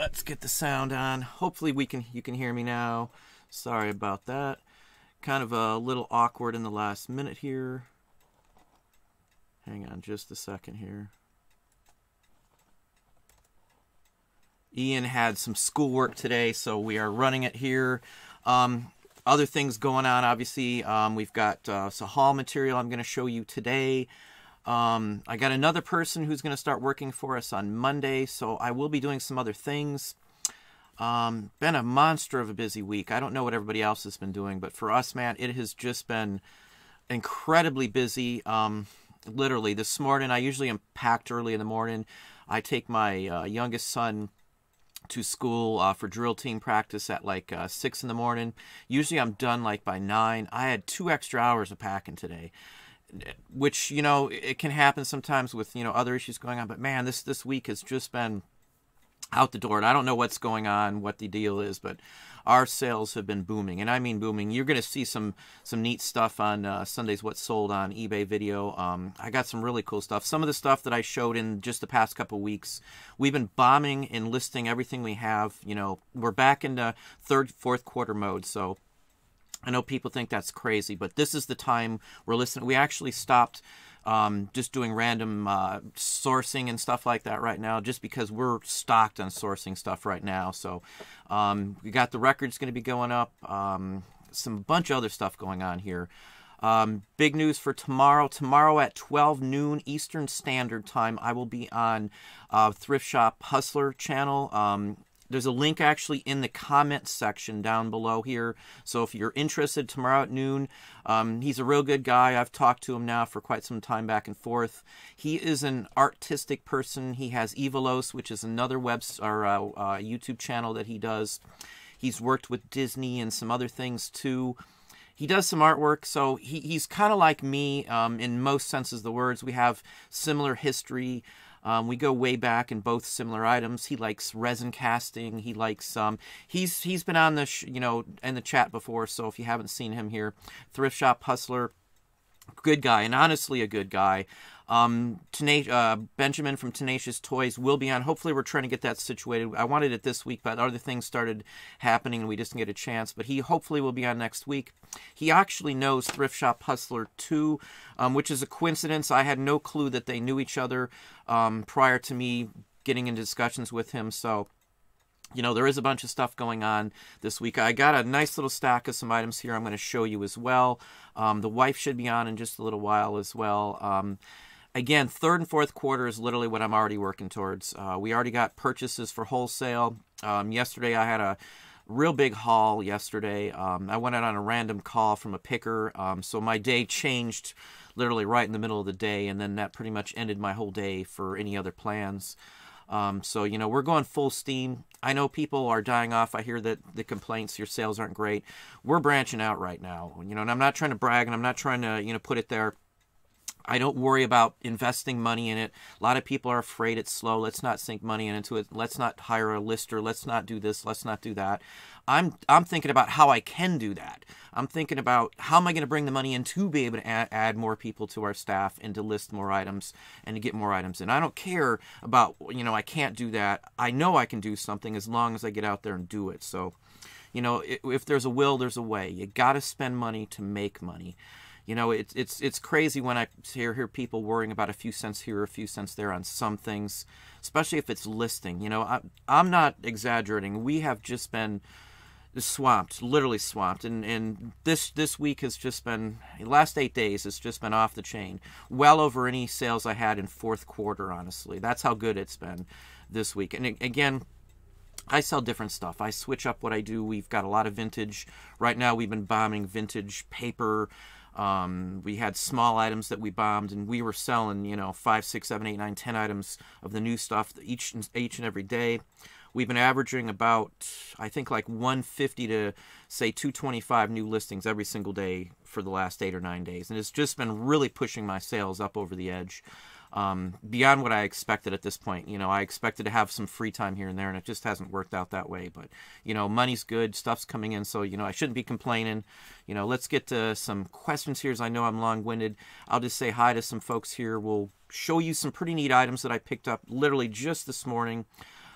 Let's get the sound on. Hopefully you can hear me now. Sorry about that. Kind of a little awkward in the last minute here. Hang on just a second here. Ian had some schoolwork today, so we are running it here. Other things going on, obviously. We've got some haul material I'm going to show you today. I got another person who's going to start working for us on Monday, so I will be doing some other things. Been a monster of a busy week. I don't know what everybody else has been doing, but for us, man, it has just been incredibly busy. Literally, this morning, I usually am packed early in the morning. I take my youngest son to school for drill team practice at like 6 in the morning. Usually I'm done like by 9. I had 2 extra hours of packing today, which, you know, it can happen sometimes with, you know, other issues going on. But man, this week has just been out the door, and I don't know what's going on, what the deal is, but our sales have been booming, and I mean booming. You're going to see some neat stuff on Sunday's What Sold on eBay video. I got some really cool stuff. Some of the stuff that I showed in just the past couple weeks, we've been bombing and listing everything we have. You know, we're back into third, fourth quarter mode, so I know people think that's crazy, but this is the time we're listening. We actually stopped just doing random sourcing and stuff like that right now, just because we're stocked on sourcing stuff right now. So we got the records going to be going up, some bunch of other stuff going on here. Big news for tomorrow. Tomorrow at 12 noon Eastern Standard Time, I will be on Thrift Shop Hustler channel. There's a link actually in the comments section down below here. So if you're interested, tomorrow at noon, he's a real good guy. I've talked to him now for quite some time back and forth. He is an artistic person. He has Evalos, which is another YouTube channel that he does. He's worked with Disney and some other things too. He does some artwork, so he's kind of like me in most senses of the words. We have similar history. We go way back in both similar items. He likes resin casting. He likes he's been on the in the chat before. So if you haven't seen him here, Thrift Shop Hustler, good guy, and honestly a good guy. Benjamin from Tenacious Toys will be on. Hopefully we're trying to get that situated. I wanted it this week, but other things started happening and we just didn't get a chance. But he hopefully will be on next week. He actually knows Thrift Shop Hustler too, which is a coincidence. I had no clue that they knew each other prior to me getting into discussions with him. So, you know, there is a bunch of stuff going on this week. I got a nice little stack of some items here I'm going to show you as well. The wife should be on in just a little while as well. Again, third and fourth quarter is literally what I'm already working towards. We already got purchases for wholesale. Yesterday I had a real big haul yesterday. I went out on a random call from a picker, so my day changed literally right in the middle of the day, and then that pretty much ended my whole day for any other plans. So, you know, we're going full steam. I know people are dying off. I hear that the complaints, your sales aren't great. We're branching out right now, you know, and I'm not trying to brag, and I'm not trying to, you know, put it there. I don't worry about investing money in it. A lot of people are afraid it's slow. Let's not sink money into it. Let's not hire a lister. Let's not do this. Let's not do that. I'm thinking about how I can do that. I'm thinking about how am I going to bring the money in to be able to add more people to our staff and to list more items and to get more items in. I don't care about, you know, I can't do that. I know I can do something as long as I get out there and do it. So, you know, if there's a will, there's a way. You got to spend money to make money. You know, it's crazy when I hear people worrying about a few cents here, a few cents there on some things, especially if it's listing. You know, I'm not exaggerating. We have just been swamped, literally swamped, and this week has just been, the last 8 days has just been off the chain, well over any sales I had in fourth quarter. Honestly, that's how good it's been this week. And again, I sell different stuff. I switch up what I do. We've got a lot of vintage right now. We've been bombing vintage paper. We had small items that we bombed, and we were selling, you know, 5, 6, 7, 8, 9, 10 items of the new stuff each and every day. We've been averaging about, I think, like 150 to, say, 225 new listings every single day for the last 8 or 9 days. And it's just been really pushing my sales up over the edge. Beyond what I expected at this point. You know, I expected to have some free time here and there, and it just hasn't worked out that way. But, you know, money's good, stuff's coming in, so, you know, I shouldn't be complaining. You know, let's get to some questions here, as I know I'm long-winded. I'll just say hi to some folks here. We'll show you some pretty neat items that I picked up literally just this morning.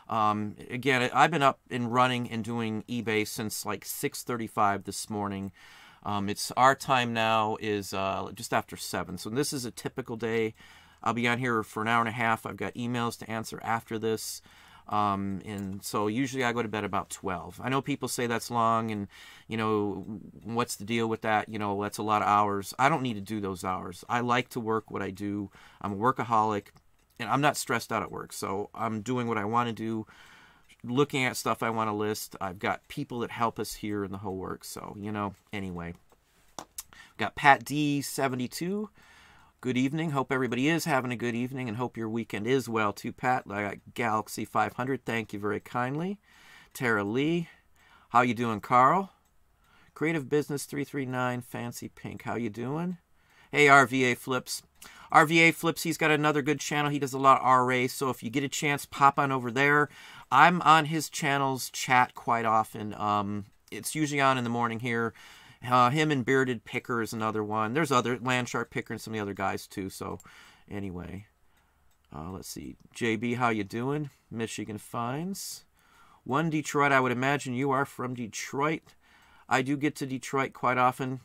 Again, I've been up and running and doing eBay since like 6:35 this morning. It's our time now is just after 7. So this is a typical day. I'll be on here for an hour and a half. I've got emails to answer after this. And so usually I go to bed about 12. I know people say that's long and, you know, what's the deal with that? You know, that's a lot of hours. I don't need to do those hours. I like to work what I do. I'm a workaholic and I'm not stressed out at work. So I'm doing what I want to do, looking at stuff I want to list. I've got people that help us here in the whole work. So, you know, anyway, got Pat D72. Good evening. Hope everybody is having a good evening and hope your weekend is well too, Pat. I got Galaxy 500. Thank you very kindly. Tara Lee. How you doing, Carl? Creative Business 339. Fancy Pink. How you doing? Hey, RVA Flips. RVA Flips, he's got another good channel. He does a lot of RA, so if you get a chance, pop on over there. I'm on his channel's chat quite often. It's usually on in the morning here. Him and Bearded Picker is another one. There's other, Landshark Picker and some of the other guys too. So anyway, let's see. JB, how you doing? Michigan Finds. One Detroit, I would imagine you are from Detroit. I do get to Detroit quite often.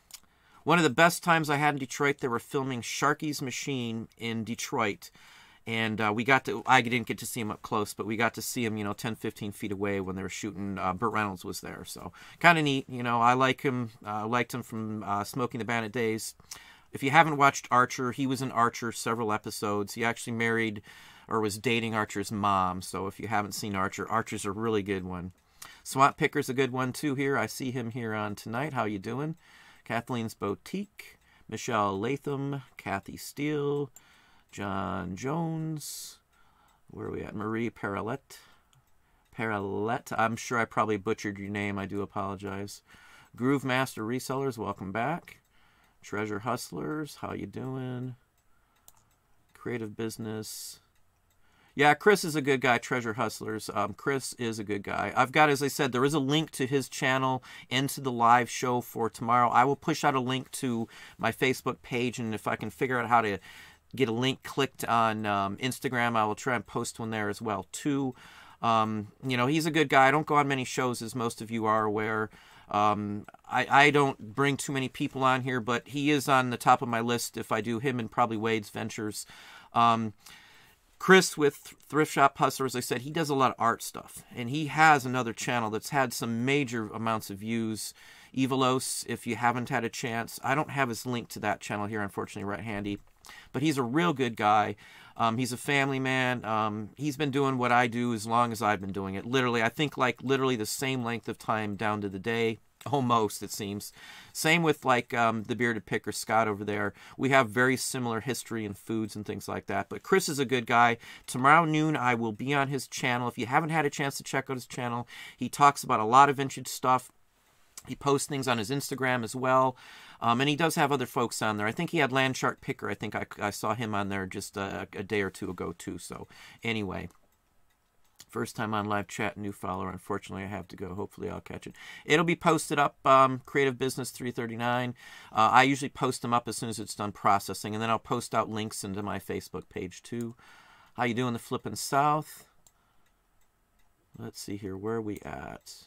One of the best times I had in Detroit, they were filming Sharky's Machine in Detroit. And we got to, I didn't get to see him up close, but we got to see him, you know, 10, 15 feet away when they were shooting. Burt Reynolds was there. So kind of neat. You know, I like him. Liked him from Smoking the Bandit days. If you haven't watched Archer, he was in Archer several episodes. He actually married or was dating Archer's mom. So if you haven't seen Archer, Archer's a really good one. Swamp Picker's a good one too here. I see him here on tonight. How you doing? Kathleen's Boutique. Michelle Latham. Kathy Steele. John Jones. Where are we at? Marie Parallette. I'm sure I probably butchered your name. I do apologize. Groove Master Resellers, welcome back. Treasure Hustlers, how you doing? Creative Business. Yeah, Chris is a good guy, Treasure Hustlers. Chris is a good guy. I've got, as I said, there is a link to his channel and to the live show for tomorrow. I will push out a link to my Facebook page, and if I can figure out how to get a link clicked on Instagram, I will try and post one there as well too. You know, he's a good guy. I don't go on many shows, as most of you are aware. I don't bring too many people on here, but he is on the top of my list if I do him and probably Wade's Ventures. Chris with Thrift Shop Hustler, as I said, he does a lot of art stuff, and he has another channel that's had some major amounts of views. Evilos, if you haven't had a chance, I don't have his link to that channel here, unfortunately, right handy. But he's a real good guy. He's a family man. He's been doing what I do as long as I've been doing it. Literally, I think like literally the same length of time down to the day. Almost, it seems. Same with like the Bearded Picker, Scott over there. We have very similar history and foods and things like that. But Chris is a good guy. Tomorrow noon, I will be on his channel. If you haven't had a chance to check out his channel, he talks about a lot of vintage stuff. He posts things on his Instagram as well. And he does have other folks on there. I think he had Landshark Picker. I think I saw him on there just a day or two ago too. So anyway, first time on live chat, new follower. Unfortunately, I have to go. Hopefully I'll catch it. It'll be posted up, Creative Business 339. I usually post them up as soon as it's done processing. And then I'll post out links into my Facebook page too. How you doing, the Flippin' South? Let's see here. Where are we at?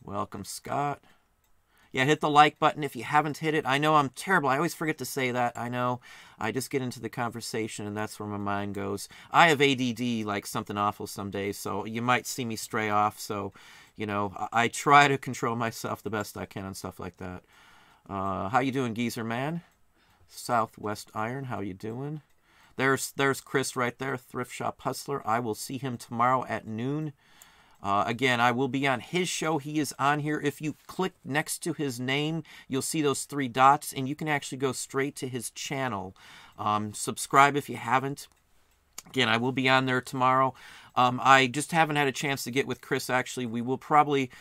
Welcome, Scott. Yeah, hit the like button if you haven't hit it. I know I'm terrible. I always forget to say that. I know. I just get into the conversation, and that's where my mind goes. I have ADD like something awful some days, so you might see me stray off. So, you know, I try to control myself the best I can and stuff like that. How you doing, Geezer Man? Southwest Iron, how you doing? There's Chris right there, Thrift Shop Hustler. I will see him tomorrow at noon. Again, I will be on his show. He is on here. If you click next to his name, you'll see those 3 dots, and you can actually go straight to his channel. Subscribe if you haven't. Again, I will be on there tomorrow. I just haven't had a chance to get with Chris, actually. We will probably...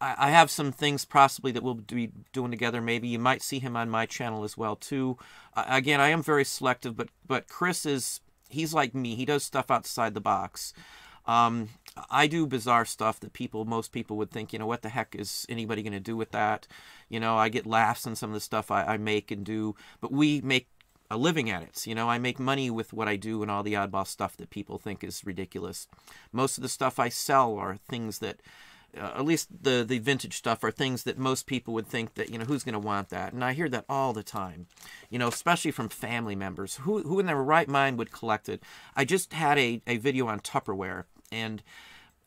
I have some things possibly that we'll be doing together. Maybe you might see him on my channel as well, too. Again, I am very selective, but Chris is... He's like me. He does stuff outside the box. I do bizarre stuff that most people would think, you know, what the heck is anybody going to do with that? You know, I get laughs on some of the stuff I make and do, but we make a living at it. You know, I make money with what I do and all the oddball stuff that people think is ridiculous. Most of the stuff I sell are things that, at least the vintage stuff, are things that most people would think that, you know, who's going to want that? And I hear that all the time, you know, especially from family members. Who in their right mind would collect it? I just had a video on Tupperware, and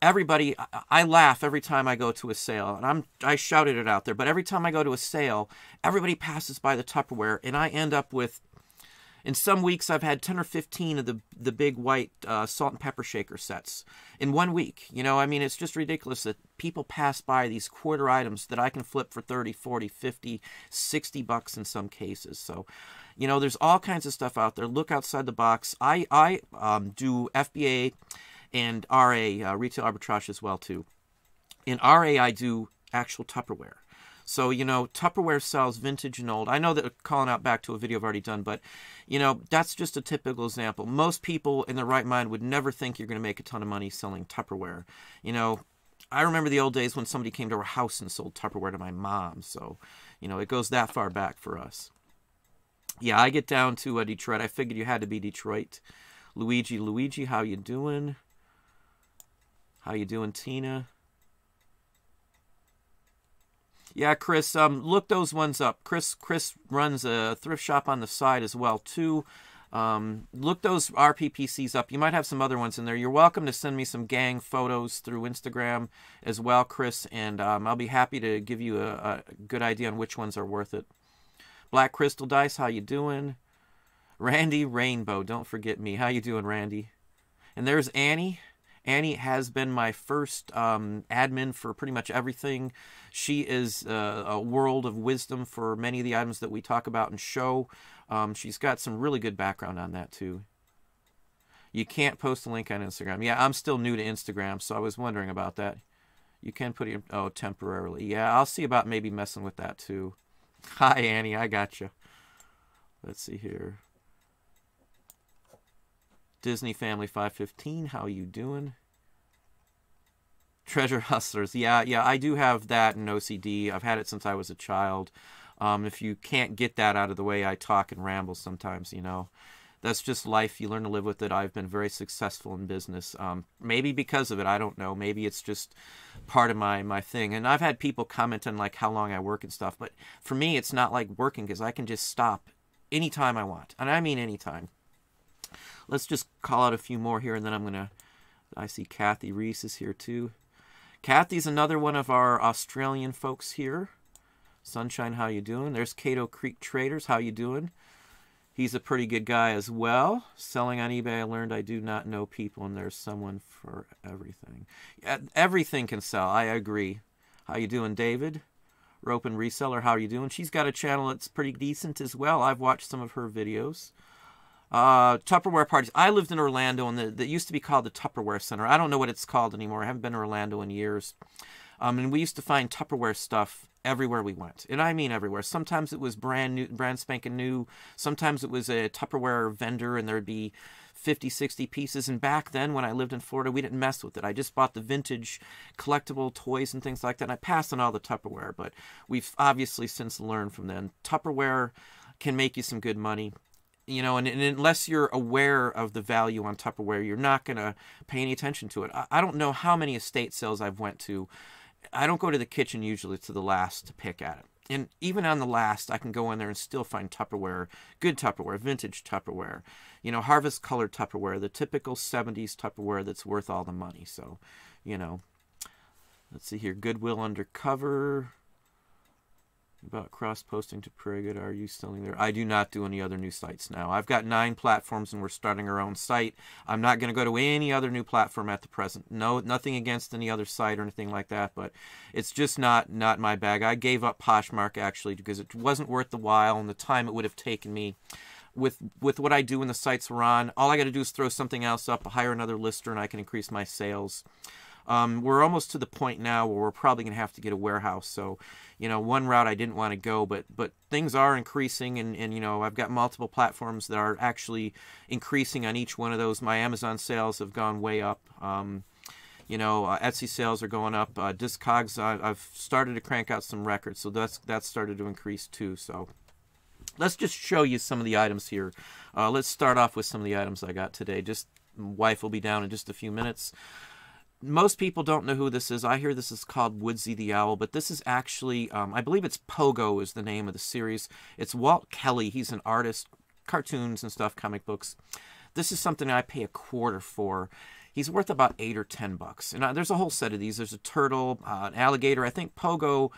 everybody, I laugh every time I go to a sale, and I shouted it out there, but every time I go to a sale, everybody passes by the Tupperware, and I end up with, in some weeks, I've had 10 or 15 of the big white salt and pepper shaker sets in 1 week. You know, I mean, it's just ridiculous that people pass by these quarter items that I can flip for 30, 40, 50, 60 bucks in some cases. So, you know, there's all kinds of stuff out there. Look outside the box. I do FBA and RA, retail arbitrage as well, too. In RA, I do actual Tupperware. So, you know, Tupperware sells vintage and old. I know that calling out back to a video I've already done, but, you know, that's just a typical example. Most people in their right mind would never think you're going to make a ton of money selling Tupperware. You know, I remember the old days when somebody came to our house and sold Tupperware to my mom. So, you know, it goes that far back for us. Yeah, I get down to Detroit. I figured you had to be Detroit. Luigi, how you doing? How you doing, Tina? Yeah, Chris, look those ones up. Chris runs a thrift shop on the side as well, too. Look those RPPCs up. You might have some other ones in there. You're welcome to send me some gang photos through Instagram as well, Chris, and I'll be happy to give you a good idea on which ones are worth it. Black Crystal Dice, how you doing? Randy Rainbow, don't forget me. How you doing, Randy? And there's Annie. Annie has been my first admin for pretty much everything. She is a world of wisdom for many of the items that we talk about and show. She's got some really good background on that, too. You can't post a link on Instagram. Yeah, I'm still new to Instagram, so I was wondering about that. You can put it, oh, temporarily. Yeah, I'll see about maybe messing with that, too. Hi, Annie, I got you. Let's see here. Disney Family 515, how you doing? Treasure Hustlers, yeah, I do have that in OCD. I've had it since I was a child. If you can't get that out of the way, I talk and ramble sometimes, you know. That's just life. You learn to live with it. I've been very successful in business. Maybe because of it, I don't know. Maybe it's just part of my thing. And I've had people comment on, like, how long I work and stuff. But for me, it's not like working because I can just stop anytime I want. And I mean anytime. Let's just call out a few more here, and then I'm going to... I see Kathy Reese is here, too. Kathy's another one of our Australian folks here. Sunshine, how you doing? There's Cato Creek Traders. How you doing? He's a pretty good guy as well. Selling on eBay, I learned I do not know people, and there's someone for everything. Yeah, everything can sell. I agree. How you doing, David? Rope and Reseller, how you doing? She's got a channel that's pretty decent as well. I've watched some of her videos. Tupperware parties. I lived in Orlando, and that used to be called the Tupperware Center. I don't know what it's called anymore. I haven't been to Orlando in years. And we used to find Tupperware stuff everywhere we went. And I mean everywhere. Sometimes it was brand new, brand spanking new. Sometimes it was a Tupperware vendor, and there'd be 50, 60 pieces. And back then, when I lived in Florida, we didn't mess with it. I just bought the vintage collectible toys and things like that. And I passed on all the Tupperware. But we've obviously since learned from then. Tupperware can make you some good money. You know, and unless you're aware of the value on Tupperware, you're not going to pay any attention to it. I don't know how many estate sales I've went to. I don't go to the kitchen usually to the last to pick at it. And even on the last, I can go in there and still find Tupperware, good Tupperware, vintage Tupperware, you know, harvest colored Tupperware, the typical 70s Tupperware that's worth all the money. So, you know, let's see here. Goodwill Undercover. About cross-posting to Prairie Good. Are you selling there? I do not do any other new sites now. I've got 9 platforms, and we're starting our own site. I'm not going to go to any other new platform at the present. No, nothing against any other site or anything like that, but it's just not my bag. I gave up Poshmark, actually, because it wasn't worth the while and the time it would have taken me. With what I do when the sites we're on, all I got to do is throw something else up, hire another lister, and I can increase my sales. We're almost to the point now where we're probably going to have to get a warehouse. So, you know, one route I didn't want to go, but things are increasing, and you know, I've got multiple platforms that are actually increasing on each one of those. My Amazon sales have gone way up. You know, Etsy sales are going up. Discogs, I've started to crank out some records, so that's started to increase too. So, Let's just show you some of the items here. Let's start off with some of the items I got today. Just wife will be down in just a few minutes. Most people don't know who this is. I hear this is called Woodsy the Owl, but this is actually, I believe it's Pogo is the name of the series. It's Walt Kelly. He's an artist, cartoons and stuff, comic books. This is something I pay $1/4 for. He's worth about $8 or $10. And there's a whole set of these. There's a turtle, an alligator. I think Pogo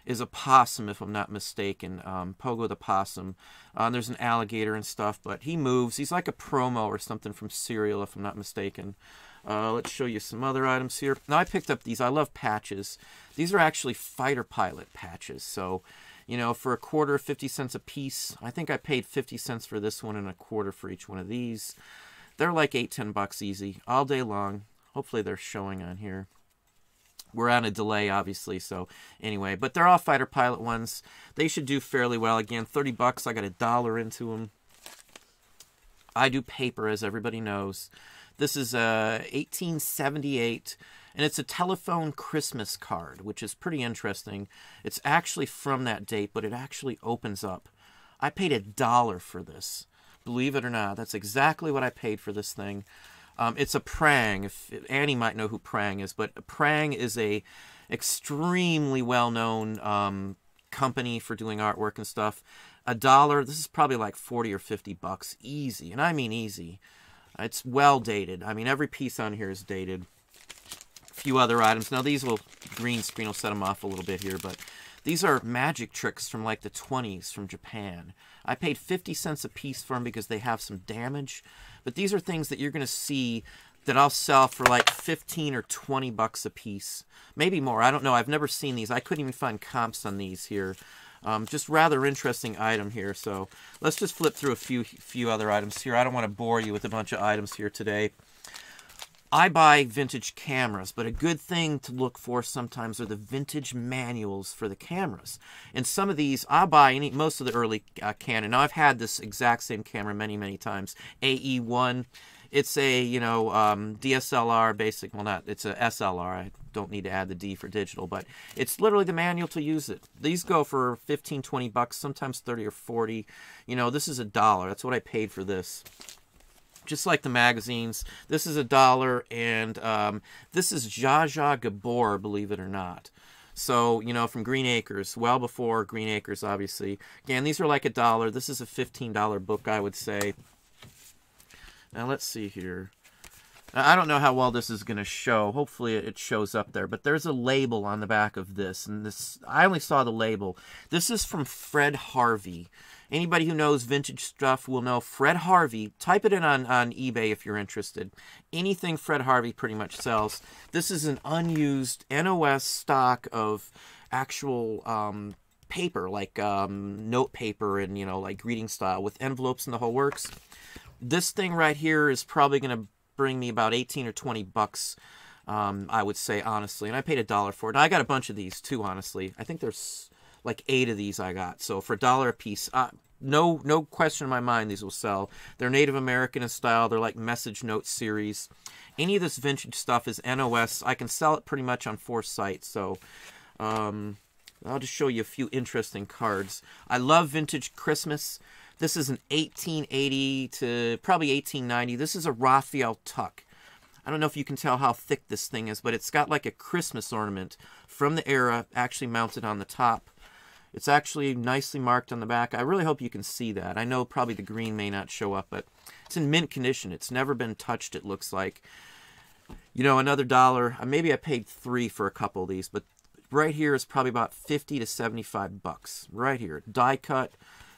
is a possum, if I'm not mistaken. Pogo the possum. There's an alligator and stuff, but he moves. He's like a promo or something from cereal, if I'm not mistaken. Let's show you some other items here. Now, I picked up these. I love patches. These are actually fighter pilot patches. So, you know, for $1/4, 50 cents a piece. I think I paid 50 cents for this one and $1/4 for each one of these. They're like $8, $10 easy all day long. Hopefully they're showing on here. We're on a delay, obviously, so anyway. But they're all fighter pilot ones. They should do fairly well. Again, $30. I got $1 into them. I do paper, as everybody knows. This is 1878, and it's a telephone Christmas card, which is pretty interesting. It's actually from that date, but it actually opens up. I paid $1 for this. Believe it or not, that's exactly what I paid for this thing. It's a Prang. Annie might know who Prang is, but Prang is a extremely well-known company for doing artwork and stuff. $1, this is probably like 40 or 50 bucks, easy, and I mean easy. It's well dated. I mean, every piece on here is dated. A few other items. Now, these will, green screen will set them off a little bit here, but these are magic tricks from like the 20s from Japan. I paid 50 cents a piece for them because they have some damage, but these are things that you're going to see that I'll sell for like 15 or 20 bucks a piece. Maybe more. I don't know. I've never seen these. I couldn't even find comps on these here. Just rather interesting item here. So let's just flip through a few other items here. I don't want to bore you with a bunch of items here today. I buy vintage cameras, but a good thing to look for sometimes are the vintage manuals for the cameras. And some of these, I buy most of the early Canon. Now, I've had this exact same camera many, many times. AE1. It's a, you know, DSLR basic. Well, not, it's a SLR. I don't need to add the D for digital, but it's literally the manual to use it. These go for 15, 20 bucks, sometimes 30 or 40. You know, this is $1. That's what I paid for this. Just like the magazines, this is $1, and this is Zsa Zsa Gabor, believe it or not. So, you know, from Green Acres, well before Green Acres, obviously. Again, these are like $1. This is a $15 book, I would say. Now, let's see here. I don't know how well this is going to show. Hopefully it shows up there. But there's a label on the back of this. And this, I only saw the label. This is from Fred Harvey. Anybody who knows vintage stuff will know Fred Harvey. Type it in on eBay if you're interested. Anything Fred Harvey pretty much sells. This is an unused NOS stock of actual paper, like note paper and, you know, like greeting style with envelopes and the whole works. This thing right here is probably going to bring me about 18 or 20 bucks, I would say, honestly. And I paid $1 for it. Now, I got a bunch of these, too, honestly. I think there's like 8 of these I got. So for $1 a piece, no question in my mind these will sell. They're Native American in style. They're like message note series. Any of this vintage stuff is NOS. I can sell it pretty much on 4 sites. So I'll just show you a few interesting cards. I love vintage Christmas. This is an 1880 to probably 1890. This is a Raphael Tuck. I don't know if you can tell how thick this thing is, but it's got like a Christmas ornament from the era actually mounted on the top. It's actually nicely marked on the back. I really hope you can see that. I know probably the green may not show up, but it's in mint condition. It's never been touched, it looks like. You know, another $1. Maybe I paid $3 for a couple of these, but right here is probably about 50 to 75 bucks. Right here. Die cut,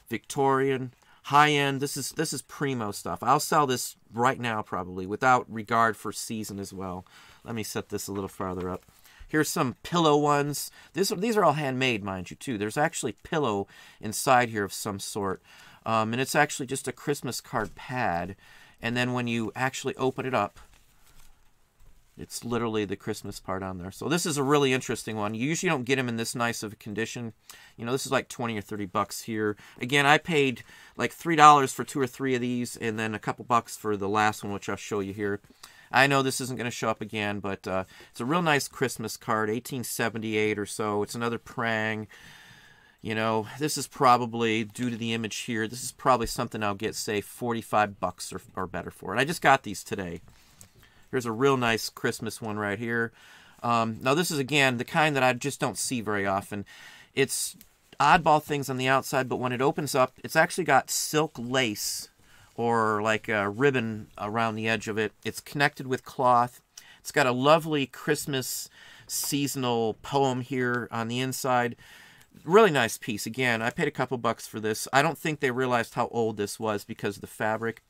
Victorian, high-end. This is primo stuff. I'll sell this right now probably without regard for season as well. Let me set this a little farther up. Here's some pillow ones. These are all handmade, mind you, too. There's actually pillow inside here of some sort. And it's actually just a Christmas card pad. And then when you actually open it up, it's literally the Christmas part on there. So this is a really interesting one. You usually don't get them in this nice of a condition. You know, this is like 20 or 30 bucks here. Again, I paid like $3 for 2 or 3 of these, and then a couple bucks for the last one, which I'll show you here. I know this isn't going to show up again, but it's a real nice Christmas card, 1878 or so. It's another Prang. You know, this is probably, due to the image here, this is probably something I'll get, say, 45 bucks or better for it. I just got these today. Here's a real nice Christmas one right here. Now, this is, again, the kind that I just don't see very often. It's oddball things on the outside, but when it opens up, it's actually got silk lace or like a ribbon around the edge of it. It's connected with cloth. It's got a lovely Christmas seasonal poem here on the inside. Really nice piece. Again, I paid a couple bucks for this. I don't think they realized how old this was because of the fabric.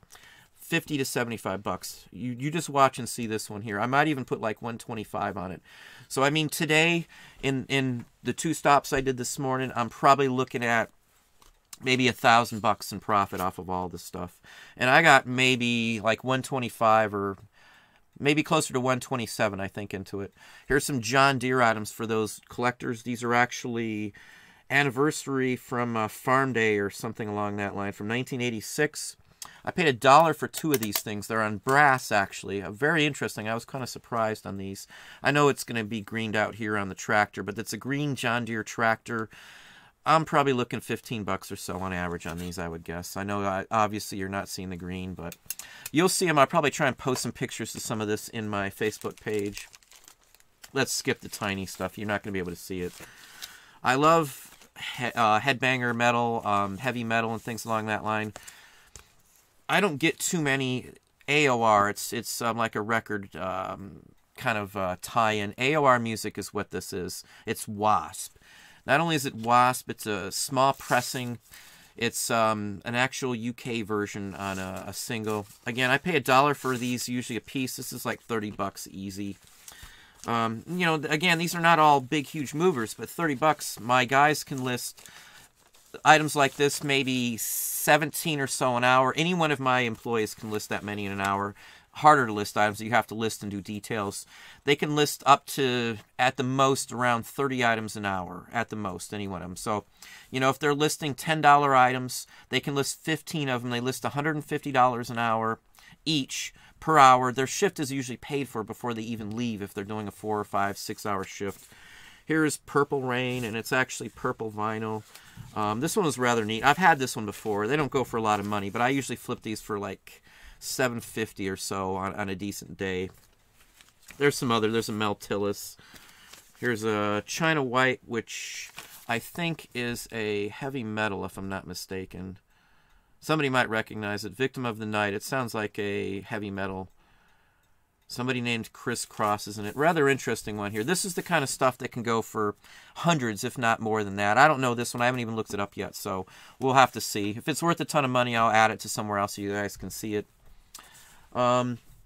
50 to 75 bucks. You just watch and see this one here. I might even put like 125 on it. So I mean, today in the 2 stops I did this morning, I'm probably looking at maybe $1,000 in profit off of all this stuff. And I got maybe like 125 or maybe closer to 127, I think, into it. Here's some John Deere items for those collectors. These are actually anniversary from Farm Day or something along that line from 1986. I paid $1 for 2 of these things. They're on brass, actually. Very interesting. I was kind of surprised on these. I know it's going to be greened out here on the tractor, but it's a green John Deere tractor. I'm probably looking 15 bucks or so on average on these, I would guess. I know obviously you're not seeing the green, but you'll see them. I'll probably try and post some pictures of some of this in my Facebook page. Let's skip the tiny stuff. You're not going to be able to see it. I love headbanger metal, heavy metal, and things along that line. I don't get too many AOR. It's like a record kind of tie-in. AOR music is what this is. It's Wasp. Not only is it Wasp, it's a small pressing. It's an actual UK version on a single. Again, I pay $1 for these, usually a piece. This is like 30 bucks easy. You know, again, these are not all big, huge movers, but 30 bucks, my guys can list items like this, maybe 17 or so an hour. Any one of my employees can list that many in an hour. Harder to list items. You have to list and do details. They can list up to, at the most, around 30 items an hour. At the most, any one of them. So, you know, if they're listing $10 items, they can list 15 of them. They list $150 an hour each per hour. Their shift is usually paid for before they even leave if they're doing a 4 or 5, 6 hour shift. Here's Purple Rain, and it's actually purple vinyl. This one was rather neat. I've had this one before. They don't go for a lot of money, but I usually flip these for like $7.50 or so on a decent day. There's a Meltillis. Here's a China White, which I think is a heavy metal, if I'm not mistaken. Somebody might recognize it. Victim of the Night. It sounds like a heavy metal. Somebody named Chris Cross is in it. Rather interesting one here. This is the kind of stuff that can go for hundreds, if not more than that. I don't know this one. I haven't even looked it up yet, so we'll have to see. If it's worth a ton of money, I'll add it to somewhere else so you guys can see it.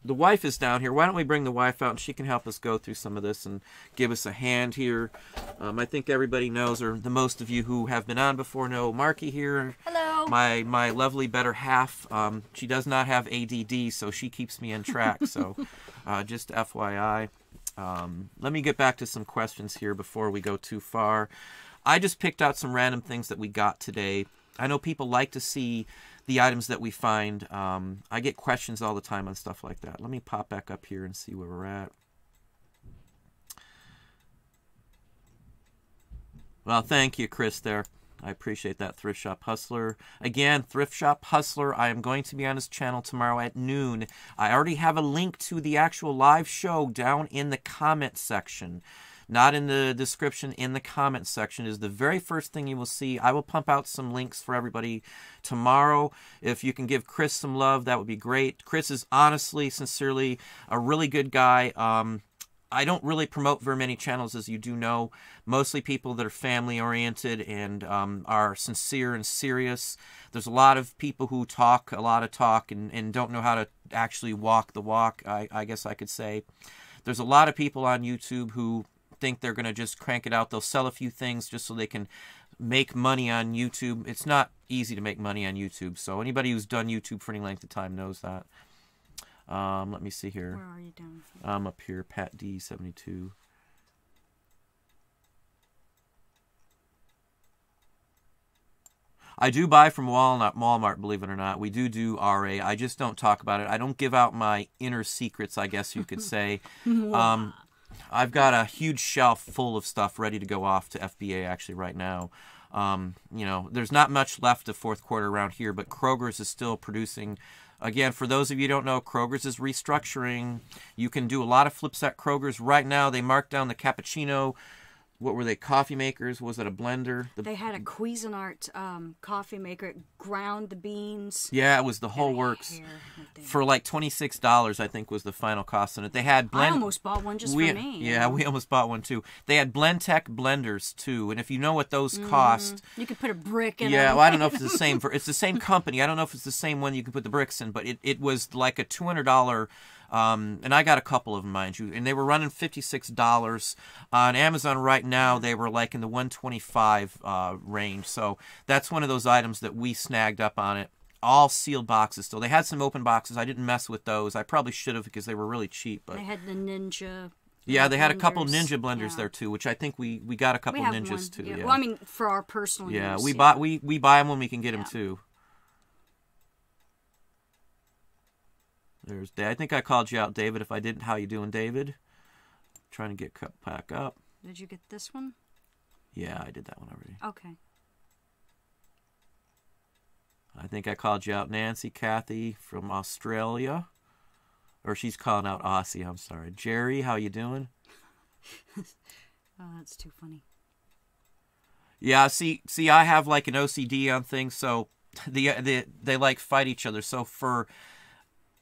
The wife is down here. Why don't we bring the wife out and she can help us go through some of this and give us a hand here. I think everybody knows, or the most of you who have been on before know, Marky here. Hello. My lovely better half. She does not have ADD, so she keeps me on track. So just FYI. Let me get back to some questions here before we go too far. I just picked out some random things that we got today. I know people like to see the items that we find. I get questions all the time on stuff like that. Let me pop back up here and see where we're at. Well, thank you, Chris, there. I appreciate that, Thrift Shop Hustler. Again, Thrift Shop Hustler, I am going to be on his channel tomorrow at noon. I already have a link to the actual live show down in the comment section. Not in the description, in the comment section is the very first thing you will see. I will pump out some links for everybody tomorrow. If you can give Chris some love, that would be great. Chris is honestly, sincerely, a really good guy. I don't really promote very many channels, as you do know. Mostly people that are family-oriented and are sincere and serious. There's a lot of people who talk a lot of talk and don't know how to actually walk the walk, I guess I could say. There's a lot of people on YouTube who think they're going to just crank it out. They'll sell a few things just so they can make money on YouTube. It's not easy to make money on YouTube. So anybody who's done YouTube for any length of time knows that. Let me see here. Where are you down here? I'm up here, Pat D72. I do buy from Walmart, believe it or not. We do RA. I just don't talk about it. I don't give out my inner secrets, I guess you could say. I've got a huge shelf full of stuff ready to go off to FBA actually right now. You know, there's not much left of fourth quarter around here, but Kroger's is still producing. Again, for those of you who don't know, Kroger's is restructuring. You can do a lot of flips at Kroger's. Right now, they marked down the cappuccino. What were they, coffee makers? Was it a blender? They had a Cuisinart coffee maker. It ground the beans. Yeah, it was the whole works. For like $26, I think, was the final cost on it. They had I almost bought one just for me. Yeah, we almost bought one too. They had BlendTech blenders too, and if you know what those cost, you could put a brick in. Yeah, well, I don't know if it's the same. It's the same company. I don't know if it's the same one you can put the bricks in, but it was like a $200. And I got a couple of them, mind you, and they were running $56 on Amazon right now. They were like in the $125 range, so that's one of those items that we snagged up on it. All sealed boxes still. They had some open boxes. I didn't mess with those. I probably should have because they were really cheap. But they had the Ninja. Yeah, they had a couple Ninja blenders there too, which I think we got a couple Ninjas one. too. Yeah. Yeah. Well, I mean, for our personal use. use. We buy them when we can get them too. There's I think I called you out, David. If I didn't, how you doing, David? Trying to get cut back up. Did you get this one? Yeah, I did that one already. Okay. I think I called you out, Nancy, Kathy from Australia. Or she's calling out Aussie, I'm sorry. Jerry, how you doing? Oh, that's too funny. Yeah, see, I have like an OCD on things, so they like fight each other. So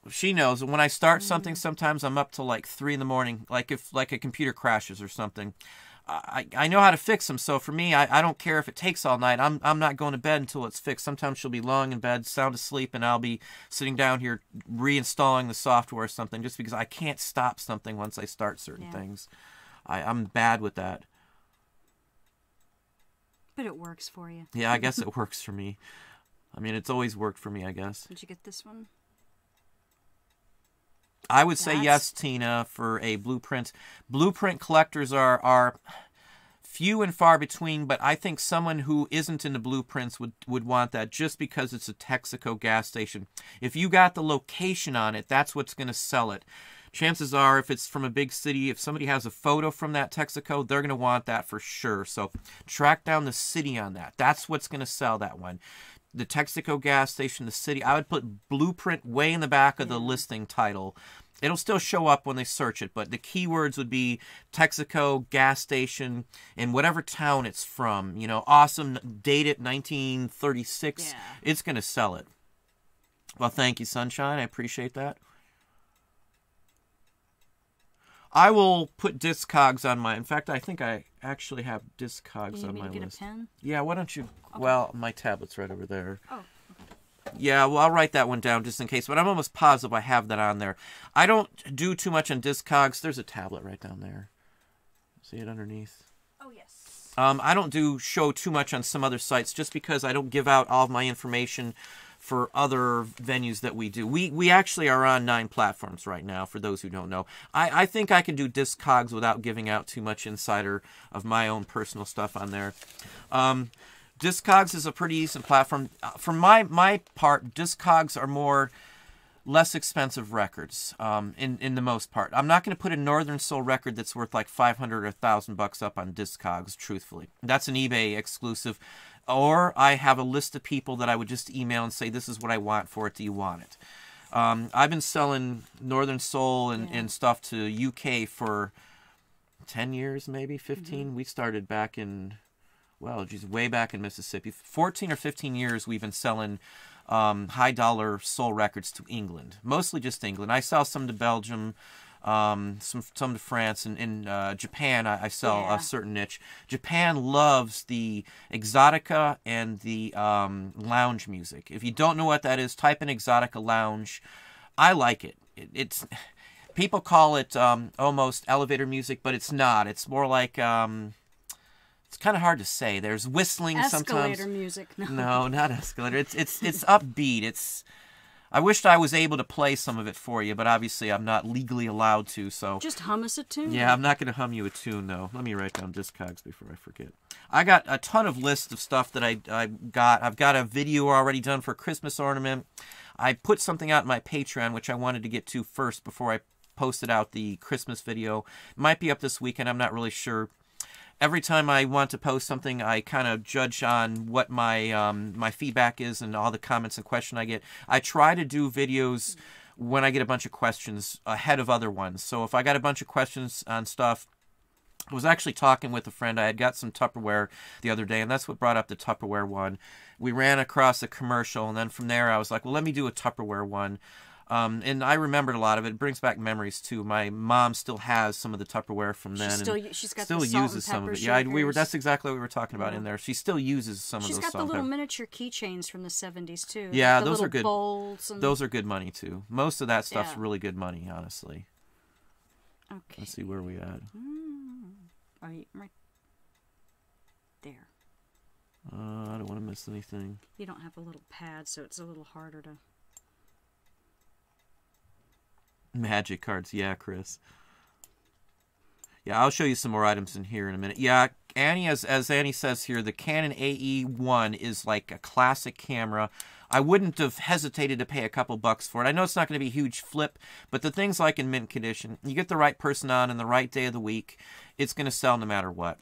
she knows when I start something, sometimes I'm up till like 3 in the morning, like if like a computer crashes or something. I know how to fix them, so for me, I don't care if it takes all night. I'm not going to bed until it's fixed. Sometimes she'll be long in bed, sound asleep, and I'll be sitting down here reinstalling the software or something just because I can't stop something once I start certain things. I'm bad with that. But it works for you. Yeah, I guess it works for me. I mean, it's always worked for me, I guess. Did you get this one? I would say yes, Tina, for a blueprint. Blueprint collectors are few and far between, but I think someone who isn't into blueprints would want that just because it's a Texaco gas station. If you got the location on it, that's what's going to sell it. Chances are, if it's from a big city, if somebody has a photo from that Texaco, they're going to want that for sure. So track down the city on that. That's what's going to sell that one. The Texaco gas station, the city, I would put blueprint way in the back of the listing title. It'll still show up when they search it, but the keywords would be Texaco gas station in whatever town it's from. You know, awesome, date it 1936. Yeah. It's going to sell it. Well, thank you, Sunshine. I appreciate that. I will put Discogs on my... In fact, I think I actually have Discogs on my list. You need me to get a pen? Yeah, why don't you... Okay. Well, my tablet's right over there. Oh, okay. Yeah, well, I'll write that one down just in case, but I'm almost positive I have that on there. I don't do too much on Discogs. There's a tablet right down there. See it underneath? Oh, yes. I don't show too much on some other sites just because I don't give out all of my information for other venues that we do. We actually are on 9 platforms right now, for those who don't know. I think I can do Discogs without giving out too much insider of my own personal stuff on there. Discogs is a pretty decent platform. For my part, Discogs are less expensive records in the most part. I'm not going to put a Northern Soul record that's worth like $500 or $1,000 up on Discogs, truthfully. That's an eBay exclusive. Or I have a list of people that I would just email and say, this is what I want for it. Do you want it? I've been selling Northern Soul and stuff to UK for 10 years, maybe 15. Mm-hmm. We started back in, well, geez, way back in Mississippi. 14 or 15 years we've been selling high dollar soul records to England. Mostly just England. I sell some to Belgium, some to France, and in Japan I sell a certain niche. Japan loves the exotica and the lounge music. If you don't know what that is, type in exotica lounge. I like it. It's people call it almost elevator music, but it's not. It's more like it's kind of hard to say. There's whistling sometimes. Escalator music. No, not escalator. It's upbeat. I wished I was able to play some of it for you, but obviously I'm not legally allowed to, so... Just hum us a tune. Yeah, I'm not going to hum you a tune, though. Let me write down Discogs before I forget. I got a ton of lists of stuff that I got. I've got a video already done for a Christmas ornament. I put something out in my Patreon, which I wanted to get to first before I posted out the Christmas video. Might be up this weekend. I'm not really sure. Every time I want to post something, I kind of judge on what my my feedback is and all the comments and questions I get. I try to do videos when I get a bunch of questions ahead of other ones. So if I got a bunch of questions on stuff, I was actually talking with a friend. I had got some Tupperware the other day, and that's what brought up the Tupperware one. We ran across a commercial, and then from there I was like, well, let me do a Tupperware one. And I remembered a lot of it. It brings back memories too. My mom still has some of the Tupperware from then. She's got still the salt uses and some of it. pepper Yeah, shakers. that's exactly what we were talking about in there. She still uses some of those. She's got the salt little and pepper. miniature keychains from the 70s too. Yeah, the those little are good. Bowls and... Those are good money too. Most of that stuff's Yeah. really good money, honestly. Okay. Let's see where we at. Are you right there? I don't want to miss anything. You don't have a little pad, so it's a little harder to... Magic cards, yeah, Chris. Yeah, I'll show you some more items in here in a minute. Yeah, Annie, as Annie says here, the Canon AE-1 is like a classic camera. I wouldn't have hesitated to pay a couple bucks for it. I know it's not going to be a huge flip, but the thing's like in mint condition. You get the right person on the right day of the week, it's going to sell no matter what.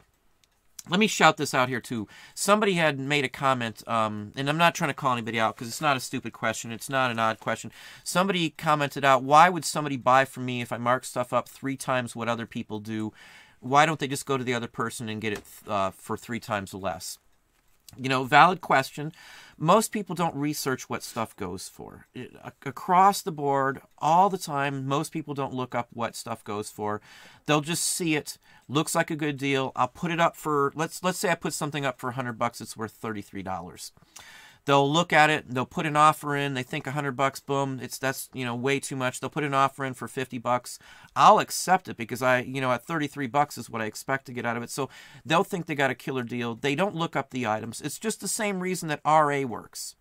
Let me shout this out here, too. Somebody had made a comment, and I'm not trying to call anybody out because it's not a stupid question. It's not an odd question. Somebody commented out, why would somebody buy from me if I mark stuff up 3 times what other people do? Why don't they just go to the other person and get it for 3 times less? You know, valid question. Most people don't research what stuff goes for. Across the board, all the time, most people don't look up what stuff goes for. They'll just see it. Looks like a good deal. I'll put it up for, let's say I put something up for $100. It's worth $33. They'll look at it. They'll put an offer in. They think $100, boom. That's way too much. They'll put an offer in for $50. I'll accept it because at $33 is what I expect to get out of it. So they'll think they got a killer deal. They don't look up the items. It's just the same reason that RA works.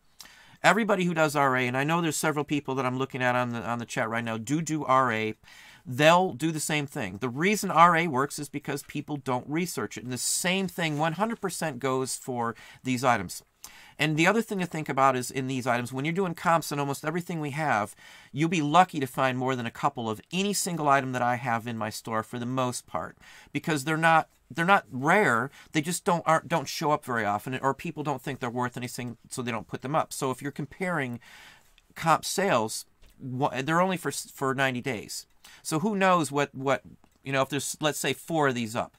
Everybody who does RA, and I know there's several people that I'm looking at on the chat right now do RA. They'll do the same thing. The reason RA works is because people don't research it. And the same thing 100% goes for these items. And the other thing to think about is in these items, when you're doing comps on almost everything we have, you'll be lucky to find more than a couple of any single item that I have in my store for the most part, because they're not rare. They just don't show up very often, or people don't think they're worth anything, so they don't put them up. So if you're comparing comp sales, they're only for 90 days. So who knows what if there's, let's say, 4 of these up.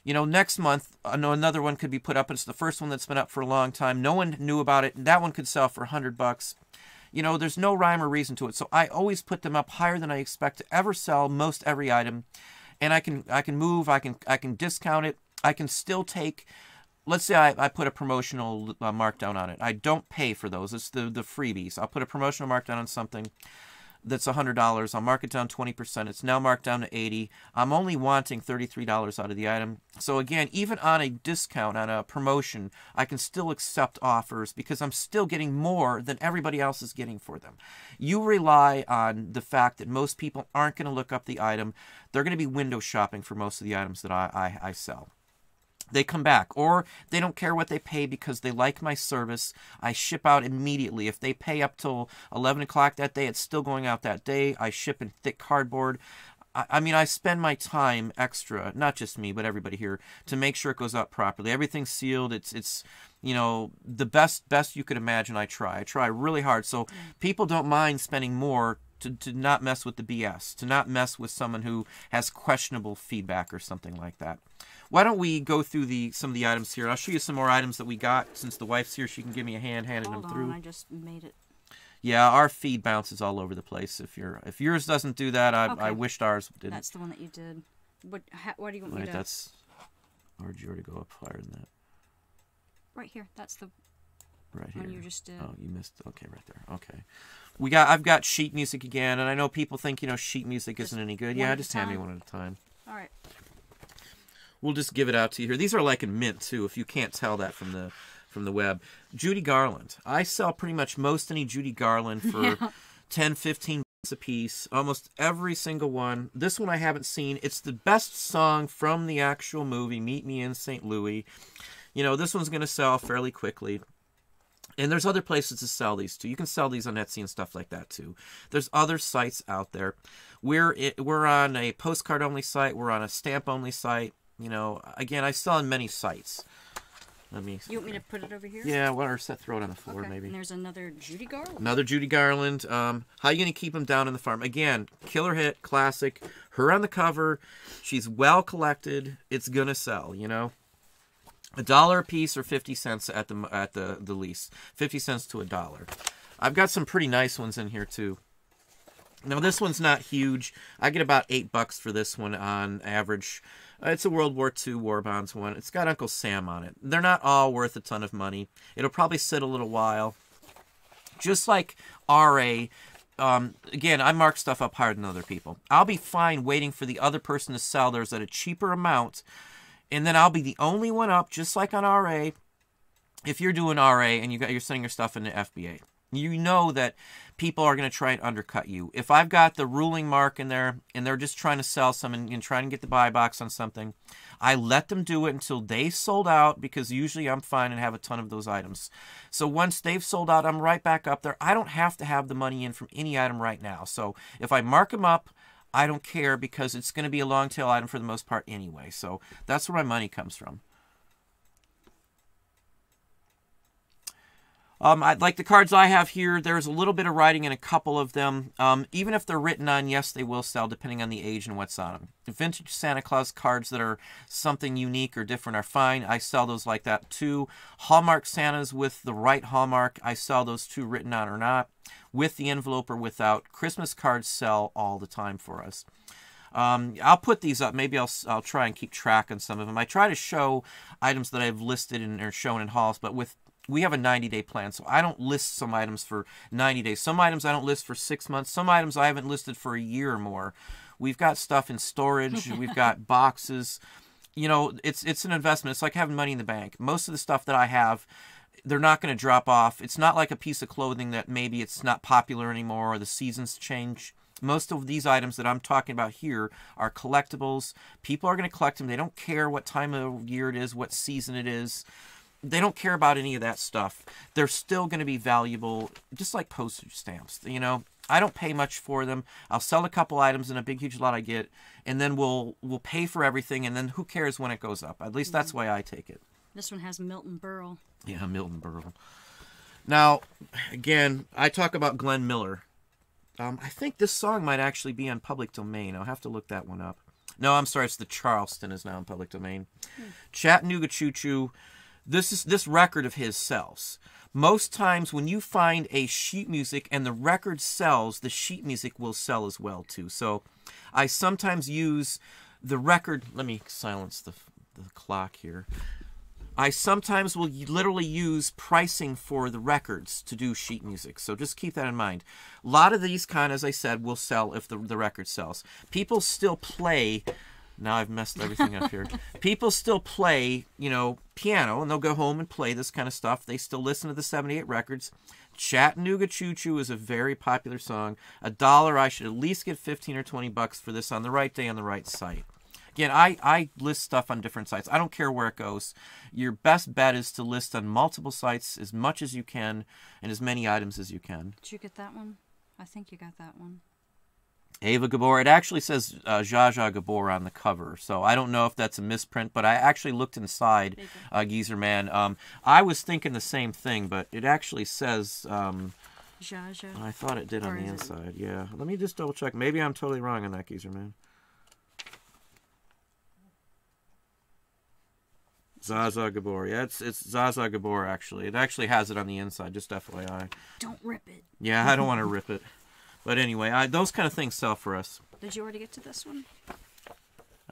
Next month, another one could be put up. It's the first one that's been up for a long time. No one knew about it. That one could sell for $100. There's no rhyme or reason to it. So I always put them up higher than I expect to ever sell most every item. And I can move. I can discount it. I can still take. Let's say I put a promotional markdown on it. I don't pay for those. It's the freebies. I'll put a promotional markdown on something that's $100. I'll mark it down 20%. It's now marked down to $80. I'm only wanting $33 out of the item. So again, even on a discount, on a promotion, I can still accept offers because I'm still getting more than everybody else is getting for them. You rely on the fact that most people aren't going to look up the item. They're going to be window shopping for most of the items that I sell. They come back, or they don't care what they pay because they like my service. I ship out immediately. If they pay up till 11 o'clock that day, it's still going out that day. I ship in thick cardboard. I spend my time extra, not just me, but everybody here, to make sure it goes out properly. Everything's sealed. It's the best you could imagine. I try really hard. So people don't mind spending more to not mess with the BS, to not mess with someone who has questionable feedback or something like that. Why don't we go through some of the items here? I'll show you some more items that we got. Since the wife's here, she can give me a hand handing them through. I just made it. Yeah, our feed bounces all over the place. If yours doesn't do that, I wished ours didn't. That's the one that you did. What do you want me to... That's... Or did you already go up higher than that? Right here. That's the right here. one you just did. Oh, you missed... Okay, right there. Okay. I've got sheet music again, and I know people think, sheet music isn't any good. Yeah, just hand me one at a time. All right. We'll just give it out to you here. These are like in mint, too, if you can't tell that from the web. Judy Garland. I sell pretty much most any Judy Garland for 10, 15 bucks a piece. Almost every single one. This one I haven't seen. It's the best song from the actual movie, Meet Me in St. Louis. This one's going to sell fairly quickly. And there's other places to sell these too. You can sell these on Etsy and stuff like that too. There's other sites out there. We're on a postcard only site. We're on a stamp only site. You know, again, I sell on many sites. Let me. You want me to put it over here? Yeah, or throw it on the floor, okay. maybe. And there's another Judy Garland. Another Judy Garland. How are you going to keep them down in the farm? Again, killer hit, classic. Her on the cover. She's well collected. It's going to sell, you know. $1 a piece or 50 cents at the least. 50 cents to $1. I've got some pretty nice ones in here too. Now this one's not huge. I get about $8 for this one on average. It's a World War II War Bonds one. It's got Uncle Sam on it. They're not all worth a ton of money. It'll probably sit a little while. Just like RA, again, I mark stuff up higher than other people. I'll be fine waiting for the other person to sell theirs at a cheaper amount. And then I'll be the only one up, just like on RA. If you're doing RA and you're sending your stuff into FBA, you know that people are going to try and undercut you. If I've got the ruling mark in there and they're just trying to sell some and trying to get the buy box on something, I let them do it until they sold out, because usually I'm fine and have a ton of those items. So once they've sold out, I'm right back up there. I don't have to have the money in from any item right now. So if I mark them up, I don't care, because it's going to be a long tail item for the most part anyway. So that's where my money comes from. Like the cards I have here, there's a little bit of writing in a couple of them. Even if they're written on, yes, they will sell depending on the age and what's on them. The vintage Santa Claus cards that are something unique or different are fine. I sell those like that too. Hallmark Santas with the right hallmark, I sell those too, written on or not. With the envelope or without. Christmas cards sell all the time for us. I'll put these up. Maybe I'll try and keep track on some of them. I try to show items that I've listed and are shown in hauls, but we have a 90-day plan, so I don't list some items for 90 days. Some items I don't list for 6 months. Some items I haven't listed for a year or more. We've got stuff in storage. We've got boxes. You know, it's an investment. It's like having money in the bank. Most of the stuff that I have, they're not going to drop off. It's not like a piece of clothing that maybe it's not popular anymore or the seasons change. Most of these items that I'm talking about here are collectibles. People are going to collect them. They don't care what time of year it is, what season it is. They don't care about any of that stuff. They're still going to be valuable, just like postage stamps. You know, I don't pay much for them. I'll sell a couple items in a big, huge lot I get, and then we'll pay for everything, and then who cares when it goes up? At least that's the way I take it. This one has Milton Berle. Yeah, Milton Berle. Now, again, I talk about Glenn Miller. I think this song might actually be on public domain. I'll have to look that one up. No, I'm sorry. It's the Charleston is now in public domain. Chattanooga Choo Choo. This record of his sells. Most times when you find a sheet music and the record sells, the sheet music will sell as well too. So I sometimes use the record. Let me silence the clock here. I sometimes will literally use pricing for the records to do sheet music. So just keep that in mind. A lot of these as I said, will sell if the record sells. People still play. Now I've messed everything up here. People still play, you know, piano, and they'll go home and play this kind of stuff. They still listen to the 78 records. Chattanooga Choo Choo is a very popular song. $1, I should at least get 15 or 20 bucks for this on the right day on the right site. Again, I list stuff on different sites. I don't care where it goes. Your best bet is to list on multiple sites as much as you can and as many items as you can. Did you get that one? I think you got that one. Ava Gabor. It actually says Zsa Zsa Gabor on the cover, so I don't know if that's a misprint, but I actually looked inside Geezer Man. I was thinking the same thing, but it actually says Zsa Zsa. I thought it did on the inside. Yeah, let me just double check. Maybe I'm totally wrong on that, Geezer Man. Zsa Zsa Gabor. Yeah, it's Zsa Zsa Gabor, actually. It actually has it on the inside, just FYI. Don't rip it. Yeah, I don't want to rip it. But anyway, those kind of things sell for us. Did you already get to this one?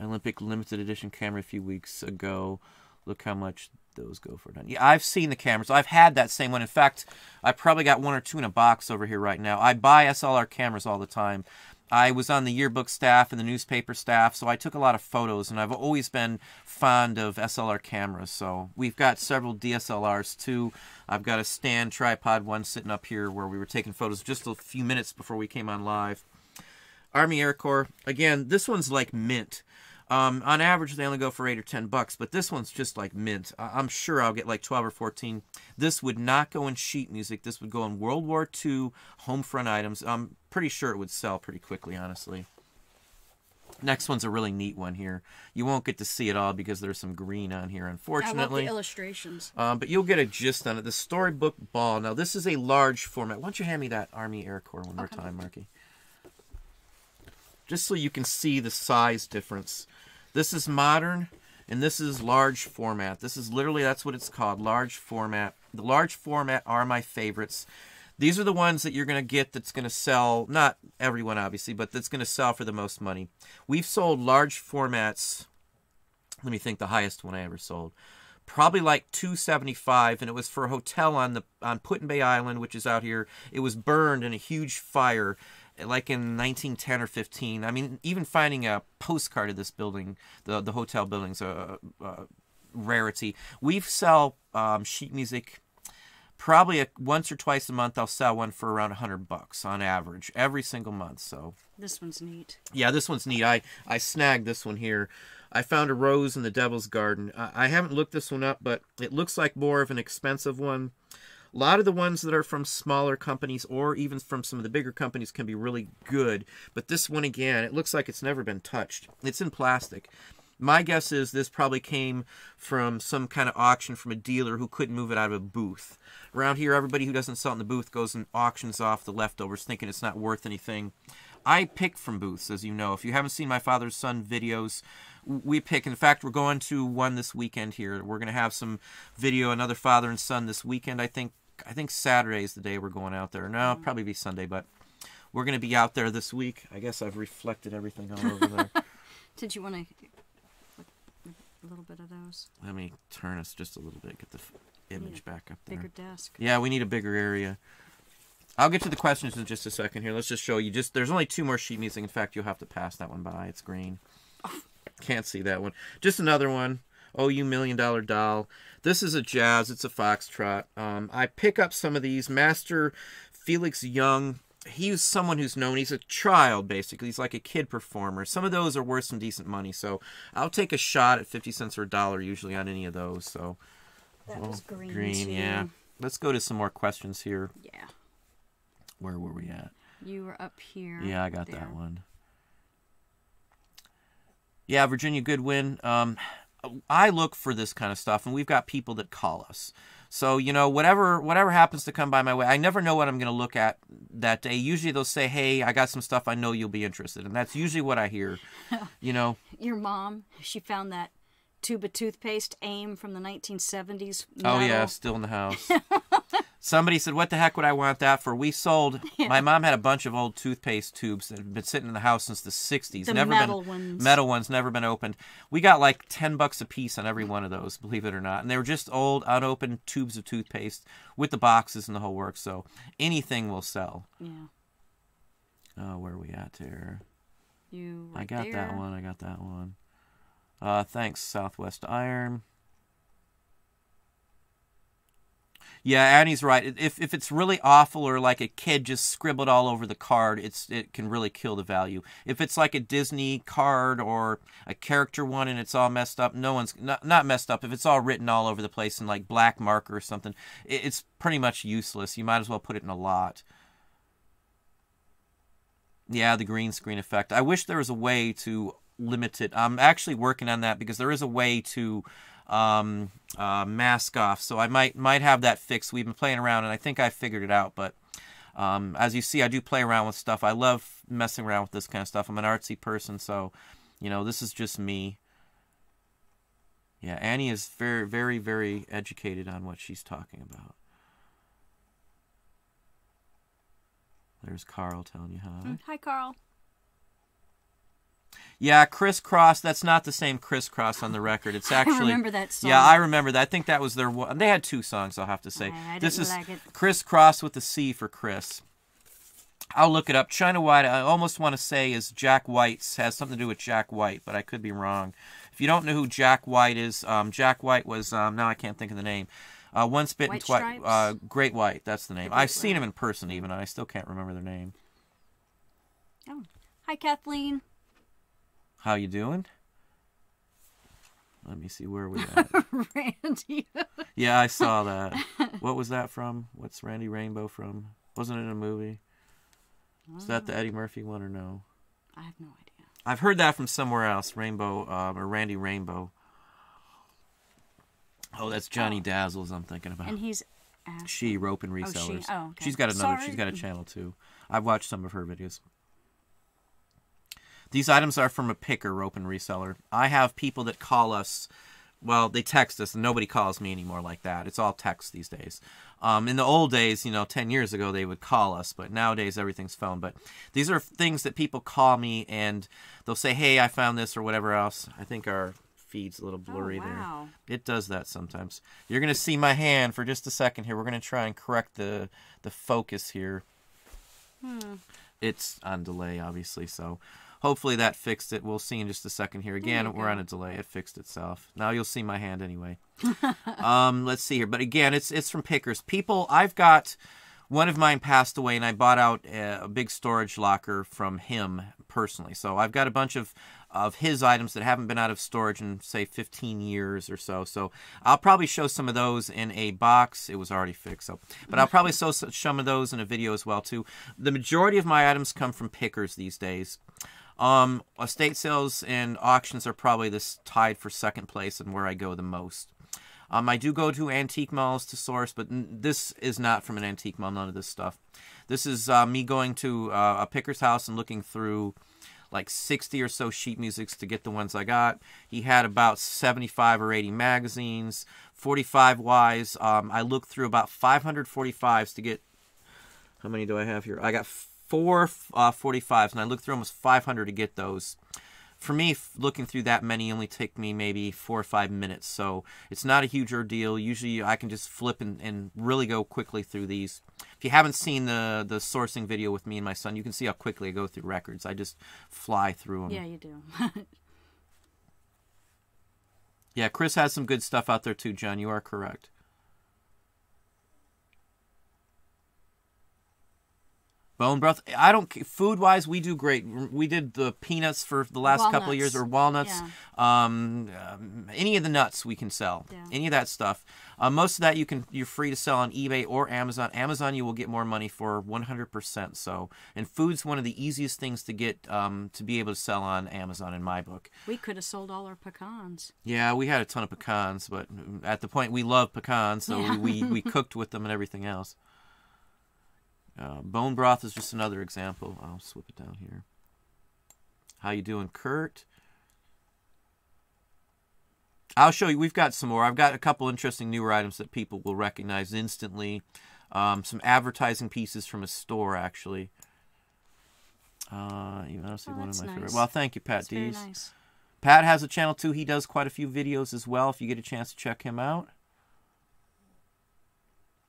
Olympic limited edition camera a few weeks ago. Look how much those go for. Yeah, I've seen the cameras. I've had that same one. In fact, I probably got one or two in a box over here right now. I buy SLR cameras all the time. I was on the yearbook staff and the newspaper staff, so I took a lot of photos, and I've always been fond of SLR cameras. So we've got several DSLRs too. I've got a stand tripod one sitting up here where we were taking photos just a few minutes before we came on live. Army Air Corps. Again, this one's like mint. On average, they only go for $8 or $10, but this one's just like mint. I'm sure I'll get like 12 or 14. This would not go in sheet music. This would go in World War II home front items. I'm pretty sure it would sell pretty quickly, honestly. Next one's a really neat one here. You won't get to see it all because there's some green on here, unfortunately. I love the illustrations. But you'll get a gist on it. The Storybook Ball. Now, this is a large format. Why don't you hand me that Army Air Corps one more time, Marky? Just so you can see the size difference. This is modern, and this is large format. This is literally, that's what it's called, large format. The large format are my favorites. These are the ones that you're going to get that's going to sell, not everyone obviously, but that's going to sell for the most money. We've sold large formats, let me think the highest one I ever sold. Probably like $275, and it was for a hotel on Put-in-Bay Island, which is out here. It was burned in a huge fire, like in 1910 or 15. I mean, even finding a postcard of this building, the hotel building's a rarity. We sell sheet music probably once or twice a month. I'll sell one for around $100 on average every single month. So this one's neat. Yeah, this one's neat. I snagged this one here. I found a rose in the Devil's Garden. I haven't looked this one up, but it looks like more of an expensive one. A lot of the ones that are from smaller companies or even from some of the bigger companies can be really good. But this one, again, it looks like it's never been touched. It's in plastic. My guess is this probably came from some kind of auction from a dealer who couldn't move it out of a booth. Around here, everybody who doesn't sell it in the booth goes and auctions off the leftovers thinking it's not worth anything. I pick from booths, as you know. If you haven't seen my father's son videos, we pick. In fact, we're going to one this weekend here. We're going to have some video, another father and son this weekend. I think Saturday is the day we're going out there. No, probably be Sunday, but we're going to be out there this week. I guess I've reflected everything all over there. Did you want to a little bit of those? Let me turn us just a little bit, get the image back up there. Bigger desk. Yeah, we need a bigger area. I'll get to the questions in just a second here. Let's just show you. There's only 2 more sheet music. In fact, you'll have to pass that one by. It's green. Can't see that one. Just another one. Oh, You $1 Million Doll. This is a jazz. It's a foxtrot. I pick up some of these. Master Felix Young. He's someone who's known. He's a child, basically. He's like a kid performer. Some of those are worth some decent money. So I'll take a shot at 50 cents or $1 usually on any of those. So that was green. Green, too. yeah. Let's go to some more questions here. Yeah. Where were we at? You were up here. Yeah, I got that one. Yeah, Virginia Goodwin. I look for this kind of stuff, and we've got people that call us. So, you know, whatever happens to come by my way, I never know what I'm going to look at that day. Usually they'll say, hey, I got some stuff I know you'll be interested in. And that's usually what I hear, you know. Your mom, she found that tube of toothpaste, AIM, from the 1970s. Oh, yeah, still in the house. Somebody said, what the heck would I want that for? We sold, my mom had a bunch of old toothpaste tubes that had been sitting in the house since the 60s. The metal ones. Metal ones, never been opened. We got like $10 a piece on every one of those, believe it or not. And they were just old, unopened tubes of toothpaste with the boxes and the whole works. So anything will sell. Yeah. Oh, where are we at here? I got there. that one. I got that one. Thanks, Southwest Iron. Yeah, Annie's right. If it's really awful or like a kid just scribbled all over the card, it can really kill the value. If it's like a Disney card or a character one and it's all messed up, not messed up. If it's all written all over the place in like black marker or something, it's pretty much useless. You might as well put it in a lot. Yeah, the green screen effect. I wish there was a way to limit it. I'm actually working on that because there is a way to mask off, so I might have that fixed. We've been playing around and I think I figured it out, but as you see, I do play around with stuff. I love messing around with this kind of stuff. I'm an artsy person, so you know, this is just me. Yeah, Annie is very, very, very educated on what she's talking about. There's Carl telling you hi. Hi, Carl. Yeah, Crisscross. That's not the same Crisscross on the record. It's actually. I remember that song. Yeah, I remember that. I think that was their one. They had 2 songs, I'll have to say. I this didn't is like it. Crisscross with the C for Chris. I'll look it up. China White, I almost want to say is Jack White's. Has something to do with Jack White, but I could be wrong. If you don't know who Jack White is, Jack White was, now I can't think of the name. Once Bitten, Twice. Great White, that's the name. I've seen him in person even, and I still can't remember their name. Oh. Hi, Kathleen. How you doing? Let me see, where are we at? Randy. Yeah, I saw that. What was that from? What's Randy Rainbow from? Wasn't it a movie? Is that the Eddie Murphy one or no? I have no idea. I've heard that from somewhere else. Rainbow, or Randy Rainbow. Oh, that's Johnny Dazzles I'm thinking about. And he's... She, Rope and Resellers. Oh, okay. She's got another. Sorry. She's got a channel too. I've watched some of her videos. These items are from a picker, Rope and Reseller. I have people that call us. Well, they text us, and nobody calls me anymore like that. It's all text these days. In the old days, 10 years ago, they would call us, but nowadays everything's phone. But these are things that people call me, and they'll say, "Hey, I found this," or whatever else. I think our feed's a little blurry wow. there. It does that sometimes. You're going to see my hand for just a second here. We're going to try and correct the focus here. It's on delay, obviously, so hopefully that fixed it. We'll see in just a second here. Again, we're on a delay. It fixed itself. Now you'll see my hand anyway. Let's see here. But again, it's from pickers. People, I've got... One of mine passed away, and I bought out a big storage locker from him personally. So I've got a bunch of his items that haven't been out of storage in, say, 15 years or so. So I'll probably show some of those in a box. It was already fixed, but I'll probably show some of those in a video as well, too. The majority of my items come from pickers these days. Estate sales and auctions are probably tied for second place and where I go the most. I do go to antique malls to source, but this is not from an antique mall, none of this stuff. This is me going to a picker's house and looking through like 60 or so sheet musics to get the ones I got. He had about 75 or 80 magazines, 45Ys. I looked through about 545s to get... How many do I have here? I got 4 45s, and I looked through almost 500 to get those. For me, looking through that many only take me maybe 4 or 5 minutes, so it's not a huge ordeal. Usually I can just flip and really go quickly through these. If you haven't seen the sourcing video with me and my son, you can see how quickly I go through records. I just fly through them. Yeah, you do. Yeah, Chris has some good stuff out there too, John. You are correct. Bone broth. Food-wise, we do great. We did the peanuts for the last couple of years, or walnuts. Yeah. Any of the nuts we can sell. Yeah. Any of that stuff. Most of that you're free to sell on eBay or Amazon. Amazon you will get more money for 100%. So, and food's one of the easiest things to get to be able to sell on Amazon in my book. We could have sold all our pecans. Yeah, we had a ton of pecans, but at the point we love pecans, so yeah. we cooked with them and everything else. Bone broth is just another example. I'll slip it down here. How you doing, Kurt? I'll show you. We've got some more. I've got a couple interesting newer items that people will recognize instantly. Some advertising pieces from a store, actually. Honestly, one of my favorite. Well, thank you, Pat Dees. Very nice. Pat has a channel too. He does quite a few videos as well. If you get a chance to check him out.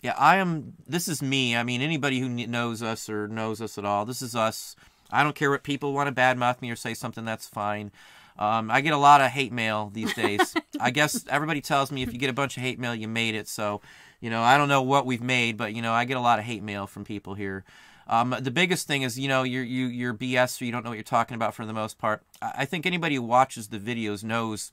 Yeah, this is me. I mean, anybody who knows us or knows us at all, this is us. I don't care what people want to badmouth me or say something, that's fine. I get a lot of hate mail these days. I guess everybody tells me if you get a bunch of hate mail, you made it. So, I don't know what we've made, but, I get a lot of hate mail from people here. The biggest thing is, you're BS, or you don't know what you're talking about for the most part. I think anybody who watches the videos knows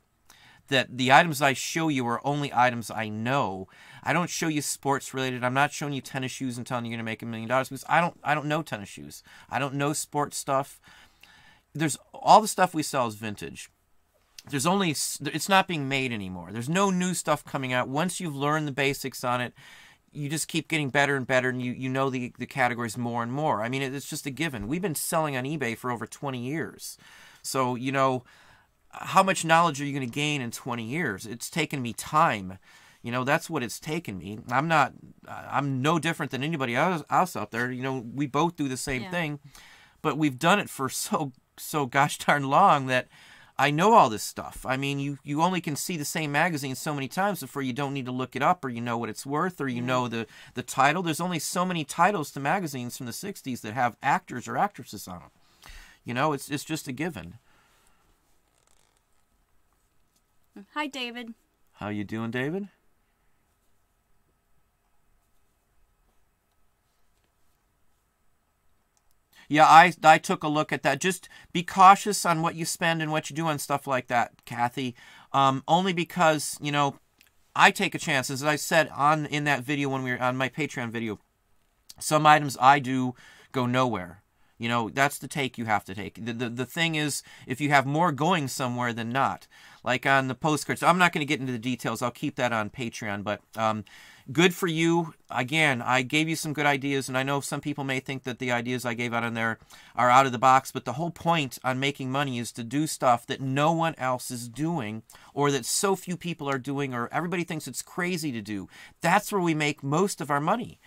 that the items I show you are only items I know. I don't show you sports related. I'm not showing you tennis shoes and telling you you're going to make $1 million because I don't know tennis shoes. I don't know sports stuff. There's all the stuff we sell is vintage. It's not being made anymore. There's no new stuff coming out. Once you've learned the basics on it, you just keep getting better and better, and you know the categories more and more. I mean, it's just a given. We've been selling on eBay for over 20 years. So, how much knowledge are you going to gain in 20 years? It's taken me time. That's what it's taken me. I'm no different than anybody else out there. We both do the same thing, but we've done it for so gosh darn long that I know all this stuff. I mean, you only can see the same magazine so many times before you don't need to look it up, or you know what it's worth, or you know the title. There's only so many titles to magazines from the 60s that have actors or actresses on them. It's just a given. Hi, David. How you doing, David? Yeah, I took a look at that. Just be cautious on what you spend and what you do on stuff like that, Kathy. only because, you know, I take a chance. As I said in that video when we were on my Patreon video, some items I do go nowhere. You know, that's the take you have to take. The thing is, if you have more going somewhere than not, like on the postcards, I'm not going to get into the details. I'll keep that on Patreon, but good for you. Again, I gave you some good ideas, and I know some people may think that the ideas I gave out on there are out of the box, but the whole point on making money is to do stuff that no one else is doing, or that so few people are doing, or everybody thinks it's crazy to do. That's where we make most of our money.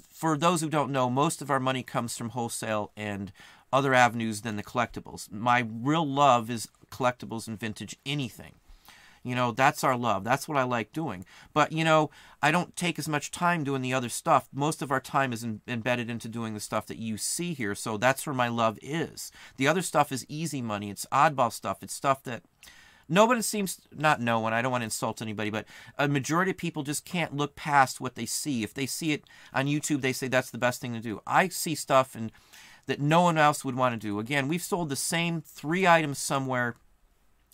For those who don't know, most of our money comes from wholesale and other avenues than the collectibles. My real love is collectibles and vintage anything. You know, that's our love. That's what I like doing. But, you know, I don't take as much time doing the other stuff. Most of our time is embedded into doing the stuff that you see here. So that's where my love is. The other stuff is easy money. It's oddball stuff. It's stuff that nobody seems, not no one, I don't want to insult anybody, but a majority of people just can't look past what they see. If they see it on YouTube, they say that's the best thing to do. I see stuff that no one else would want to do. Again, we've sold the same 3 items somewhere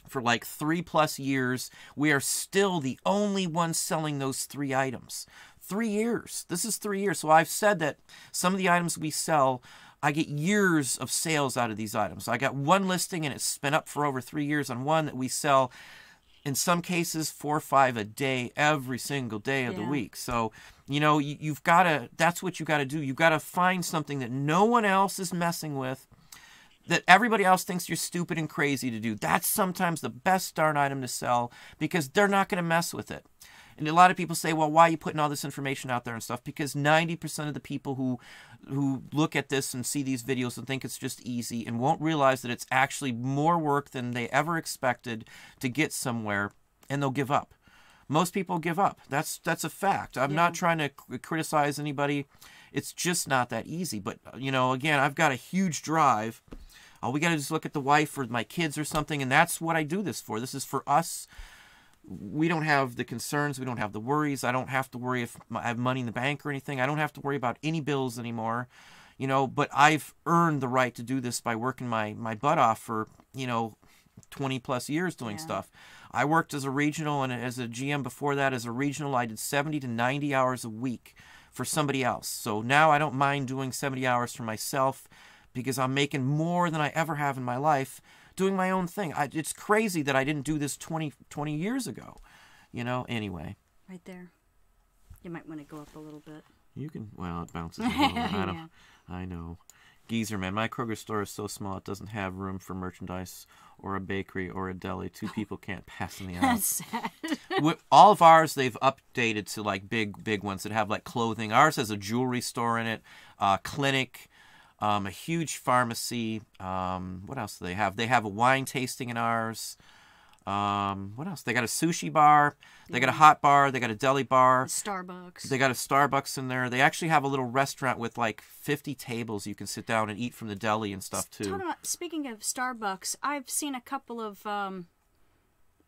for like 3+ years. We are still the only ones selling those 3 items. 3 years. This is 3 years. So I've said that some of the items we sell, I get years of sales out of these items. I got one listing and it's been up for over 3 years on one that we sell, in some cases 4 or 5 a day, every single day of the week. So, you know, you've got to, that's what you got to do. You've got to find something that no one else is messing with, that everybody else thinks you're stupid and crazy to do. That's sometimes the best darn item to sell, because they're not going to mess with it. And a lot of people say, well, why are you putting all this information out there and stuff? Because 90% of the people who look at this and see these videos and think it's just easy and won't realize that it's actually more work than they ever expected to get somewhere, and they'll give up. Most people give up. That's a fact. I'm not trying to criticize anybody. It's just not that easy. But, you know, again, I've got a huge drive. All we got to just look at the wife or my kids or something, and that's what I do this for. This is for us. We don't have the concerns. We don't have the worries. I don't have to worry if I have money in the bank or anything. I don't have to worry about any bills anymore, you know, but I've earned the right to do this by working my butt off for, you know, 20+ years doing stuff. I worked as a regional, and as a GM before that as a regional, I did 70 to 90 hours a week for somebody else. So now I don't mind doing 70 hours for myself, because I'm making more than I ever have in my life doing my own thing. It's crazy that I didn't do this 20 years ago. You know, anyway. Right there. You might want to go up a little bit. You can, well, it bounces a little. I know. Geezer, man, my Kroger store is so small it doesn't have room for merchandise or a bakery or a deli. 2 people can't pass in the aisle. That's sad. With all of ours, they've updated to like big ones that have like clothing. Ours has a jewelry store in it, clinic, a huge pharmacy. What else do they have? They have a wine tasting in ours. What else? They got a sushi bar. They got a hot bar. They got a deli bar. Starbucks. They got a Starbucks in there. They actually have a little restaurant with like 50 tables you can sit down and eat from the deli and stuff too. Speaking of Starbucks, I've seen a couple of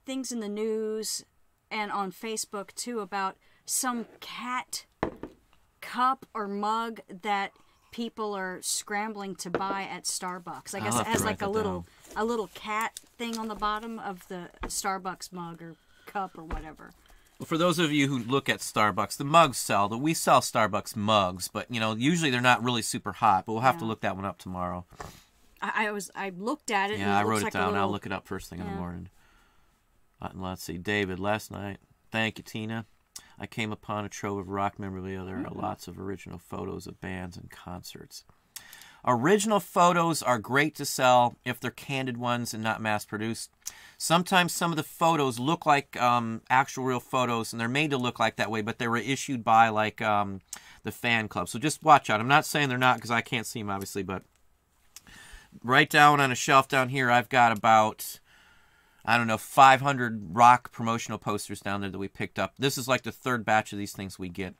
things in the news and on Facebook too about some cat cup or mug that people are scrambling to buy at Starbucks. I guess it has like a little cat thing on the bottom of the Starbucks mug or cup or whatever. Well, for those of you who look at Starbucks, the mugs sell. We sell Starbucks mugs, but you know, usually they're not really super hot. But we'll have to look that one up tomorrow. I looked at it. Yeah, and I wrote it like down. I'll look it up first thing in the morning. Let's see, David. Last night, thank you, Tina. I came upon a trove of rock memorabilia. There are lots of original photos of bands and concerts. Original photos are great to sell if they're candid ones and not mass-produced. Sometimes some of the photos look like actual real photos, and they're made to look like that way, but they were issued by like the fan club. So just watch out. I'm not saying they're not, because I can't see them, obviously, but right down on a shelf down here, I've got about, I don't know, 500 rock promotional posters down there that we picked up. This is like the 3rd batch of these things we get.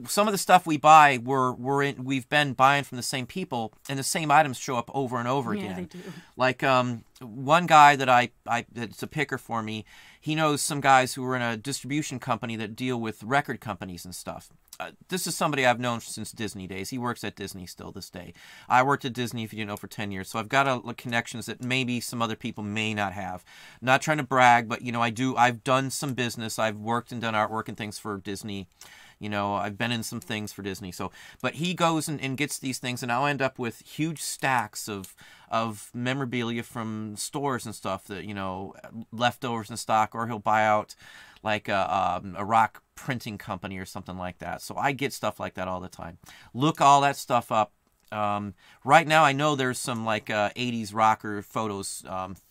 Some of the stuff we buy, we've been buying from the same people, and the same items show up over and over again. Yeah, they do. Like one guy that that's a picker for me, he knows some guys who are in a distribution company that deal with record companies and stuff. This is somebody I've known since Disney days. He works at Disney still this day. I worked at Disney, if you didn't know, for 10 years. So I've got connections that maybe some other people may not have. Not trying to brag, but, I've done some business. I've worked and done artwork and things for Disney. I've been in some things for Disney. So, but he goes and gets these things, and I'll end up with huge stacks of memorabilia from stores and stuff that, leftovers in stock, or he'll buy out like a rock printing company or something like that. So I get stuff like that all the time. Look all that stuff up. Right now I know there's some like 80s rocker photos.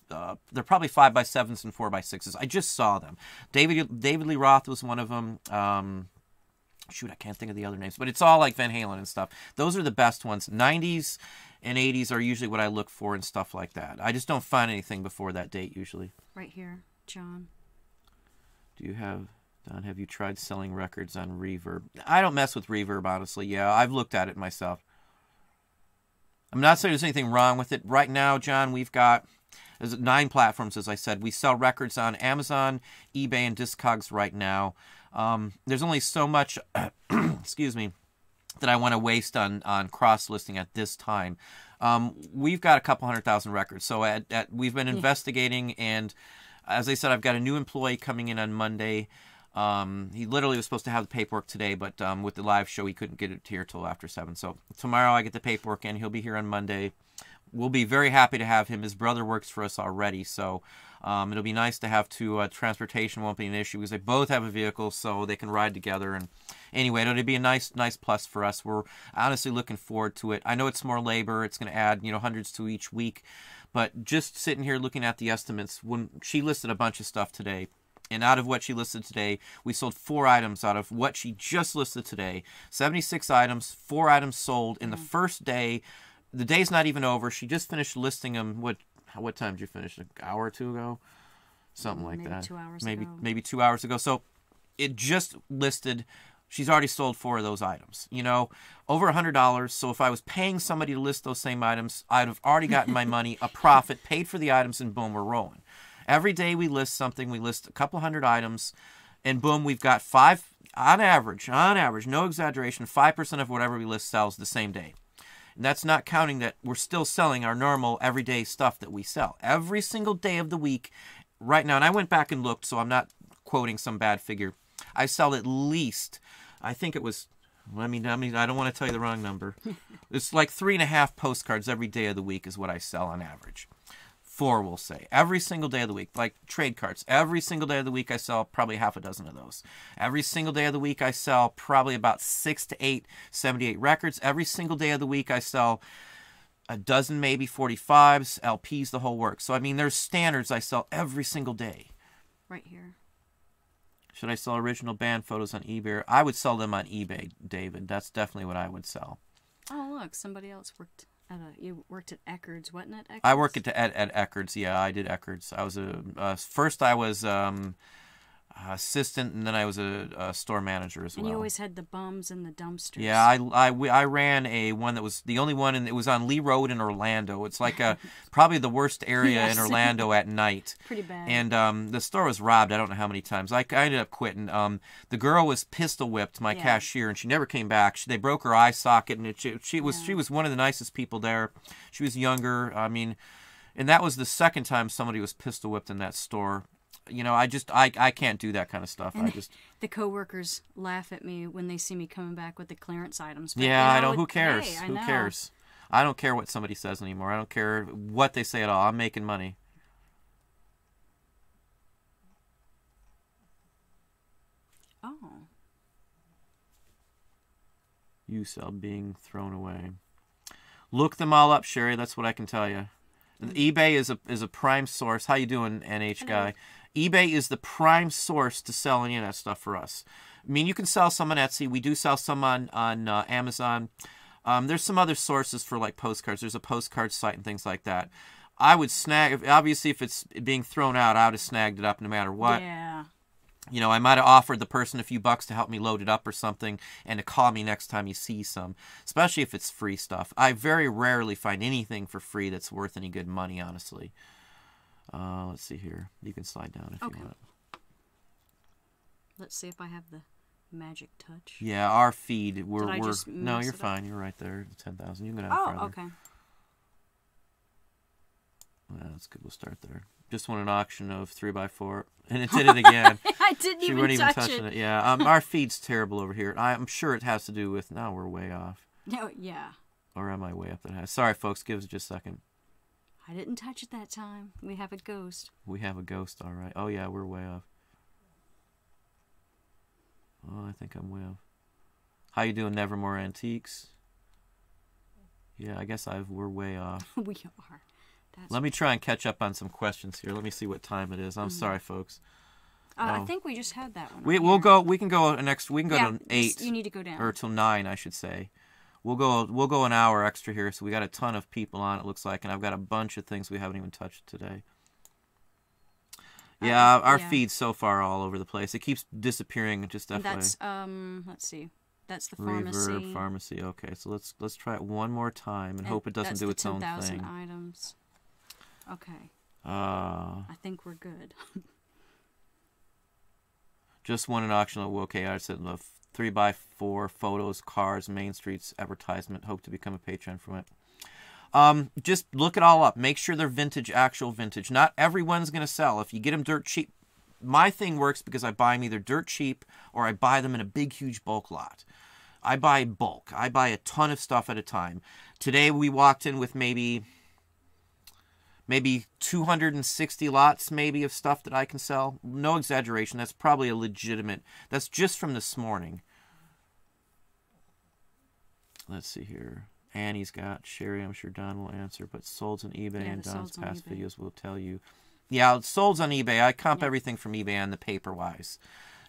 They're probably 5x7s and 4x6s. I just saw them. David Lee Roth was one of them. Shoot, I can't think of the other names, but it's all like Van Halen and stuff. Those are the best ones. 90s and 80s are usually what I look for and stuff like that. I just don't find anything before that date usually. Right here, John. Don, have you tried selling records on Reverb? I don't mess with Reverb, honestly. Yeah, I've looked at it myself. I'm not saying there's anything wrong with it. Right now, John, there's 9 platforms, as I said. We sell records on Amazon, eBay, and Discogs right now. There's only so much, excuse me, that I want to waste on cross-listing at this time. We've got a couple 100,000 records. So we've been investigating, and as I said, I've got a new employee coming in on Monday. He literally was supposed to have the paperwork today, but with the live show, he couldn't get it here till after 7. So tomorrow I get the paperwork in. He'll be here on Monday. We'll be very happy to have him. His brother works for us already, so it'll be nice to have 2. Transportation won't be an issue because they both have a vehicle, so they can ride together. And anyway, it'll be a nice plus for us. We're honestly looking forward to it. I know it's more labor. It's going to add hundreds to each week, but just sitting here looking at the estimates, when she listed a bunch of stuff today, and out of what she listed today, we sold 4 items out of what she just listed today. 76 items, 4 items sold in the first day. The day's not even over. She just finished listing them. What time did you finish? An hour or 2 ago? Something like that. 2 hours ago. Maybe 2 hours ago. So it just listed. She's already sold 4 of those items. Over $100. So if I was paying somebody to list those same items, I'd have already gotten my money, a profit, paid for the items, and boom, we're rolling. Every day we list something. We list a couple 100 items, and boom, we've got 5, on average, no exaggeration, 5% of whatever we list sells the same day. And that's not counting that we're still selling our normal everyday stuff that we sell. Every single day of the week right now, and I went back and looked, so I'm not quoting some bad figure. I sell at least, I think it was, I don't want to tell you the wrong number. It's like 3.5 postcards every day of the week is what I sell on average. 4, we'll say, every single day of the week, like trade cards. Every single day of the week, I sell probably half a dozen of those. Every single day of the week, I sell probably about 6 to 8 78 records. Every single day of the week, I sell a dozen, maybe 45s, LPs, the whole works. So, there's standards I sell every single day. Right here. Should I sell original band photos on eBay? I would sell them on eBay, David. That's definitely what I would sell. Oh, look, somebody else worked. You worked at Eckerd's, wasn't it? Eckerd's? I work at Eckerd's. Yeah, I did Eckerd's. I was first I was assistant, and then I was a store manager as well. And you always had the bums and the dumpsters. Yeah, I ran one that was the only one, and it was on Lee Road in Orlando. It's like probably the worst area in Orlando at night. Pretty bad. And the store was robbed. I don't know how many times. I ended up quitting. The girl was pistol whipped, my cashier, and she never came back. They broke her eye socket, and she was one of the nicest people there. She was younger. And that was the second time somebody was pistol whipped in that store. I can't do that kind of stuff. And the coworkers laugh at me when they see me coming back with the clearance items. But, I know. Who cares? Hey, Who cares? I don't care what somebody says anymore. I don't care what they say at all. I'm making money. Oh. You sell being thrown away. Look them all up, Sherry. That's what I can tell you. eBay is a prime source. How you doing, NH guy? eBay is the prime source to sell any of that stuff for us. You can sell some on Etsy. We do sell some on Amazon. There's some other sources for like postcards. There's a postcard site and things like that. I would snag, obviously if it's being thrown out, I would have snagged it up no matter what. Yeah. I might have offered the person a few bucks to help me load it up or something and to call me next time you see some, especially if it's free stuff. I very rarely find anything for free that's worth any good money, honestly. Let's see here. You can slide down if you want. Let's see if I have the magic touch. Yeah, our feed. No, you're fine. You're right there. 10,000. You can go down farther. Oh, okay. Yeah, that's good. We'll start there. Just won an auction of 3x4, and it did it again. I didn't she even wasn't even touch touching it. it. Yeah, our feed's terrible over here. I'm sure it has to do with now we're way off. No, yeah. Or am I way up that high? Sorry, folks. Give us just a second. I didn't touch it that time. We have a ghost. We have a ghost, all right. Oh yeah, we're way off. Oh, I think I'm way off. How you doing, Nevermore Antiques? Yeah, I guess we're way off. We are. Let me try and catch up on some questions here. Let me see what time it is. I'm sorry, folks. I think we just had that one. We can go to 8. You need to go down. Or till 9, I should say. We'll go an hour extra here, so we got a ton of people on, it looks like, and I've got a bunch of things we haven't even touched today. Yeah, our feed's so far all over the place. It keeps disappearing. Just FYI. That's let's see. That's the pharmacy. Reverb pharmacy. Okay, so let's try it one more time and hope it doesn't do its own thing. 10,000 items. Okay. I think we're good. Just won an auction. Okay, I said 3x4 photos, cars, Main Streets advertisement. Hope to become a patron from it. Just look it all up. Make sure they're vintage, actual vintage. Not everyone's going to sell. If you get them dirt cheap, my thing works because I buy them either dirt cheap or I buy them in a big, huge bulk lot. I buy bulk. I buy a ton of stuff at a time. Today we walked in with maybe 260 lots maybe of stuff that I can sell. No exaggeration. That's probably a legitimate. That's just from this morning. Let's see here. Annie's got Sherry. I'm sure Don will answer. But solds on eBay and Don's past videos will tell you. Yeah, solds on eBay. I comp everything from eBay and the paper-wise.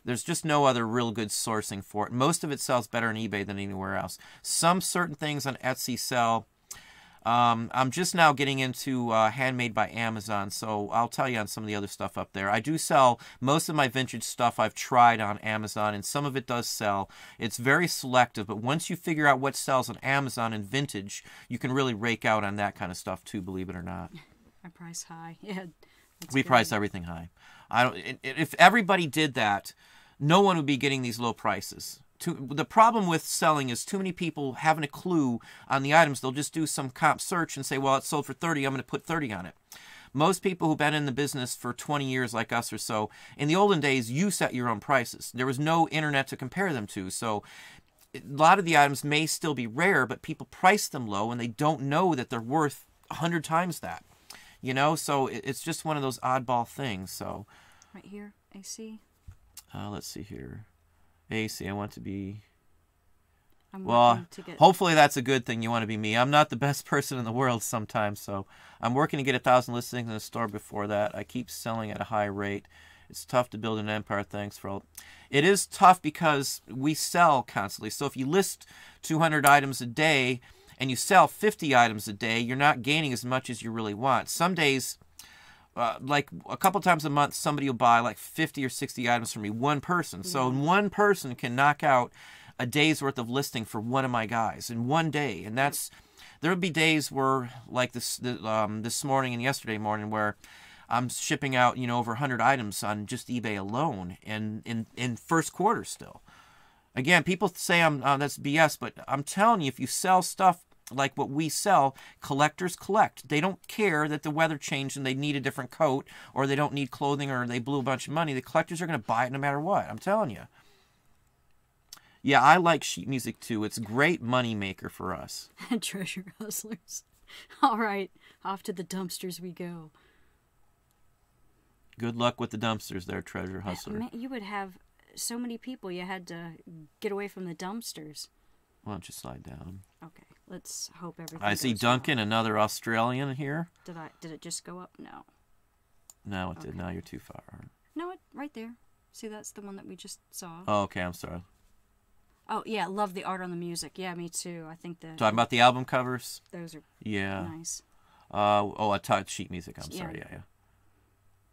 There's just no other real good sourcing for it. Most of it sells better on eBay than anywhere else. Some certain things on Etsy sell. I'm just now getting into Handmade by Amazon, so I'll tell you on some of the other stuff up there. I do sell most of my vintage stuff I've tried on Amazon, and some of it does sell. It's very selective, but once you figure out what sells on Amazon and vintage, you can really rake out on that kind of stuff too, believe it or not. I price high. Yeah, we price everything high. If everybody did that, no one would be getting these low prices. The problem with selling is too many people haven't a clue on the items. They'll just do some comp search and say, well, it sold for 30, I'm going to put 30 on it. Most people who've been in the business for 20 years like us or so, in the olden days, you set your own prices. There was no internet to compare them to. So a lot of the items may still be rare, but people price them low and they don't know that they're worth 100 times that. You know, so it's just one of those oddball things. So right here, AC. Let's see here. AC, I want to be... Well, hopefully that's a good thing. You want to be me. I'm not the best person in the world sometimes, so I'm working to get 1,000 listings in the store before that. I keep selling at a high rate. It's tough to build an empire. Thanks for all. It is tough because we sell constantly. So if you list 200 items a day and you sell 50 items a day, you're not gaining as much as you really want. Some days... like a couple times a month, somebody will buy like 50 or 60 items from me, one person. So one person can knock out a day's worth of listing for one of my guys in one day. And there would be days where, like this morning and yesterday morning, where I'm shipping out, over 100 items on just eBay alone and in first quarter still. Again, people say that's BS, but I'm telling you, if you sell stuff like what we sell, collectors collect. They don't care that the weather changed and they need a different coat or they don't need clothing or they blew a bunch of money. The collectors are going to buy it no matter what. I'm telling you. Yeah, I like sheet music too. It's a great money maker for us. Treasure hustlers. All right, off to the dumpsters we go. Good luck with the dumpsters there, treasure hustler. You would have so many people you had to get away from the dumpsters. Why don't you slide down? Okay, let's hope everything I see Duncan, well. Another Australian here. Did it just go up? No. No, it did. Now you're too far. No, right there. See, that's the one that we just saw. Oh, okay, I'm sorry. Oh, yeah, love the art on the music. Yeah, me too. I think Talking about the album covers? Those are nice. I taught sheet music. I'm sorry. Yeah.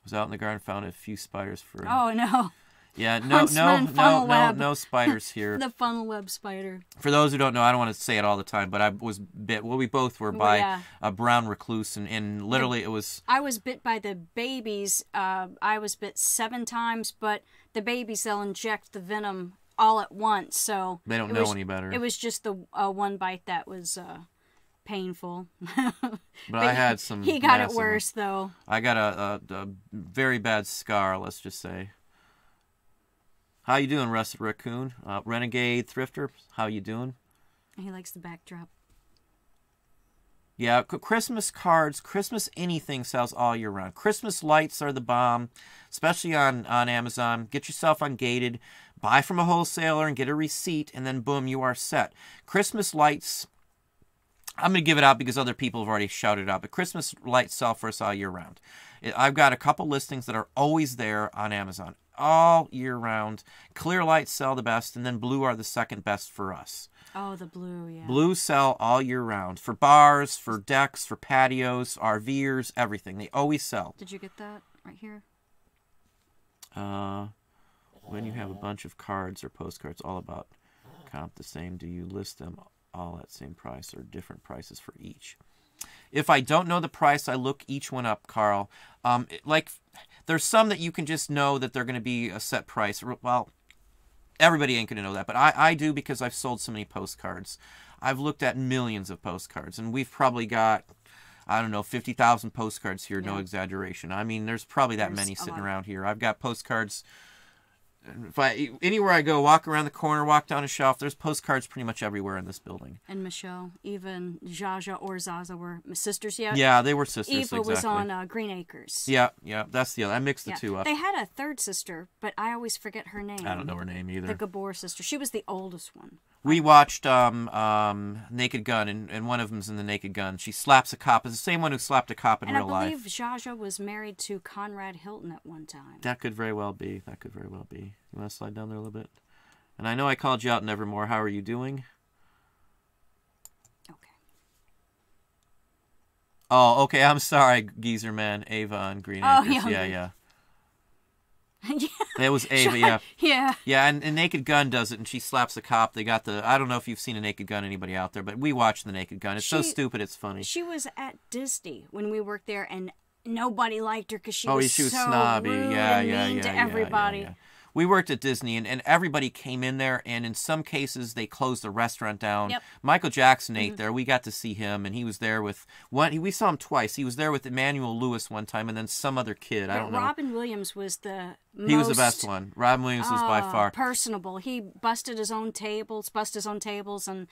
Was out in the garden, found a few spiders for... Oh, no. Yeah, no spiders here. The funnel web spider. For those who don't know, I don't want to say it all the time, but I was bit. Well, we both were by a brown recluse, and literally it was. I was bit by the babies. I was bit 7 times, but the babies, they'll inject the venom all at once, so they don't know any better. It was just the one bite that was painful. But I had some. He got it worse though. I got a very bad scar. Let's just say. How you doing, Rusted Raccoon? Renegade Thrifter, how you doing? He likes the backdrop. Yeah, Christmas cards, Christmas anything sells all year round. Christmas lights are the bomb, especially on Amazon. Get yourself ungated, buy from a wholesaler and get a receipt, and then boom, you are set. Christmas lights, I'm going to give it out because other people have already shouted it out, but Christmas lights sell for us all year round. I've got a couple listings that are always there on Amazon. All year round. Clear lights sell the best, and then blue are the second best for us. Oh, the blue, yeah. Blue sell all year round. For bars, for decks, for patios, RVers, everything. They always sell. Did you get that right here? When you have a bunch of cards or postcards all about comp the same, do you list them all at same price or different prices for each? If I don't know the price, I look each one up, Carl. There's some that you can just know that they're going to be a set price. Well, everybody ain't going to know that, but I do because I've sold so many postcards. I've looked at millions of postcards, and we've probably got, I don't know, 50,000 postcards here, no exaggeration. I mean, there's probably that many sitting around here. I've got postcards. Anywhere I go, walk around the corner, walk down a shelf, there's postcards pretty much everywhere in this building. And Michelle, even Jaja or Zaza were sisters yet? Yeah, they were sisters, Eva was on Green Acres. Yeah, that's the other. I mixed the two up. They had a third sister, but I always forget her name. I don't know her name either. The Gabor sister. She was the oldest one. We watched Naked Gun, and one of them's in the Naked Gun. She slaps a cop. It's the same one who slapped a cop in real life. And I believe Jaja was married to Conrad Hilton at one time. That could very well be. You want to slide down there a little bit? And I know I called you out, Nevermore. How are you doing? Okay. Oh, okay. I'm sorry, Geezer Man. Ava on Green Acres. Yeah. It was Ava, yeah. Yeah, and Naked Gun does it, and she slaps the cop. They got I don't know if you've seen a Naked Gun, anybody out there, but we watched the Naked Gun. It's so stupid, it's funny. She was at Disney when we worked there, and nobody liked her because she was so snobby. Rude and mean to everybody. Yeah. We worked at Disney, and everybody came in there, and in some cases, they closed the restaurant down. Yep. Michael Jackson ate there. We got to see him, and he was there with we saw him twice. He was there with Emmanuel Lewis one time, and then some other kid. I don't know. Robin Williams was He was the best one. Robin Williams was by far personable. He busted his own tables, and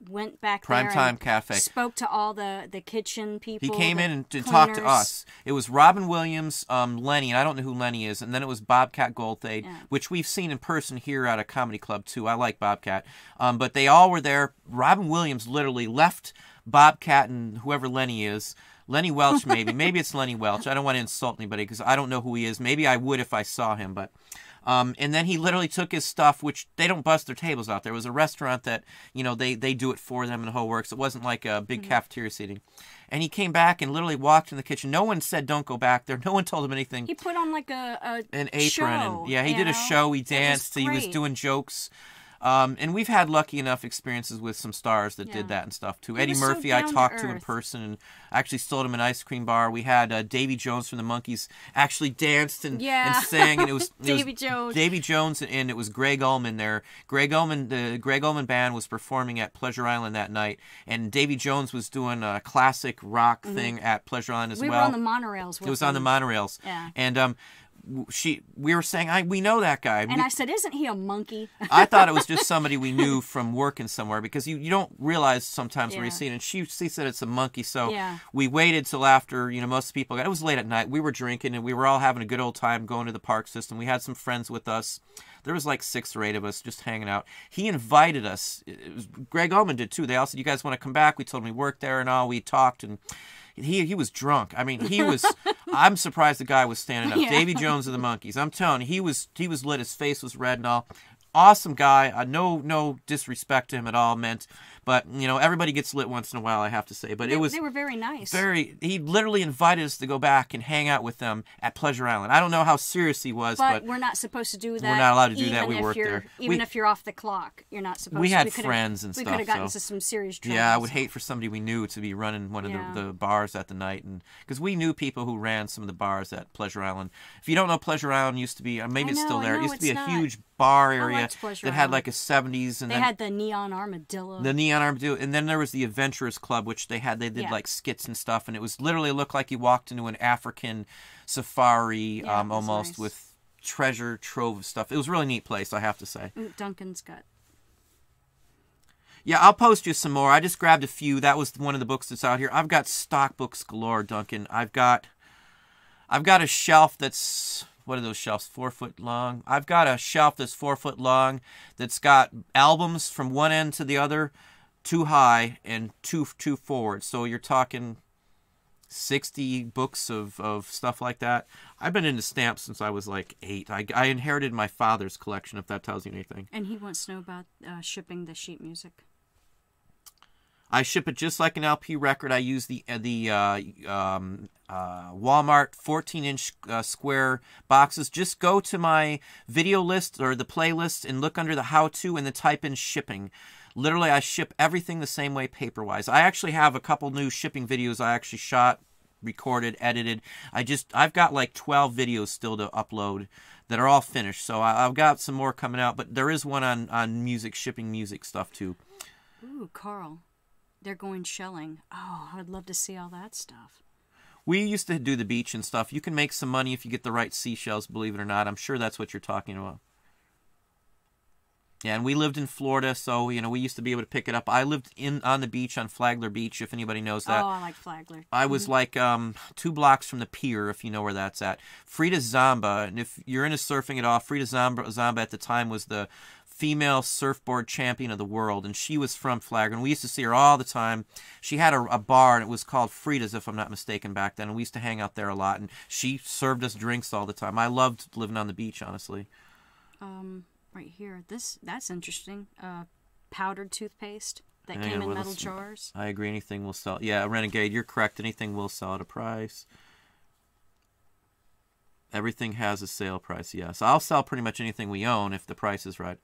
went back Primetime there and Cafe. Spoke to all the kitchen people. He came in and talked to us. It was Robin Williams, Lenny, and I don't know who Lenny is, and then it was Bobcat Goldthwait, which we've seen in person here at a comedy club too. I like Bobcat. But they all were there. Robin Williams literally left Bobcat and whoever Lenny is. Lenny Welch, maybe. Maybe it's Lenny Welch. I don't want to insult anybody because I don't know who he is. Maybe I would if I saw him, but... and then he literally took his stuff, which they don't bust their tables out there. It was a restaurant that, they do it for them and the whole works. It wasn't like a big cafeteria seating. And he came back and literally walked in the kitchen. No one said, don't go back there. No one told him anything. He put on like an apron. Show, And, he did a show. He danced. He was doing jokes. And we've had lucky enough experiences with some stars that did that and stuff too. Eddie Murphy, so I talked to in person and actually sold him an ice cream bar. We had Davy Jones from the Monkees actually danced and sang, and it was Davy Jones, and it was Greg Ullman there. The Greg Ullman band was performing at Pleasure Island that night, and Davy Jones was doing a classic rock thing at Pleasure Island as well. We were on the monorails with him. It was on the monorails. Yeah. And we were saying, we know that guy. And I said, isn't he a monkey? I thought it was just somebody we knew from working somewhere because you don't realize sometimes where you see it. And she said it's a monkey. So we waited till after, most people got, it was late at night. We were drinking and we were all having a good old time going to the park system. We had some friends with us. There was like 6 or 8 of us just hanging out. He invited us. Greg Ullman did too. They all said, you guys want to come back? We told him we worked there and all. We talked and... He was drunk. I mean, he was. I'm surprised the guy was standing up. Yeah. Davy Jones of the Monkees. I'm telling you, he was lit. His face was red and all. Awesome guy. No disrespect to him at all. But, you know, everybody gets lit once in a while, I have to say. But they were very nice. He literally invited us to go back and hang out with them at Pleasure Island. I don't know how serious he was, but we're not supposed to do that. We're not allowed to do that. We work there. Even if you're off the clock, you're not supposed to. We had friends and stuff. We could have gotten into some serious trouble. Yeah, I would hate for somebody we knew to be running one of the bars at the night. Because we knew people who ran some of the bars at Pleasure Island. If you don't know, Pleasure Island used to be, maybe it's still there. It used to be a huge bar area that had like a 70s. And they had the Neon Armadillo. The Neon Armadillo. And then there was the Adventurers Club, which they did like skits and stuff. And it was literally looked like you walked into an African safari almost nice. With treasure trove of stuff. It was a really neat place, I have to say. Ooh, Duncan's got. Yeah, I'll post you some more. I just grabbed a few. That was one of the books that's out here. I've got stock books galore, Duncan. I've got a shelf that's, what are those shelves, 4 foot long? I've got a shelf that's 4 foot long that's got albums from one end to the other, 2 high and two forward. So you're talking 60 books of stuff like that. I've been into stamps since I was like 8. I inherited my father's collection, if that tells you anything. And he wants to know about shipping the sheet music. I ship it just like an LP record. I use the Walmart 14-inch square boxes. Just go to my video list or the playlist and look under the how-to and then type in shipping. Literally, I ship everything the same way paper-wise. I actually have a couple new shipping videos I actually shot, recorded, edited. I've got like 12 videos still to upload that are all finished. So I've got some more coming out, but there is one on music, shipping music stuff too. Ooh, Carl. They're going shelling. Oh, I'd love to see all that stuff. We used to do the beach and stuff. You can make some money if you get the right seashells, believe it or not. I'm sure that's what you're talking about. Yeah, and we lived in Florida, so, you know, we used to be able to pick it up. I lived on the beach on Flagler Beach, if anybody knows that. Oh, I like Flagler. I was like 2 blocks from the pier, if you know where that's at. Frida Zamba, and if you're into surfing at all, Frida Zamba at the time was the female surfboard champion of the world, and she was from Flagler, and we used to see her all the time. She had a bar, and it was called Frida's, if I'm not mistaken, back then, and we used to hang out there a lot, and she served us drinks all the time. I loved living on the beach, honestly. Right here. That's interesting. Powdered toothpaste that came in metal jars. I agree. Anything will sell. Yeah, Renegade, you're correct. Anything will sell at a price. Everything has a sale price, yes. I'll sell pretty much anything we own if the price is right.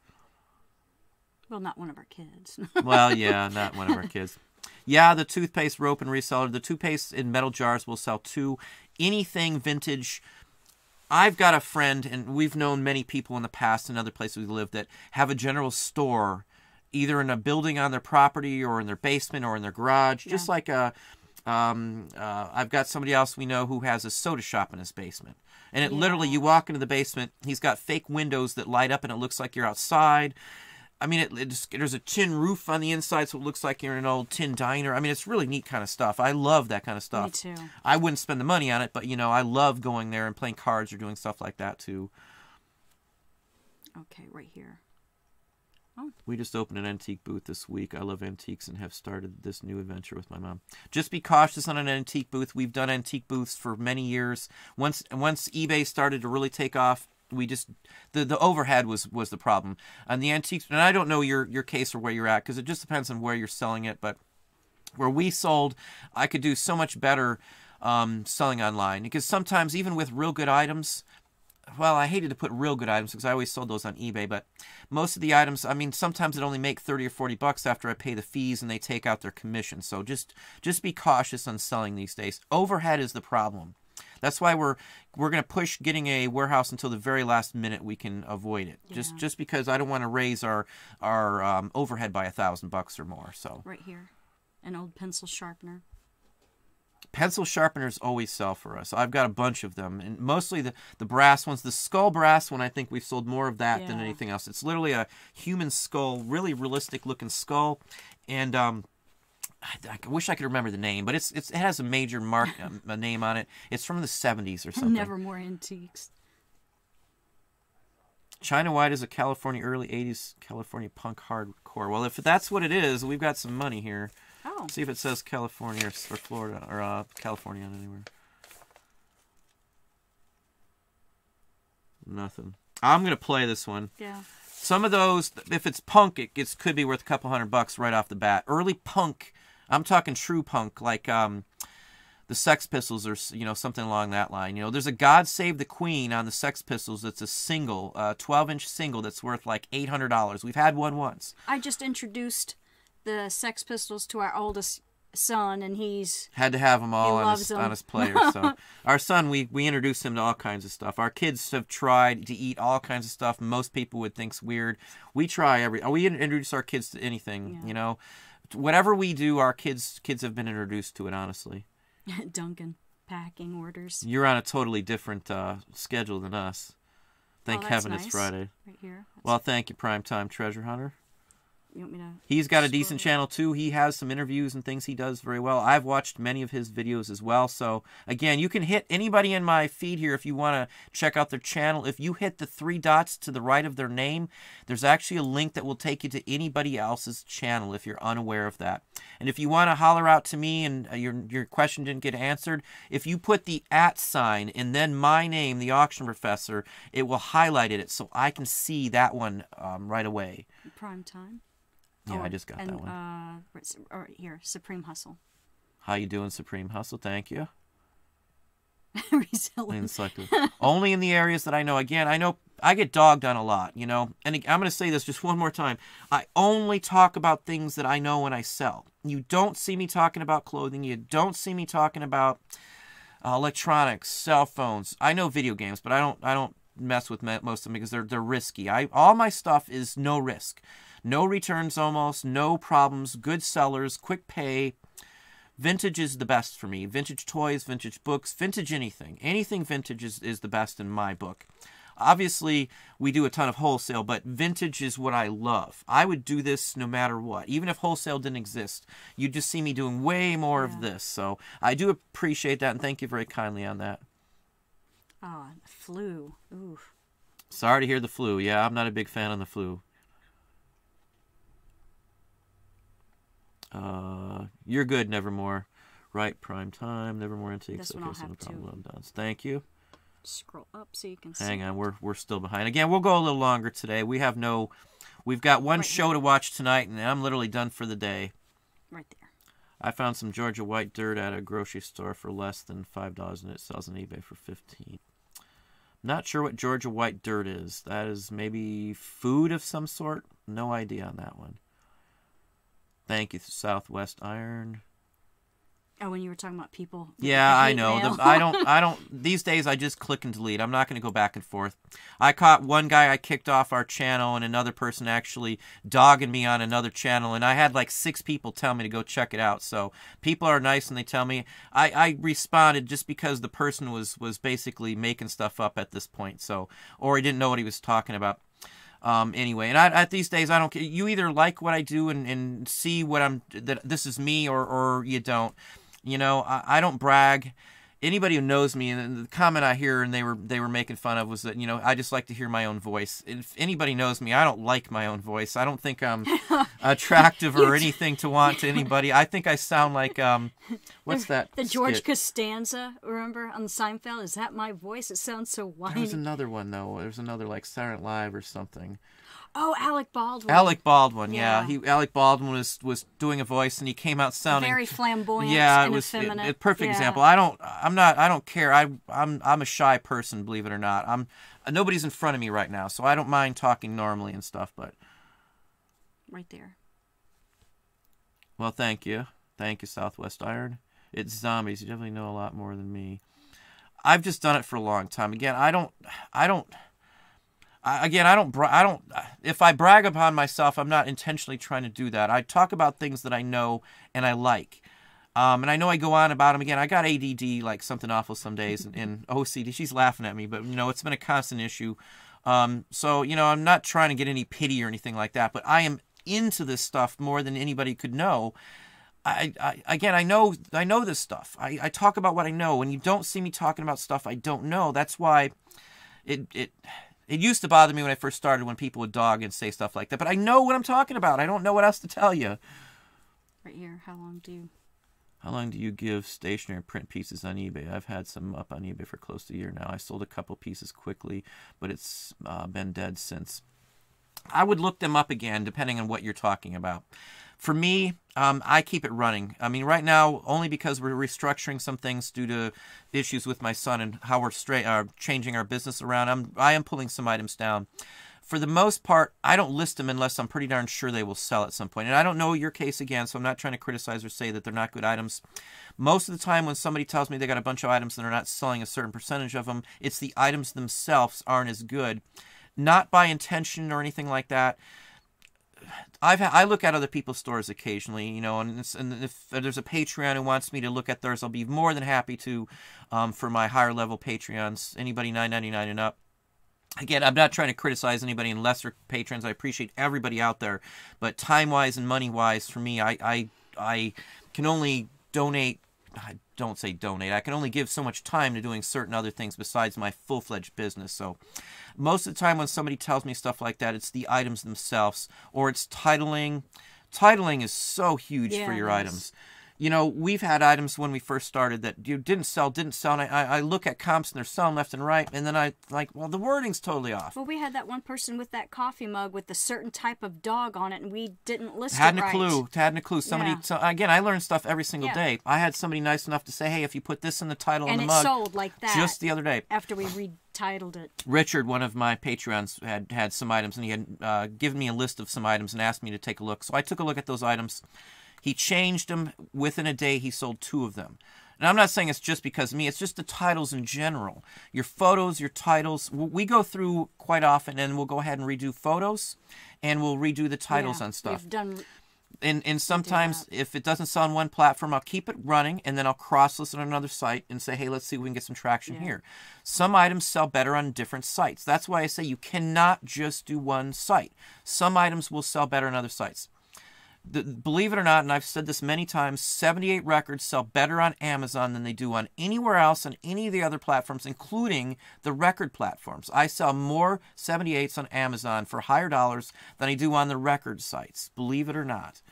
Well, not one of our kids. Well, yeah, not one of our kids. Yeah, the toothpaste rope and reseller. The toothpaste in metal jars will sell too. Anything vintage. I've got a friend, and we've known many people in the past in other places we live that have a general store, either in a building on their property or in their basement or in their garage. Yeah. Just like I've got somebody else we know who has a soda shop in his basement. And it literally, you walk into the basement, he's got fake windows that light up and it looks like you're outside. I mean, there's a tin roof on the inside, so it looks like you're in an old tin diner. I mean, it's really neat kind of stuff. I love that kind of stuff. Me too. I wouldn't spend the money on it, but, you know, I love going there and playing cards or doing stuff like that, too. Okay, right here. Oh. We just opened an antique booth this week. I love antiques and have started this new adventure with my mom. Just be cautious on an antique booth. We've done antique booths for many years. Once eBay started to really take off, we just the overhead was the problem. And the antiques, and I don't know your case or where you're at, because it just depends on where you're selling it, but where we sold, I could do so much better selling online, because sometimes even with real good items, well, I hated to put real good items because I always sold those on eBay, but most of the items, I mean, sometimes it only make 30 or 40 bucks after I pay the fees and they take out their commission. So just be cautious on selling these days. Overhead is the problem. That's why we're going to push getting a warehouse until the very last minute we can avoid it. Yeah. Just because I don't want to raise our overhead by $1,000 or more. So right here, an old pencil sharpener. Pencil sharpeners always sell for us. I've got a bunch of them, and mostly the brass ones. The skull brass one, I think we've sold more of that than anything else. It's literally a human skull, really realistic looking skull, and I wish I could remember the name, but it has a major mark a name on it. It's from the 70s or something. Never more antiques. China White is a California early 80s California punk hardcore. Well, if that's what it is, we've got some money here. Oh. See if it says California or Florida or California anywhere. Nothing. I'm going to play this one. Yeah. Some of those, if it's punk, it could be worth a couple $100 right off the bat. Early punk, I'm talking true punk, like the Sex Pistols or, you know, something along that line. You know, there's a God Save the Queen on the Sex Pistols that's a single, 12-inch single that's worth like $800. We've had one once. I just introduced the Sex Pistols to our oldest son, and he's had to have them all on his player. So our son, we introduced him to all kinds of stuff. Our kids have tried to eat all kinds of stuff most people would think's weird. We introduce our kids to anything. You know, whatever we do, our kids have been introduced to it. Honestly, Duncan packing orders. You're on a totally different schedule than us. Thank heaven it's Friday. Right here. Well, thank you, Primetime Treasure Hunter. You want me to He's got a decent channel too. He has some interviews and things he does very well. I've watched many of his videos as well. So again, you can hit anybody in my feed here if you want to check out their channel. If you hit the 3 dots to the right of their name, there's actually a link that will take you to anybody else's channel if you're unaware of that. And if you want to holler out to me and your question didn't get answered, if you put the @ sign and then my name, the Auction Professor, it will highlight it so I can see that one right away. Prime time. Yeah, I just got that one. Right here, Supreme Hustle. How you doing, Supreme Hustle? Thank you. Reselling. Only in the areas that I know. Again, I know I get dogged on a lot, you know. And I'm going to say this just one more time. I only talk about things that I know and I sell. You don't see me talking about clothing. You don't see me talking about electronics, cell phones. I know video games, but I don't mess with most of them because they're risky. All my stuff is no risk. No returns almost, no problems, good sellers, quick pay. Vintage is the best for me. Vintage toys, vintage books, vintage anything. Anything vintage is the best in my book. Obviously, we do a ton of wholesale, but vintage is what I love. I would do this no matter what. Even if wholesale didn't exist, you'd just see me doing way more of this. So I do appreciate that, and thank you very kindly on that. Oh, flu. Oof. Sorry to hear the flu. Yeah, I'm not a big fan of the flu. You're good, Nevermore. Right, Prime Time, Nevermore Antiques. This one I'll have to well done. Thank you. Scroll up so you can see. Hang on, we're still behind. Again, we'll go a little longer today. We've got one show to watch tonight, and I'm literally done for the day. Right there. I found some Georgia white dirt at a grocery store for less than $5, and it sells on eBay for $15. Not sure what Georgia white dirt is. That is maybe food of some sort. No idea on that one. Thank you, Southwest Iron. Oh, when you were talking about people. Yeah, I know. I don't. These days, I just click and delete. I'm not going to go back and forth. I caught one guy I kicked off our channel, and another person actually dogging me on another channel, and I had like 6 people tell me to go check it out. So people are nice, and they tell me. I responded just because the person was basically making stuff up at this point. So, or he didn't know what he was talking about. Anyway, and at these days, I don't care. You either like what I do and see that this is me, or you don't. You know, I don't brag. Anybody who knows me, and the comment I hear and they were making fun of was that, you know, I just like to hear my own voice. If anybody knows me, I don't like my own voice. I don't think I'm attractive or anything to want to anybody. I think I sound like, what's that? The George Costanza, remember, on Seinfeld? Is that my voice? It sounds so whiny. There was another one, though. There's another, like, Silent Live or something. Oh, Alec Baldwin. Alec Baldwin, yeah. Alec Baldwin was doing a voice, and he came out sounding very flamboyant. Yeah, and it was effeminate. a perfect example. I don't care. I'm a shy person, believe it or not. Nobody's in front of me right now, so I don't mind talking normally and stuff. But right there. Well, thank you, Southwest Iron. It's zombies. You definitely know a lot more than me. I've just done it for a long time. Again, I don't. If I brag upon myself, I'm not intentionally trying to do that. I talk about things that I know and I like. And I know I go on about them. Again, I got ADD like something awful some days, and OCD. She's laughing at me, but, you know, it's been a constant issue. So, you know, I'm not trying to get any pity or anything like that, but I am into this stuff more than anybody could know. I know this stuff. I talk about what I know. When you don't see me talking about stuff I don't know, that's why it used to bother me when I first started when people would dog and say stuff like that. But I know what I'm talking about. I don't know what else to tell you. Right here. How long do you give stationary print pieces on eBay? I've had some up on eBay for close to a year now. I sold a couple pieces quickly, but it's been dead since. I would look them up again, depending on what you're talking about. For me, I keep it running. I mean, right now, only because we're restructuring some things due to issues with my son and how we're changing our business around, I am pulling some items down. For the most part, I don't list them unless I'm pretty darn sure they will sell at some point. And I don't know your case again, so I'm not trying to criticize or say that they're not good items. Most of the time when somebody tells me they got a bunch of items and they're not selling a certain percentage of them, it's the items themselves aren't as good. Not by intention or anything like that. I look at other people's stores occasionally, you know, and if there's a Patreon who wants me to look at theirs, I'll be more than happy to for my higher level Patreons, anybody $9.99 and up. Again, I'm not trying to criticize anybody in lesser patrons. I appreciate everybody out there, but time-wise and money-wise, for me, I can only donate. I don't say donate. I can only give so much time to doing certain other things besides my full-fledged business. So most of the time when somebody tells me stuff like that, it's the items themselves or it's titling. Titling is so huge for your items. You know, we've had items when we first started that you didn't sell, and I look at comps and they're selling left and right, and then I like, well, the wording's totally off. Well, we had that one person with that coffee mug with a certain type of dog on it, and we didn't list Hadn't it right. Hadn't a clue. Somebody, so again, I learn stuff every single day. I had somebody nice enough to say, hey, if you put this in the title on the mug. And it sold like that. Just the other day. After we retitled it. Richard, one of my Patreons, had some items, and he had given me a list of some items and asked me to take a look. So I took a look at those items. He changed them. Within a day, he sold 2 of them. And I'm not saying it's just because of me. It's just the titles in general. Your photos, your titles. We go through quite often, and we'll go ahead and redo photos, and we'll redo the titles on stuff. We've done. And sometimes, if it doesn't sell on one platform, I'll keep it running, and then I'll cross-list it on another site and say, hey, let's see if we can get some traction here. Some items sell better on different sites. That's why I say you cannot just do one site. Some items will sell better on other sites. Believe it or not, and I've said this many times, 78 records sell better on Amazon than they do on anywhere else on any of the other platforms, including the record platforms. I sell more 78s on Amazon for higher dollars than I do on the record sites. Believe it or not.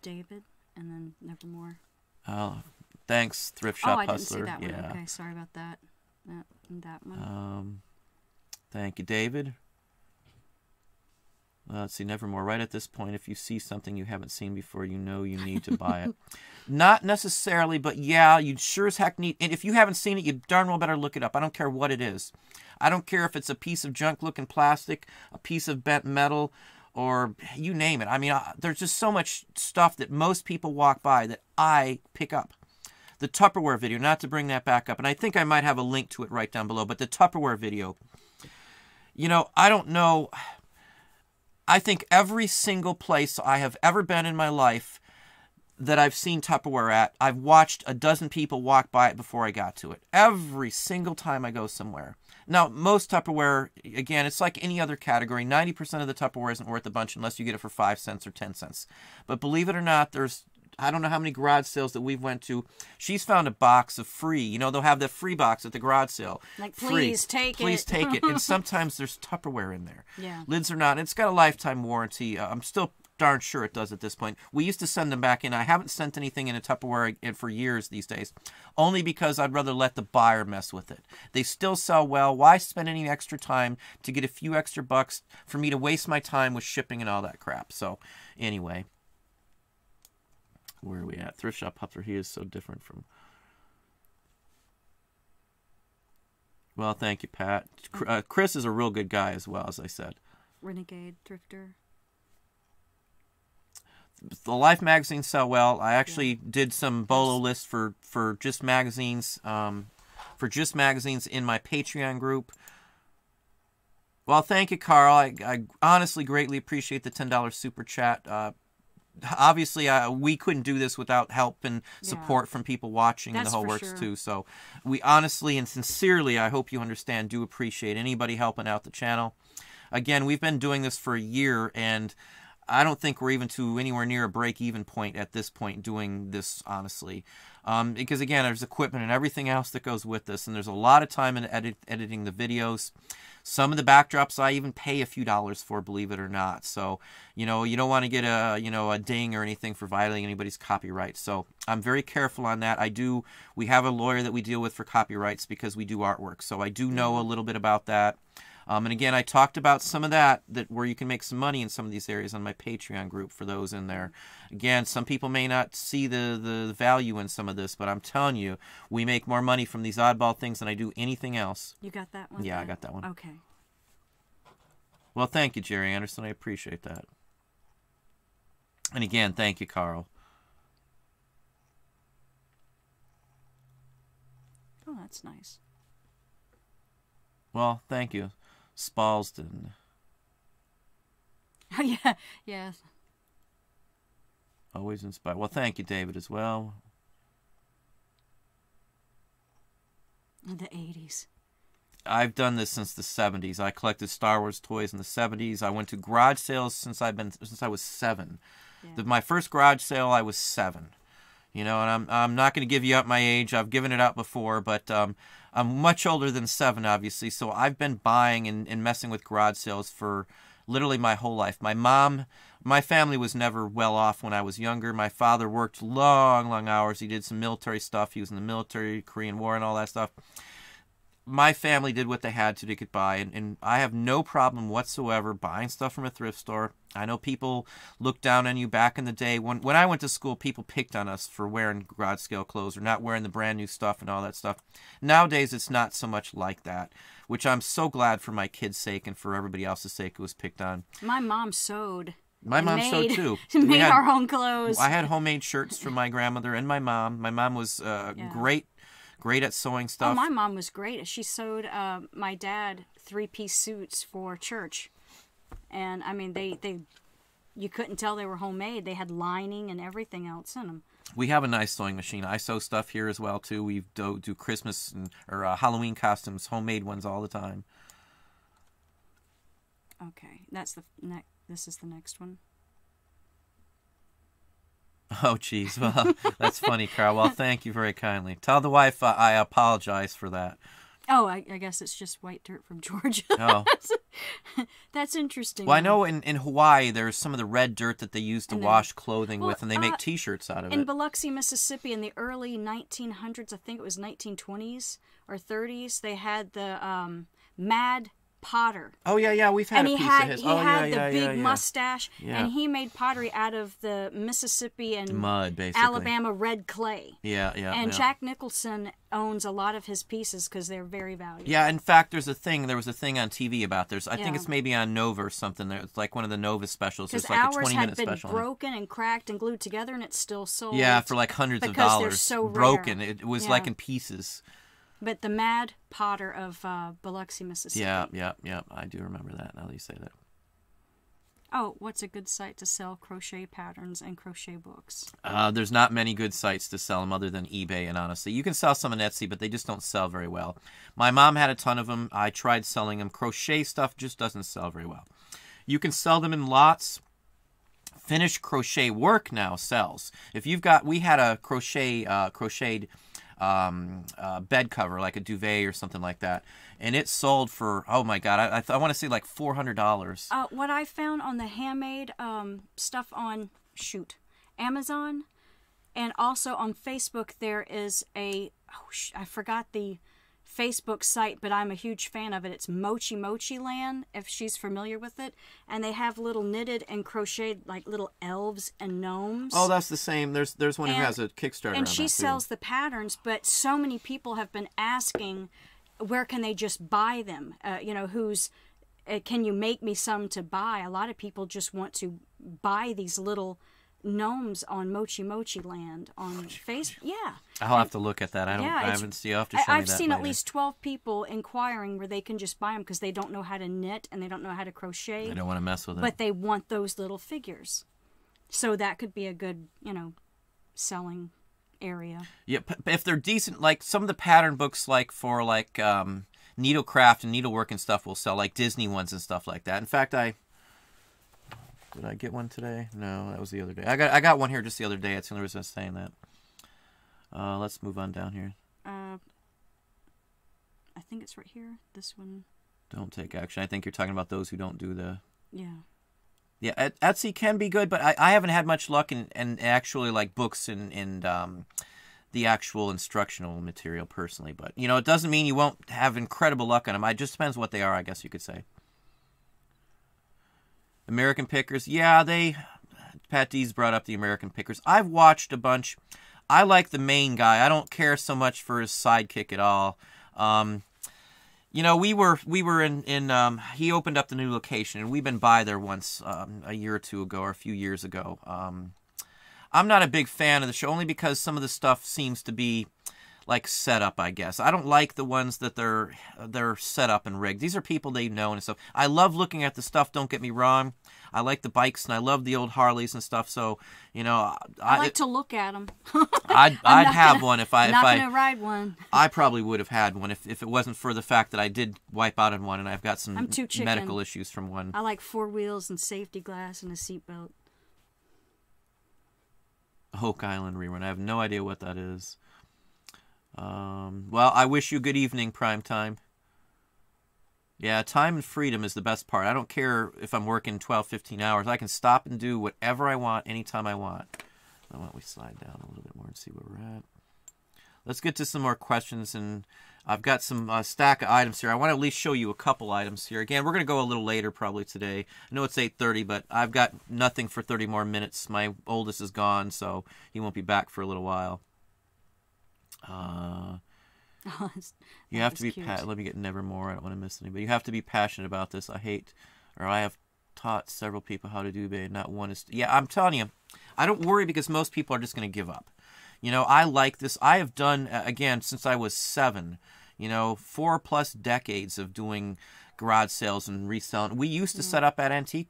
David, and then Nevermore. Oh, thanks, Thrift Shop Hustler. Hustler. I didn't see that one. Okay, sorry about that. That one. Thank you, David. Let's see, Nevermore. Right at this point, if you see something you haven't seen before, you know you need to buy it. Not necessarily, but yeah, you sure as heck need... And if you haven't seen it, you darn well better look it up. I don't care what it is. I don't care if it's a piece of junk-looking plastic, a piece of bent metal, or you name it. I mean, there's just so much stuff that most people walk by that I pick up. The Tupperware video, not to bring that back up, and I think I might have a link to it right down below, but the Tupperware video, you know, I don't know... I think every single place I have ever been in my life that I've seen Tupperware at, I've watched a dozen people walk by it before I got to it. Every single time I go somewhere. Now, most Tupperware, again, it's like any other category. 90% of the Tupperware isn't worth a bunch unless you get it for 5 cents or 10 cents. But believe it or not, there's... I don't know how many garage sales that we've went to. She's found a box of free. You know, they'll have that free box at the garage sale. Like, please take it. Please take it. And sometimes there's Tupperware in there. Yeah. Lids or not. It's got a lifetime warranty. I'm still darn sure it does at this point. We used to send them back in. I haven't sent anything in a Tupperware for years these days. Only because I'd rather let the buyer mess with it. They still sell well. Why spend any extra time to get a few extra bucks for me to waste my time with shipping and all that crap? So, anyway... Where are we at? Thrift Shop Hustler, he is so different from... Well, thank you, Pat. Chris is a real good guy as well, as I said. Renegade Thrifter. The Life magazines sell well. I actually did some bolo lists for just magazines, in my Patreon group. Well, thank you, Carl. I honestly greatly appreciate the $10 super chat. Obviously, we couldn't do this without help and support from people watching and the whole works too. So we honestly and sincerely, I hope you understand, do appreciate anybody helping out the channel. Again, we've been doing this for a year, and I don't think we're even to anywhere near a break-even point at this point doing this, honestly. Because, again, there's equipment and everything else that goes with this, and there's a lot of time in editing the videos. Some of the backdrops I even pay a few dollars for, believe it or not. So, you know, you don't want to get a ding or anything for violating anybody's copyright. So I'm very careful on that. We have a lawyer that we deal with for copyrights because we do artwork. So I do know a little bit about that. And again, I talked about some of that where you can make some money in some of these areas on my Patreon group for those in there. Again, some people may not see the value in some of this, but I'm telling you, we make more money from these oddball things than I do anything else. You got that one? Yeah, there? I got that one. Okay. Well, thank you, Jerry Anderson. I appreciate that. And again, thank you, Carl. Oh, that's nice. Well, thank you, Spalston. Oh, yeah, yeah. Always inspired. Well, thank you, David, as well. The 80s. I've done this since the 70s. I collected Star Wars toys in the 70s. I went to garage sales since I was 7. Yeah. My first garage sale, I was 7. You know, and I'm not going to give you up my age. I've given it out before, but I'm much older than 7, obviously. So I've been buying and messing with garage sales for literally my whole life. My family was never well off when I was younger. My father worked long, long hours. He did some military stuff. He was in the military, Korean War, and all that stuff. My family did what they had to get by, and I have no problem whatsoever buying stuff from a thrift store. I know people looked down on you back in the day. When I went to school, people picked on us for wearing garage sale clothes or not wearing the brand new stuff and all that stuff. Nowadays, it's not so much like that, which I'm so glad for my kids' sake and for everybody else's sake who was picked on. My mom sewed. My mom sewed too. Made our own clothes. I had homemade shirts from my grandmother and my mom. My mom was great at sewing stuff. Oh, my mom was great. She sewed my dad 3-piece suits for church. And, I mean, you couldn't tell they were homemade. They had lining and everything else in them. We have a nice sewing machine. I sew stuff here as well, too. We do Christmas or Halloween costumes, homemade ones all the time. Okay, this is the next one. Oh, geez. Well, that's funny, Carl. Well, thank you very kindly. Tell the wife I apologize for that. Oh, I guess it's just white dirt from Georgia. Oh. That's interesting. Well, I know in Hawaii there's some of the red dirt that they use to wash clothing with, and they make T-shirts out of it. In Biloxi, Mississippi, in the early 1900s, I think it was 1920s or 30s, they had the Mad Potter. Oh, yeah, we've had a piece of his. He had the big mustache, and he made pottery out of the Mississippi and mud, basically. Alabama red clay. Yeah. And Jack Nicholson owns a lot of his pieces because they're very valuable. Yeah, in fact, there was a thing on TV about I think it's maybe on Nova or something. It's like one of the Nova specials. It's like a 20-minute special. Because ours had been broken and cracked and glued together, and it's still sold. Yeah, for like hundreds of Because dollars. they're so rare. Broken. It was like in pieces. But the Mad Potter of Biloxi, Mississippi. Yeah. I do remember that now that you say that. Oh, what's a good site to sell crochet patterns and crochet books? There's not many good sites to sell them other than eBay, and honestly. You can sell some on Etsy, but they just don't sell very well. My mom had a ton of them. I tried selling them. Crochet stuff just doesn't sell very well. You can sell them in lots. Finished crochet work now sells. We had a crocheted bed cover, like a duvet or something like that, and it sold for, oh my god, I want to say like $400. What I found on the handmade stuff on Amazon, and also on Facebook, there is I forgot the Facebook site, but I'm a huge fan of it. It's Mochi Mochi Land, if she's familiar with it. And they have little knitted and crocheted, like little elves and gnomes. Oh, that's the same. There's one who has a Kickstarter. And she sells the patterns, but so many people have been asking, where can they just buy them? Can you make me some to buy? A lot of people just want to buy these little gnomes on Mochi Mochi Land on Facebook. Yeah. I'll have to look at that. I haven't seen. You'll have to show me that. I've seen at least 12 people inquiring where they can just buy them because they don't know how to knit and they don't know how to crochet. They don't want to mess with it. But they want those little figures. So that could be a good, selling area. Yeah, if they're decent, like some of the pattern books, like for needlecraft and needlework and stuff, will sell, like Disney ones and stuff like that. In fact, did I get one today? No, that was the other day. I got one here just the other day. That's the only reason I was saying that. Let's move on down here. I think it's right here. This one. Don't take action. I think you're talking about those who don't do the... Yeah. Yeah, Etsy can be good, but I haven't had much luck in actually like books and the actual instructional material personally. But, you know, it doesn't mean you won't have incredible luck on them. It just depends what they are, I guess you could say. American Pickers. Yeah, Pat D's brought up the American Pickers. I've watched a bunch. I like the main guy. I don't care so much for his sidekick at all. You know, we were in he opened up the new location, and we've been by there once a year or two ago, or a few years ago. I'm not a big fan of the show, only because some of the stuff seems to be like set up, I guess. I don't like the ones that they're set up and rigged. These are people they know and stuff. I love looking at the stuff, don't get me wrong. I like the bikes, and I love the old Harleys and stuff, so, you know... I like to look at them. I'd have one if I... Not going to ride one. I probably would have had one if it wasn't for the fact that I did wipe out on one, and I've got some medical issues from one. I like 4 wheels and safety glass and a seatbelt. Oak Island rerun. I have no idea what that is. Well, I wish you good evening, Primetime. Yeah, time and freedom is the best part. I don't care if I'm working 12, 15 hours. I can stop and do whatever I want anytime I want. Why don't we slide down a little bit more and see where we're at. Let's get to some more questions, and I've got some stack of items here. I want to at least show you a couple items here. Again, we're going to go a little later probably today. I know it's 8:30, but I've got nothing for 30 more minutes. My oldest is gone, so he won't be back for a little while. You have to be let me get Nevermore. I don't want to miss anybody. You have to be passionate about this. I have taught several people how to do eBay, and not one is... Yeah, I'm telling you, I don't worry because most people are just going to give up. You know, I like this. I have done, again, since I was 7, you know, 4+ decades of doing garage sales and reselling. We used to set up at antique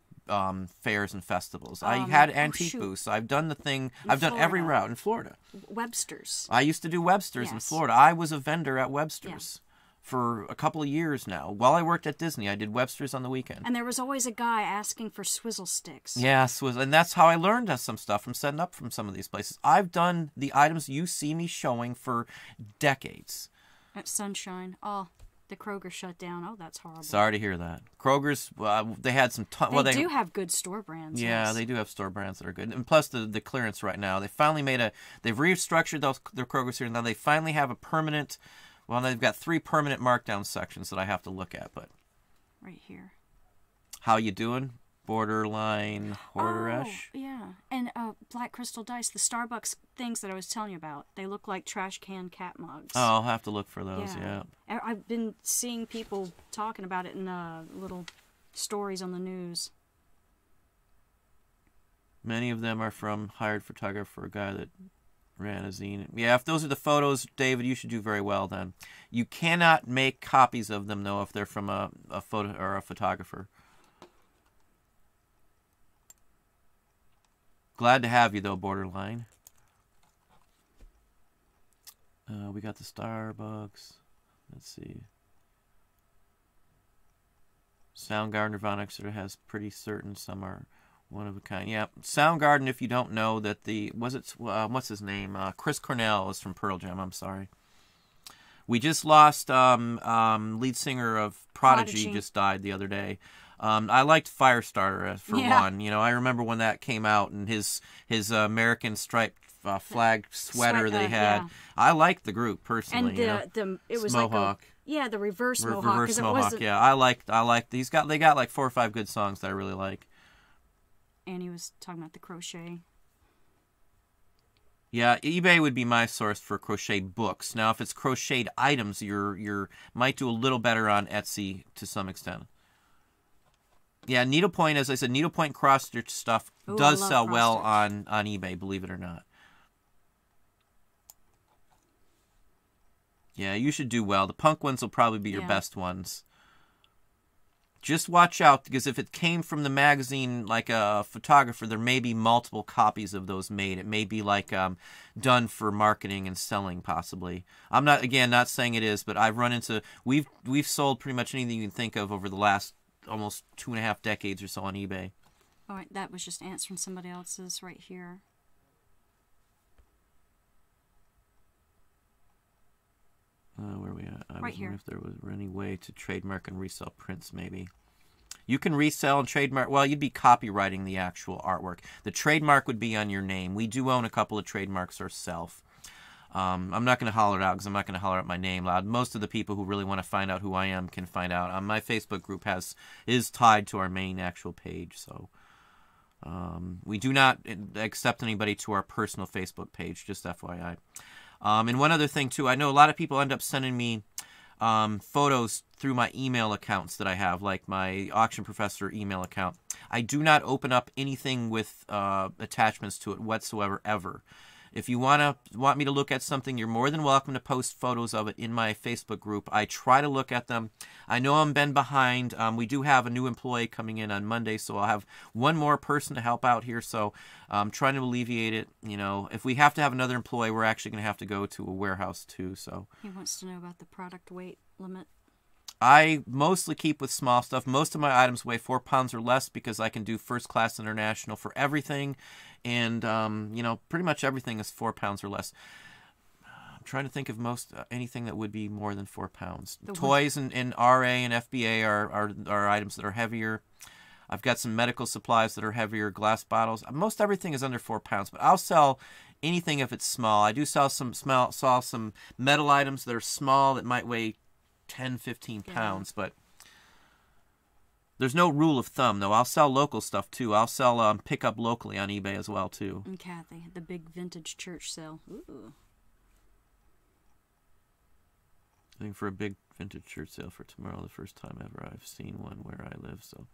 fairs and festivals. I had antique booths. I've done the thing. I've done every route in Florida. Webster's. I used to do Webster's in Florida. I was a vendor at Webster's for a couple of years now. While I worked at Disney, I did Webster's on the weekend. And there was always a guy asking for swizzle sticks. Yeah, and that's how I learned some stuff from setting up from some of these places. I've done the items you see me showing for decades. At Sunshine. Oh, the Kroger shut down. Oh, that's horrible. Sorry to hear that. Kroger's, they had some... They do have good store brands. Yeah, yes. They do have store brands that are good. And plus the clearance right now. They finally they've restructured their Kroger's here. Now they finally have a permanent... Well, they've got 3 permanent markdown sections that I have to look at, but... Right here. How you doing? Borderline Hoarder-ish? Oh, yeah. And Black Crystal Dice, the Starbucks things that I was telling you about. They look like trash can cat mugs. Oh, I'll have to look for those, yeah. I've been seeing people talking about it in little stories on the news. Many of them are from hired photographer, a guy that ran a zine. Yeah, if those are the photos, David, you should do very well then. You cannot make copies of them, though, if they're from a photo or a photographer. Glad to have you, though, Borderline. We got the Starbucks. Let's see. Soundgarden Nirvana sort of has pretty certain. Some are one of a kind. Yeah, Soundgarden, if you don't know, that what's his name? Chris Cornell is from Pearl Jam. I'm sorry. We just lost lead singer of Prodigy just died the other day. I liked Firestarter for one. You know, I remember when that came out and his American striped flag sweater that he had. Yeah. I liked the group personally. And it was Mohawk. The reverse Mohawk. Reverse Mohawk. Yeah, I liked. They got like 4 or 5 good songs that I really like. And he was talking about the crochet. Yeah, eBay would be my source for crochet books. Now, if it's crocheted items, you might do a little better on Etsy to some extent. Yeah, needlepoint, as I said, needlepoint cross-stitch stuff does sell well on eBay, believe it or not. Yeah, you should do well. The punk ones will probably be your best ones. Just watch out, because if it came from the magazine like a photographer, there may be multiple copies of those made. It may be like done for marketing and selling, possibly. I'm not saying it is, but I've run into... We've sold pretty much anything you can think of over the last almost 2.5 decades or so on eBay. All right, that was just answering somebody else's right here. Where are we at? I right was here. wondering if there was any way to trademark and resell prints, maybe. You can resell and trademark. Well, you'd be copywriting the actual artwork. The trademark would be on your name. We do own a couple of trademarks ourselves. I'm not going to holler it out because I'm not going to holler out my name loud. Most of the people who really want to find out who I am can find out. My Facebook group is tied to our main actual page, so we do not accept anybody to our personal Facebook page, just FYI. And one other thing, too, I know a lot of people end up sending me photos through my email accounts that I have, like my Auction Professor email account. I do not open up anything with attachments to it whatsoever, ever. If you want me to look at something, you're more than welcome to post photos of it in my Facebook group. I try to look at them. I know I'm been behind. We do have a new employee coming in on Monday, so I'll have one more person to help out here. So I'm trying to alleviate it. You know, if we have to have another employee, we're actually going to have to go to a warehouse too. So he wants to know about the product weight limit. I mostly keep with small stuff. Most of my items weigh 4 pounds or less because I can do first class international for everything. And, you know, pretty much everything is 4 pounds or less. I'm trying to think of anything that would be more than 4 pounds. Toys and RA and FBA are items that are heavier. I've got some medical supplies that are heavier, glass bottles. Most everything is under 4 pounds, but I'll sell anything if it's small. I do sell some metal items that are small that might weigh 10, 15 pounds, but there's no rule of thumb, though. I'll sell local stuff, too. I'll sell pick up locally on eBay as well, too. And Kathy, the big vintage church sale. Ooh. Looking for a big vintage church sale for tomorrow, the first time ever I've seen one where I live. So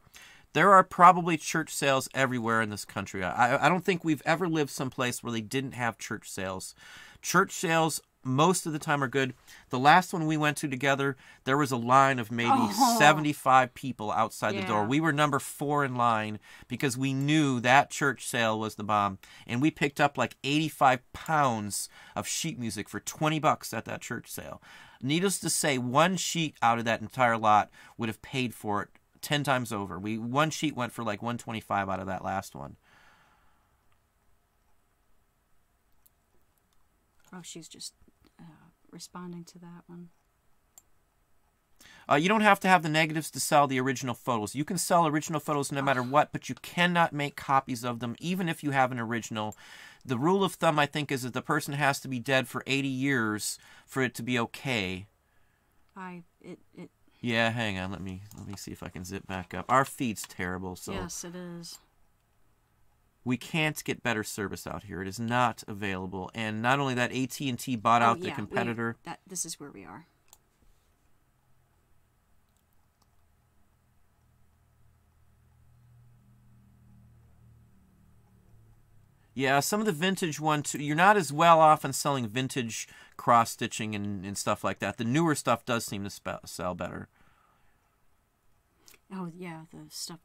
there are probably church sales everywhere in this country. I don't think we've ever lived someplace where they didn't have church sales. Church sales most of the time are good. The last one we went to together, there was a line of maybe 75 people outside the door. We were number 4 in line because we knew that church sale was the bomb. And we picked up like 85 pounds of sheet music for $20 at that church sale. Needless to say, one sheet out of that entire lot would have paid for it 10 times over. One sheet went for like $125 out of that last one. Oh, she's just responding to that one. You don't have to have the negatives to sell the original photos. You can sell original photos no matter what, but you cannot make copies of them, even if you have an original. The rule of thumb, I think, is that the person has to be dead for 80 years for it to be okay. Yeah, hang on. Let me see if I can zip back up. Our feed's terrible, so yes, it is. We can't get better service out here. It is not available. And not only that, AT&T bought out the competitor. This is where we are. Yeah, some of the vintage one, too. You're not as well off on selling vintage cross-stitching and stuff like that. The newer stuff does seem to sell better. Oh, yeah, the stuff.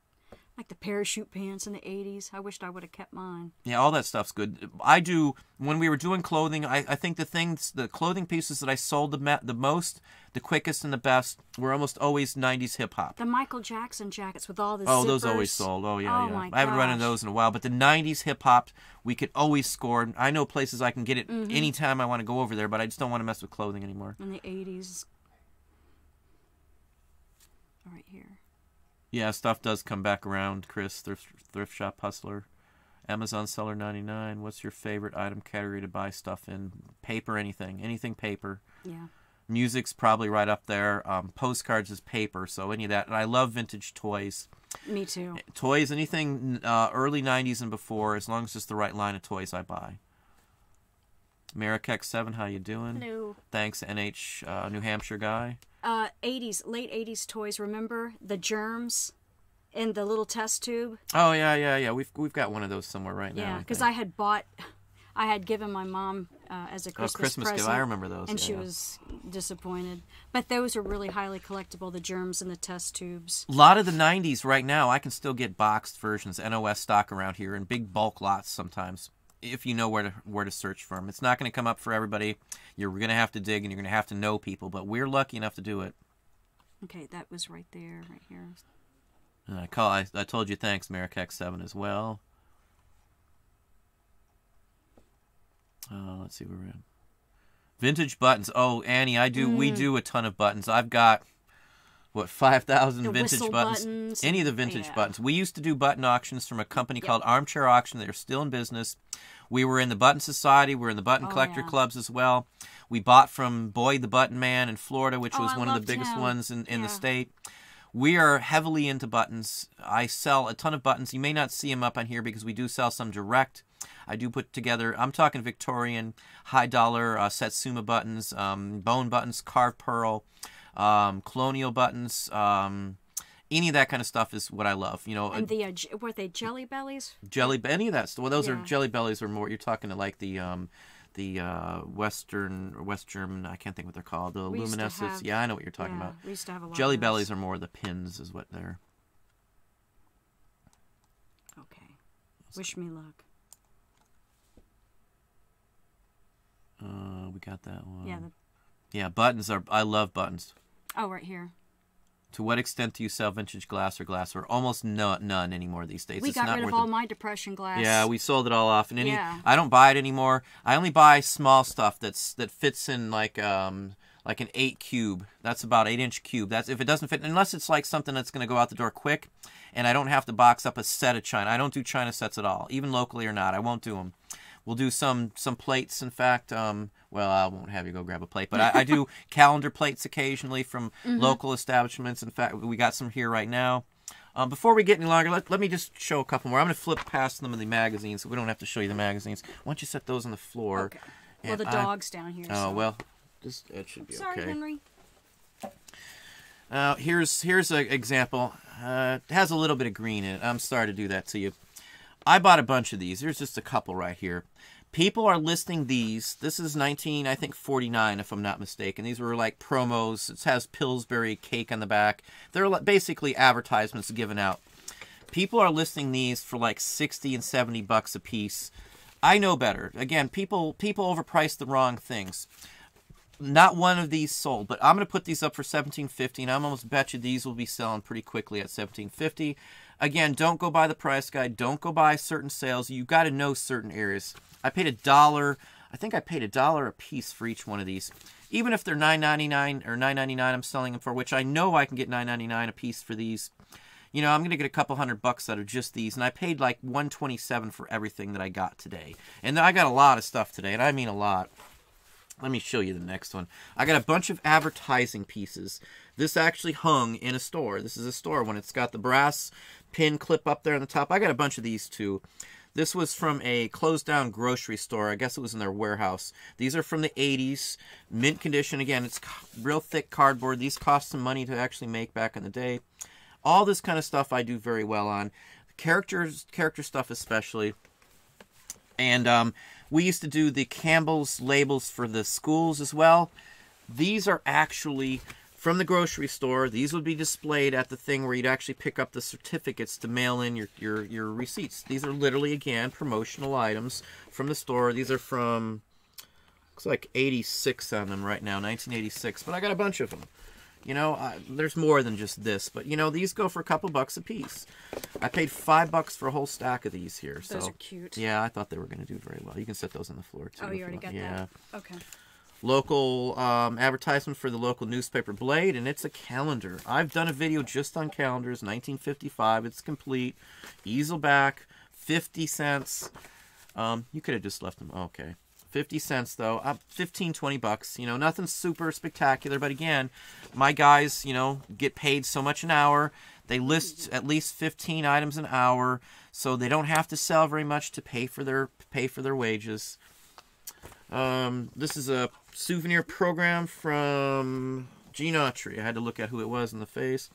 Like the parachute pants in the 80s. I wished I would have kept mine. Yeah, all that stuff's good. I do, when we were doing clothing, I think the clothing pieces that I sold the most, the quickest and the best, were almost always 90s hip-hop. The Michael Jackson jackets with all the zippers. Oh, those always sold. Oh, yeah, yeah. My I haven't run into those in a while. But the 90s hip-hop, we could always score. I know places I can get it anytime I want to go over there, but I just don't want to mess with clothing anymore. In the 80s. Right here. Yeah, stuff does come back around, Chris. Thrift Shop Hustler. Amazon Seller 99. What's your favorite item category to buy stuff in? Paper, anything. Anything paper. Yeah. Music's probably right up there. Postcards is paper, so any of that. And I love vintage toys. Me too. Toys, anything early 90s and before, as long as it's the right line of toys I buy. Marrakech 7, how you doing? Hello. Thanks, NH New Hampshire guy. 80s, late 80s toys, remember? The germs in the little test tube? Oh, yeah. We've got one of those somewhere right now. Yeah, because I had given my mom as a Christmas present. Gift. I remember those. And she was disappointed. But those are really highly collectible, the germs in the test tubes. A lot of the 90s right now, I can still get boxed versions, NOS stock around here in big bulk lots sometimes, if you know where to search for them. It's not going to come up for everybody. You're going to have to dig, and you're going to have to know people, but we're lucky enough to do it. Okay, that was right there, right here. And I told you thanks, Marrakech 7 as well. Let's see where we're at. Vintage buttons. Oh, Annie, we do a ton of buttons. I've got what, 5,000 The vintage whistle buttons. Any of the vintage Yeah. buttons. We used to do button auctions from a company called Armchair Auction. They're still in business. We were in the Button Society. We're in the Button Collector Clubs as well. We bought from Boyd the Button Man in Florida, which was one of the biggest ones in the state. We are heavily into buttons. I sell a ton of buttons. You may not see them up on here because we do sell some direct. I do put together, I'm talking Victorian, high dollar Satsuma buttons, bone buttons, carved pearl, colonial buttons, any of that kind of stuff is what I love. You know, And the were they Jelly Bellies? Any of that stuff. Well, those are Jelly Bellies, or more. You're talking to like the Western or West German. I can't think what they're called. The luminescence. Yeah, I know what you're talking about. We used to have a lot Jelly of those. Bellies are more the pins, is what they're. Okay. Wish me luck. We got that one. Yeah. Yeah, buttons are. I love buttons. Oh, right here. To what extent do you sell vintage glass or glassware? Almost none anymore these days. We It's got not rid of worth all it. my depression glass. Yeah, we sold it all off, and Yeah. I don't buy it anymore. I only buy small stuff that fits in like an 8 cube. That's about 8-inch cube. That's if it doesn't fit, unless it's like something that's going to go out the door quick, and I don't have to box up a set of china. I don't do china sets at all, even locally or not. I won't do them. We'll do some plates. In fact, well, I won't have you go grab a plate, but I do calendar plates occasionally from local establishments. In fact, we got some here right now. Before we get any longer, let me just show a couple more. I'm going to flip past them in the magazines, so we don't have to show you the magazines. Why don't you set those on the floor? Okay. Well, the dog's down here. Oh, so. well, it should be Sorry, okay. Henry. Here's an example. It has a little bit of green in it. I'm sorry to do that to you. I bought a bunch of these. There's just a couple right here. People are listing these. This is 1949, if I'm not mistaken. These were like promos. It has Pillsbury cake on the back. They're basically advertisements given out. People are listing these for like 60 and 70 bucks a piece. I know better. Again, people overprice the wrong things. Not one of these sold, but I'm going to put these up for $17.50, and I'm almost bet you these will be selling pretty quickly at $17.50. Again, don't go by the price guide. Don't go by certain sales. You got to know certain areas. I paid $1. I think I paid $1 a piece for each one of these. Even if they're $9.99 or $9.99, I'm selling them for, which I know I can get $9.99 a piece for these. You know, I'm going to get a couple $100 out of just these, and I paid like $127 for everything that I got today. And I got a lot of stuff today, and I mean a lot. Let me show you the next one. I got a bunch of advertising pieces. This actually hung in a store. This is a store one. It's got the brass pin clip up there on the top. I got a bunch of these too. This was from a closed down grocery store. I guess it was in their warehouse. These are from the 80s. Mint condition. Again, it's real thick cardboard. These cost some money to actually make back in the day. All this kind of stuff I do very well on. Character stuff especially. And we used to do the Campbell's labels for the schools as well. These are actually from the grocery store. These would be displayed at the thing where you'd actually pick up the certificates to mail in your receipts. These are literally, again, promotional items from the store. These are from, looks like 86 on them right now, 1986. But I got a bunch of them. You know, there's more than just this. But, you know, these go for a couple bucks a piece. I paid $5 for a whole stack of these here. Those so, are cute. Yeah, I thought they were going to do very well. You can set those on the floor, too. Oh, you already got that? Okay. Local advertisement for the local newspaper Blade, and it's a calendar. I've done a video just on calendars, 1955. It's complete. Easel back, 50 cents. You could have just left them. Okay. 50 cents, though. 15, 20 bucks. You know, nothing super spectacular. But again, my guys, you know, get paid so much an hour. They list at least 15 items an hour, so they don't have to sell very much to pay for their wages. This is a souvenir program from Gene Autry. I had to look at who it was in the face.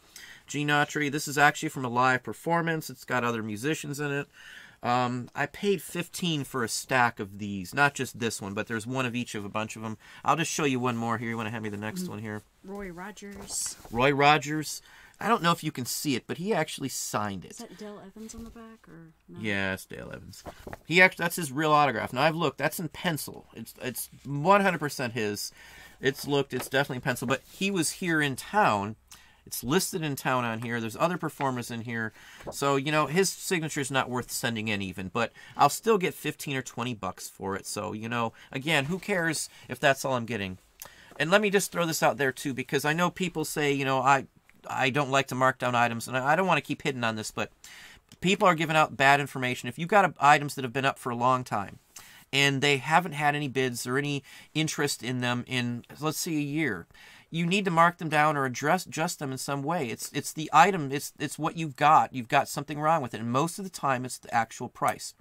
Gene Autry. This is actually from a live performance. It's got other musicians in it. I paid $15 for a stack of these. Not just this one, but there's one of each of a bunch of them. I'll just show you one more here. You want to hand me the next one here? Roy Rogers. Roy Rogers. I don't know if you can see it, but he actually signed it. Is that Dale Evans on the back, or no? Yeah, it's Dale Evans. That's his real autograph. Now I've looked. That's in pencil. It's 100% his. It's definitely in pencil. But he was here in town. It's listed in town on here. There's other performers in here. So, you know, his signature is not worth sending in even. But I'll still get 15 or 20 bucks for it. So, you know, again, who cares if that's all I'm getting? And let me just throw this out there, too, because I know people say, you know, I don't like to mark down items, and I don't want to keep hitting on this, but people are giving out bad information. If you've got items that have been up for a long time, and they haven't had any bids or any interest in them in, let's say, a year, you need to mark them down or adjust them in some way. It's the item, it's what you've got. You've got something wrong with it, and most of the time it's the actual price.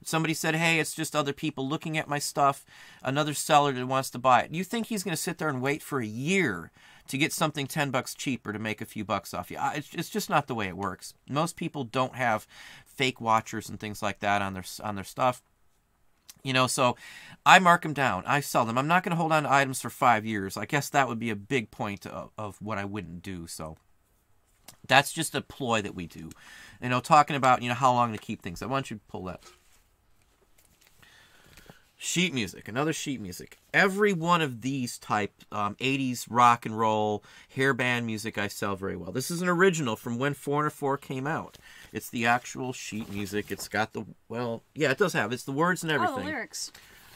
Somebody said, hey, it's just other people looking at my stuff, another seller that wants to buy it. You think he's going to sit there and wait for a year to get something $10 cheaper to make a few bucks off you? It's just not the way it works. Most people don't have fake watchers and things like that on their stuff. You know, so I mark them down. I sell them. I'm not going to hold on to items for 5 years. I guess that would be a big point of what I wouldn't do. So that's just a ploy that we do. You know, talking about, you know, how long to keep things. I want you to pull that. Sheet music, another sheet music. Every one of these type 80s rock and roll hairband music I sell very well. This is an original from when Foreigner 4 came out. It's the actual sheet music. It's got the, well, yeah, it does have. It's the words and everything. Oh, the lyrics.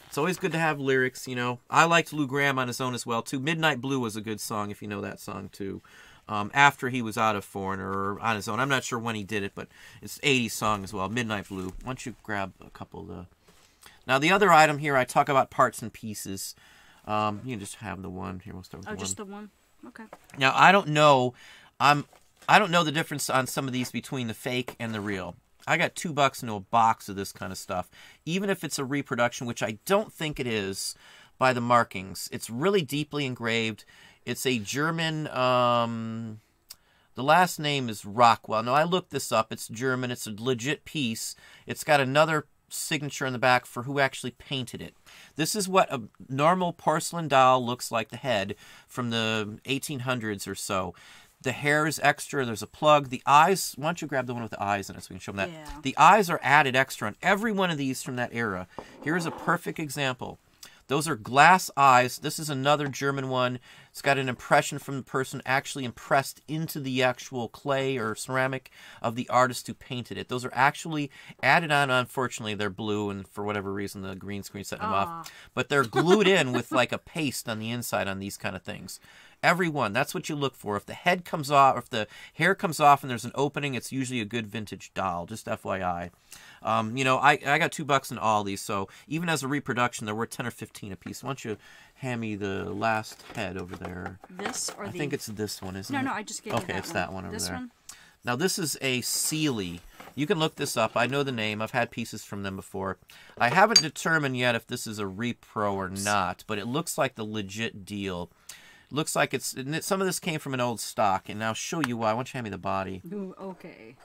It's always good to have lyrics, you know. I liked Lou Gramm on his own as well, too. Midnight Blue was a good song, if you know that song, too. After he was out of Foreigner or on his own. I'm not sure when he did it, but it's an 80s song as well. Midnight Blue. Why don't you grab a couple of the... Now, the other item here, I talk about parts and pieces. You can just have the one. Here, we'll start with the one. Oh, just the one? Okay. Now, I don't know. I don't know the difference on some of these between the fake and the real. I got $2 into a box of this kind of stuff. Even if it's a reproduction, which I don't think it is by the markings. It's really deeply engraved. It's a German... the last name is Rockwell. Now, I looked this up. It's German. It's a legit piece. It's got another signature on the back for who actually painted it. This is what a normal porcelain doll looks like, the head, from the 1800s or so. The hair is extra. There's a plug. The eyes, why don't you grab the one with the eyes in it so we can show them that. Yeah. The eyes are added extra on every one of these from that era. Here's a perfect example. Those are glass eyes. This is another German one. It's got an impression from the person actually impressed into the actual clay or ceramic of the artist who painted it. Those are actually added on. Unfortunately, they're blue, and for whatever reason, the green screen set them off. But they're glued in with like a paste on the inside on these kind of things. Every one. That's what you look for. If the head comes off, if the hair comes off and there's an opening, it's usually a good vintage doll. Just FYI. You know, I got $2 in all these, so even as a reproduction, they're worth 10 or 15 a piece. Why don't you hand me the last head over there? This or I think it's this one, isn't No, it? no, I just gave you that one. Okay, it's that one over this there. One? Now, this is a Sealy. You can look this up. I know the name. I've had pieces from them before. I haven't determined yet if this is a repro or not, but it looks like the legit deal. Looks like it's... Some of this came from an old stock, and I'll show you why. Why don't you hand me the body? Ooh, okay.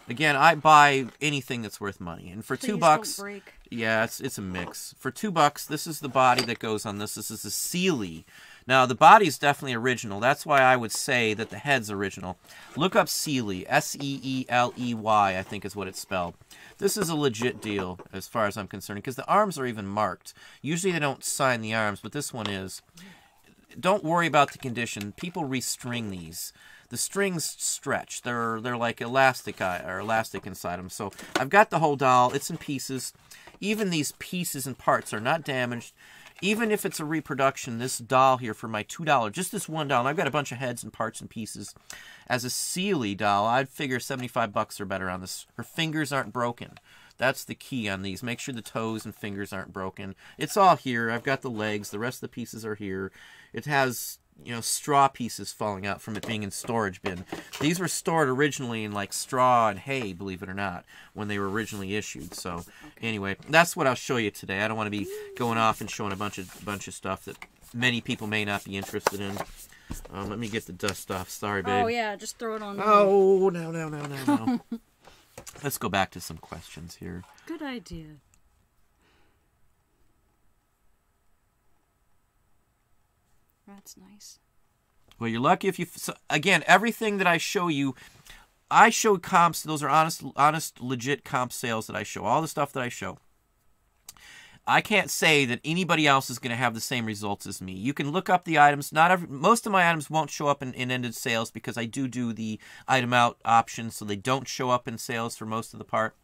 Again, I buy anything that's worth money, and for Please $2, don't break. yeah, it's a mix. For $2, this is the body that goes on this. This is a Sealy. Now, the body's definitely original. That's why I would say that the head's original. Look up Sealy, S-E-E-L-E-Y, I think is what it's spelled. This is a legit deal, as far as I'm concerned, because the arms are even marked. Usually they don't sign the arms, but this one is. Don't worry about the condition. People restring these. The strings stretch. They're like elastic inside them. So I've got the whole doll. It's in pieces. Even these pieces and parts are not damaged. Even if it's a reproduction, this doll here for my $2, just this one doll, and I've got a bunch of heads and parts and pieces. As a Sealy doll, I'd figure $75 or better on this. Her fingers aren't broken. That's the key on these. Make sure the toes and fingers aren't broken. It's all here. I've got the legs. The rest of the pieces are here. It has, you know, straw pieces falling out from it being in storage bin. These were stored originally in like straw and hay, believe it or not, when they were originally issued. So anyway, that's what I'll show you today. I don't want to be going off and showing a bunch of stuff that many people may not be interested in. Let me get the dust off. Sorry, babe. Oh yeah, just throw it on. Oh, no. Let's go back to some questions here. Good idea. That's nice. Well, you're lucky if you... So, again, everything that I show you, I show comps. Those are honest, legit comp sales that I show. All the stuff that I show. I can't say that anybody else is going to have the same results as me. You can look up the items. Most of my items won't show up in ended sales because I do the item out option, so they don't show up in sales for most of the part.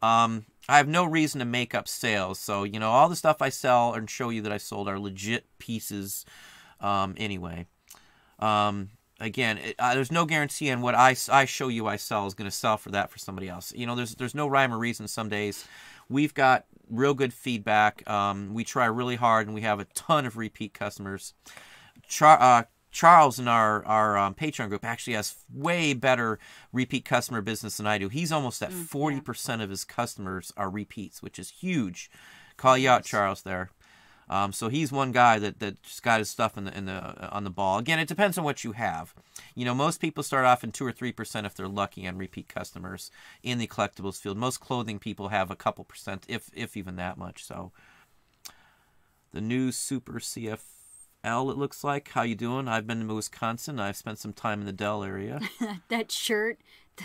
I have no reason to make up sales. So, you know, all the stuff I sell and show you that I sold are legit pieces anyway. again, there's no guarantee on what I show you I sell is going to sell for that for somebody else. You know, there's no rhyme or reason some days. We've got real good feedback. We try really hard, and we have a ton of repeat customers. Charles in our Patreon group actually has way better repeat customer business than I do. He's almost at 40% of his customers are repeats, which is huge. Call you out, Charles, there. So he's one guy that just got his stuff on the ball. Again, it depends on what you have. You know, most people start off in 2 or 3% if they're lucky on repeat customers in the collectibles field. Most clothing people have a couple percent, if even that much. So the new Super CFL, it looks like. How you doing? I've been to Wisconsin. I've spent some time in the Dell area. That shirt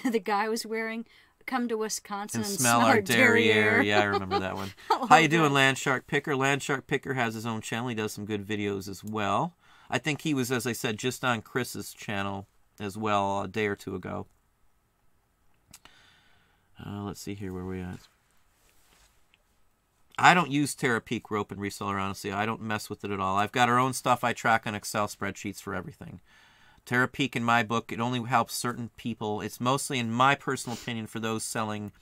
the guy was wearing. Come to Wisconsin and smell our derriere. Yeah, I remember that one. How you doing, Landshark Picker? Landshark Picker has his own channel. He does some good videos as well. I think he was, as I said, just on Chris's channel as well a day or two ago. Let's see here where we at. I don't use Terapeak rope and Reseller, honestly. I don't mess with it at all. I've got our own stuff I track on Excel spreadsheets for everything. Terapeak, in my book, it only helps certain people. It's mostly, in my personal opinion, for those selling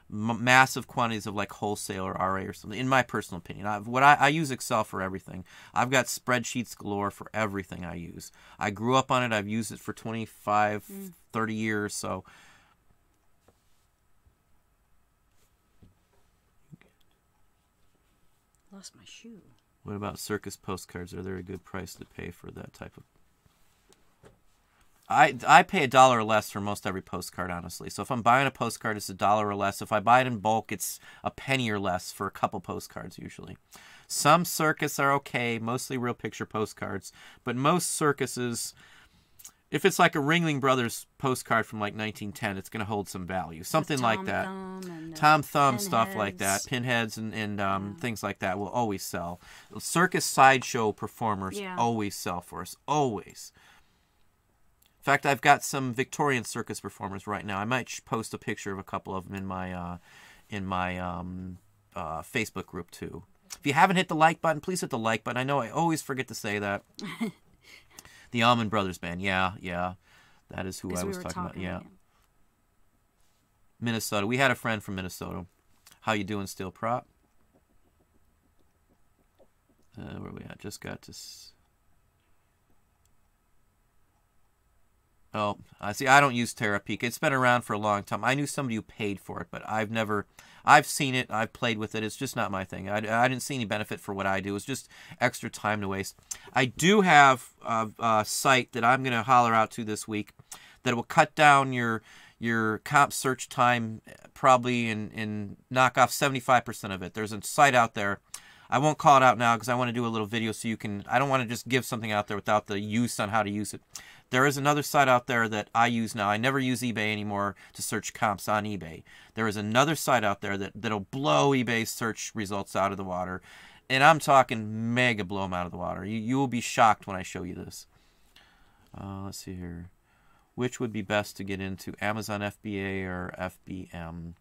massive quantities of like wholesale or RA or something. In my personal opinion, I use Excel for everything. I've got spreadsheets galore for everything I use. I grew up on it. I've used it for 25, 30 years. So lost my shoe. what about circus postcards? Are there a good price to pay for that type of? I pay $1 or less for most every postcard, honestly. So if I'm buying a postcard, it's $1 or less. If I buy it in bulk, it's a penny or less for a couple postcards usually. Some circus are okay, mostly real picture postcards. But most circuses, if it's like a Ringling Brothers postcard from like 1910, it's going to hold some value. Something like that. Tom Thumb stuff like that. Pinheads and things like that will always sell. Circus sideshow performers always sell for us. Always. In fact, I've got some Victorian circus performers right now. I might post a picture of a couple of them in my Facebook group too. If you haven't hit the like button, please hit the like button. I know I always forget to say that. The Allman Brothers Band, yeah, that is who I was talking about. Yeah, Minnesota. We had a friend from Minnesota. How you doing, Steel Prop? Where we at? Just got to. Oh, I see. I don't use Terapeak. It's been around for a long time. I knew somebody who paid for it, but I've seen it. I've played with it. It's just not my thing. I didn't see any benefit for what I do. It's just extra time to waste. I do have a site that I'm going to holler out to this week that will cut down your comp search time probably and knock off 75% of it. There's a site out there. I won't call it out now because I want to do a little video so you can. I don't want to just give something out there without the use on how to use it. There is another site out there that I use now. I never use eBay anymore to search comps on eBay. There is another site out there that'll blow eBay's search results out of the water. And I'm talking mega blow them out of the water. You will be shocked when I show you this. Let's see here. Which would be best to get into, Amazon FBA or FBM?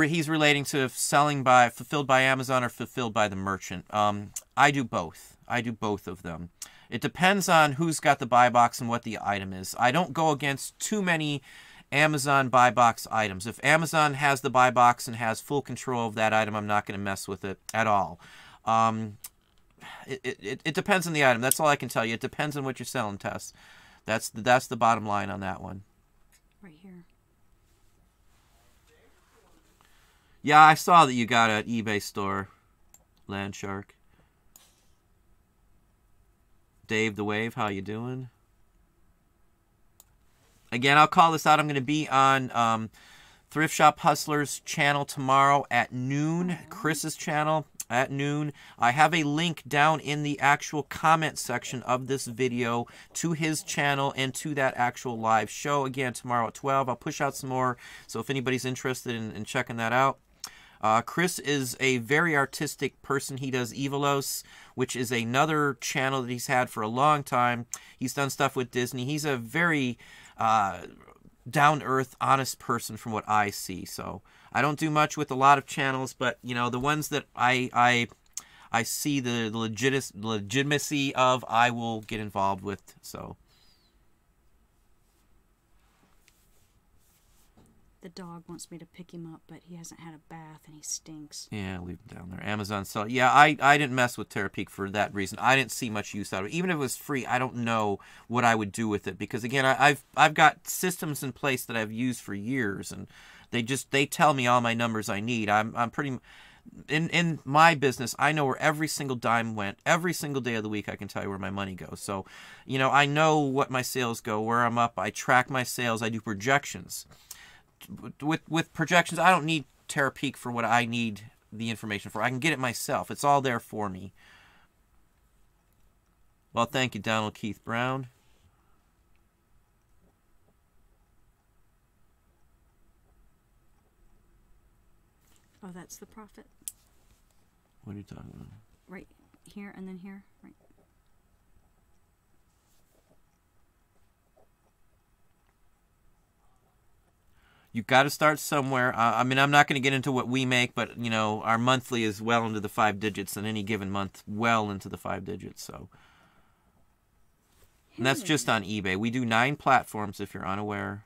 He's relating to selling fulfilled by Amazon or fulfilled by the merchant. I do both. I do both of them. It depends on who's got the buy box and what the item is. I don't go against too many Amazon buy box items. If Amazon has the buy box and has full control of that item, I'm not going to mess with it at all. It depends on the item. That's all I can tell you. It depends on what you're selling, Tess. That's the bottom line on that one. Right here. Yeah, I saw that you got an eBay store, Landshark. Dave the Wave, how you doing? Again, I'll call this out. I'm going to be on Thrift Shop Hustler's channel tomorrow at noon. Chris's channel at noon. I have a link down in the actual comment section of this video to his channel and to that actual live show. Again, tomorrow at 12. I'll push out some more, so if anybody's interested in checking that out. Chris is a very artistic person. He does Evilos, which is another channel that he's had for a long time. He's done stuff with Disney. He's a very down-to-earth, honest person from what I see. So I don't do much with a lot of channels, but you know, the ones that I I see the legitimacy of, I will get involved with. So the dog wants me to pick him up, but he hasn't had a bath and he stinks. Yeah, leave him down there. Amazon sell. Yeah, I didn't mess with Terapeak for that reason. I didn't see much use out of it. Even if it was free, I don't know what I would do with it, because again, I've got systems in place that I've used for years, and they tell me all my numbers I need. I'm pretty in my business, I know where every single dime went. Every single day of the week, I can tell you where my money goes. So, I know what my sales go, where I'm up. I track my sales. I do projections. With projections, I don't need Terapeak for what I need the information for. I can get it myself. It's all there for me. Well, thank you, Donald Keith Brown. Oh, that's the profit? What are you talking about? Right here and then here? Right. You got to start somewhere. I mean, I'm not going to get into what we make, but, our monthly is well into the 5 digits, in any given month, well into the 5 digits. So, and that's just on eBay. We do 9 platforms, if you're unaware.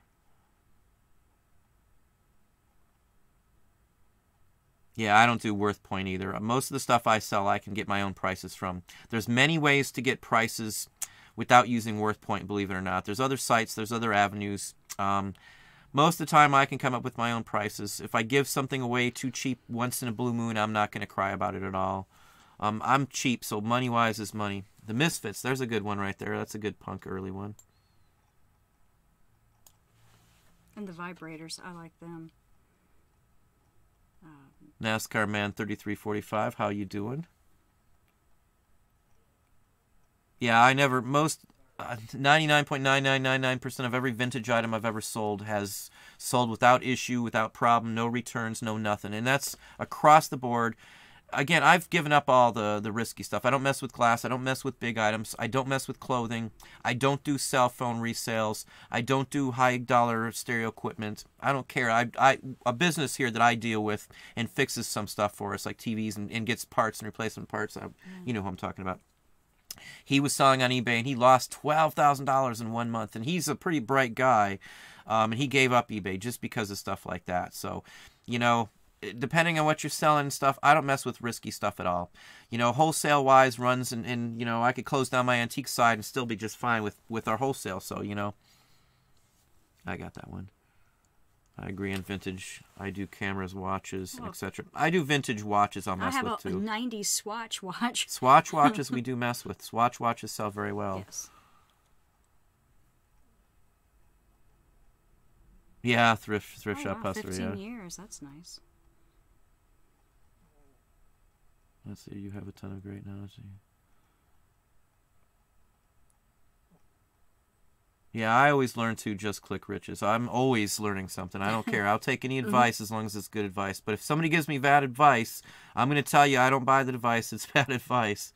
Yeah, I don't do WorthPoint either. Most of the stuff I sell, I can get my own prices from. There's many ways to get prices without using WorthPoint, believe it or not. There's other sites, there's other avenues. Most of the time, I can come up with my own prices. If I give something away too cheap once in a blue moon, I'm not going to cry about it at all. I'm cheap, so money-wise is money. The Misfits, there's a good one right there. That's a good punk early one. And the vibrators, I like them. NASCAR Man 3345, how you doing? Yeah, I never, 99.9999% of every vintage item I've ever sold has sold without issue, without problem, no returns, no nothing. And that's across the board. Again, I've given up all the risky stuff. I don't mess with glass. I don't mess with big items. I don't mess with clothing. I don't do cell phone resales. I don't do high-dollar stereo equipment. I don't care. A business here that I deal with and fixes some stuff for us, like TVs, and gets parts and replacement parts. You know who I'm talking about. He was selling on eBay, and he lost $12,000 in 1 month. And he's a pretty bright guy, and he gave up eBay just because of stuff like that. So, depending on what you're selling and stuff, I don't mess with risky stuff at all. Wholesale-wise runs, and I could close down my antique side and still be just fine with our wholesale. So, I got that one. I agree on vintage. I do cameras, watches, etc. I do vintage watches I'll mess with, too. I have a 90s Swatch watch. Swatch watches we do mess with. Swatch watches sell very well. Yes. Yeah, thrift shop hustler, 15 years. That's nice. Let's see, you have a ton of great knowledge. Yeah, I always learn to just click riches. I'm always learning something. I don't care. I'll take any advice as long as it's good advice. But if somebody gives me bad advice, I'm going to tell you I don't buy the advice. It's bad advice.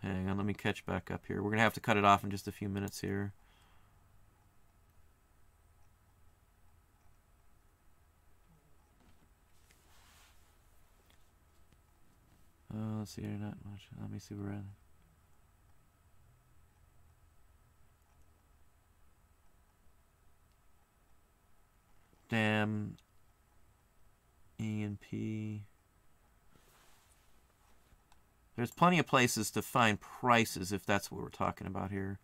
Hang on, let me catch back up here. We're going to have to cut it off in just a few minutes here. Let's see here, not much. Let me see where we're at. Damn. E&P. There's plenty of places to find prices if that's what we're talking about here.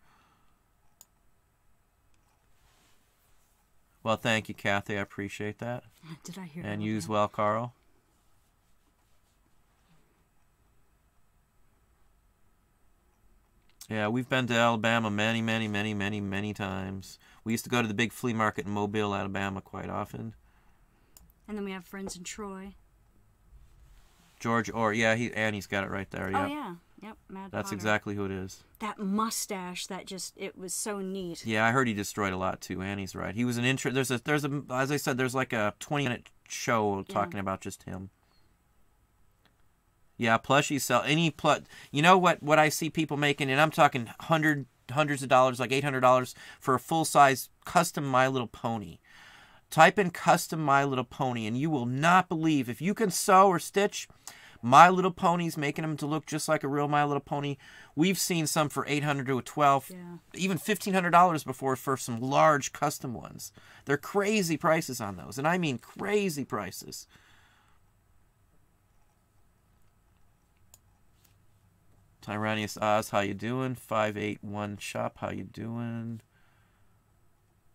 Well, thank you, Kathy. I appreciate that. Did I hear that? And you as well, Carl. Yeah, we've been to Alabama many times. We used to go to the big flea market in Mobile, Alabama quite often. And then we have friends in Troy. George Orr, yeah, Annie's got it right there. Oh, yeah. Yep, Mad That's Potter. exactly who it is. That mustache, it was so neat. Yeah, I heard he destroyed a lot too. Annie's right. He was an intro. There's a, as I said, there's like a 20-minute show talking about just him. Yeah, plushies sell any You know what I see people making, and I'm talking hundreds of dollars, like $800 for a full size custom My Little Pony. Type in custom My Little Pony, and you will not believe, if you can sew or stitch My Little Ponies, making them to look just like a real My Little Pony. We've seen some for $800 to $1,200, even $1,500 before for some large custom ones. They're crazy prices on those, and I mean crazy prices. Tyrannius Oz, how you doing? 581 Shop, how you doing?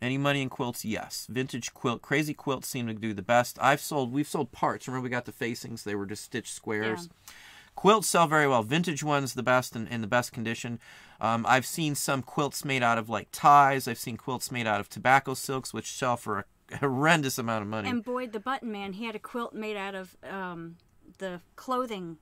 Any money in quilts? Yes. Vintage quilt, crazy quilts seem to do the best. We've sold parts. Remember we got the facings? They were just stitched squares. Yeah. Quilts sell very well. Vintage ones the best in the best condition. I've seen some quilts made out of like ties. I've seen quilts made out of tobacco silks, which sell for a horrendous amount of money. And Boyd the Button Man, he had a quilt made out of the clothing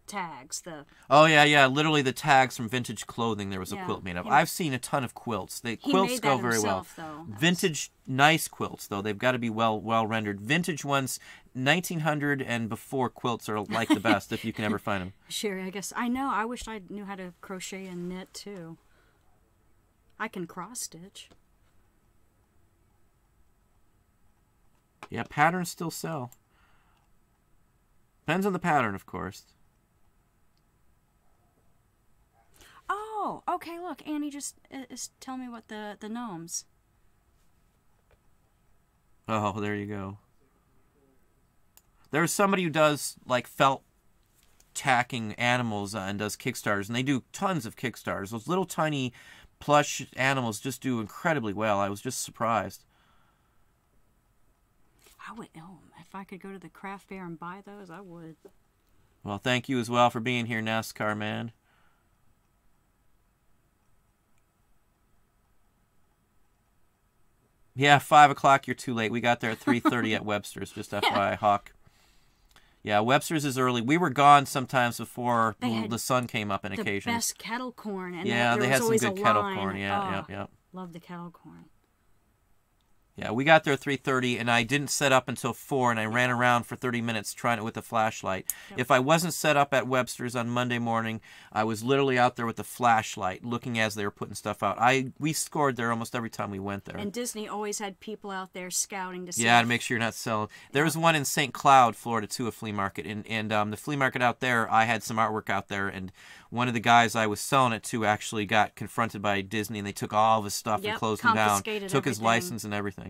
tags. Oh yeah, literally the tags from vintage clothing. There was a quilt made of. I've seen a ton of quilts. Quilts go very well. Vintage nice quilts though, they've got to be well rendered. Vintage ones, 1900 and before quilts are like the best if you can ever find them. Sherry, I guess I know. I wish I knew how to crochet and knit too. I can cross stitch. Yeah, patterns still sell. Depends on the pattern, of course. Oh, okay, look, Annie just is telling me what the gnomes. Oh, there you go. There's somebody who does, like, felt tacking animals and does Kickstarters, and they do tons of Kickstarters. Those little tiny plush animals just do incredibly well. I was just surprised. If I could go to the craft fair and buy those, I would. Well, thank you as well for being here, NASCAR man. Yeah, 5 o'clock, you're too late. We got there at 3:30 at Webster's, just FYI, Hawk. Yeah, Webster's is early. We were gone sometimes before the sun came up on occasion. The best kettle corn. And yeah, they had some good kettle corn. Yeah, yeah. Love the kettle corn. Yeah, we got there at 3:30, and I didn't set up until 4, and I ran around for 30 minutes trying it with a flashlight. Yep. If I wasn't set up at Webster's on Monday morning, I was literally out there with the flashlight, looking as they were putting stuff out. We scored there almost every time we went there. And Disney always had people out there scouting to see. Yeah, to make sure you're not selling. There was one in St. Cloud, Florida, too, a flea market. And the flea market out there, I had some artwork out there, and one of the guys I was selling it to actually got confronted by Disney, and they took all of his stuff and closed him down. Took his license and everything.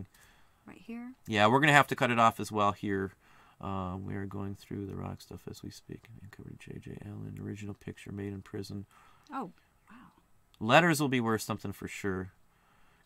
Right here? Yeah, we're going to have to cut it off as well here. We are going through the rock stuff as we speak. Covered J.J. Allen, original picture made in prison. Oh, wow. Letters will be worth something for sure.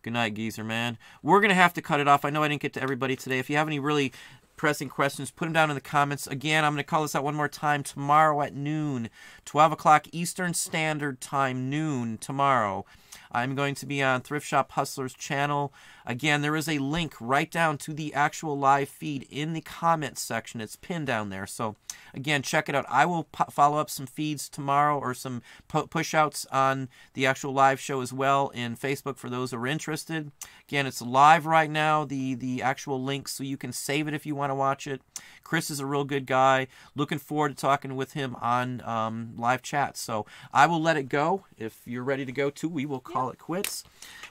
Good night, geezer man. We're going to have to cut it off. I know I didn't get to everybody today. If you have any really pressing questions, put them down in the comments. Again, I'm going to call this out one more time. Tomorrow at noon, 12 o'clock Eastern Standard Time, noon tomorrow. I'm going to be on Thrift Shop Hustlers channel. Again, there is a link right down to the actual live feed in the comments section. It's pinned down there. So, again, check it out. I will follow up some feeds tomorrow or some push-outs on the actual live show as well in Facebook for those who are interested. Again, it's live right now, the actual link, so you can save it if you want to watch it. Chris is a real good guy. Looking forward to talking with him on live chat. So I will let it go. If you're ready to go too, we will call it quits.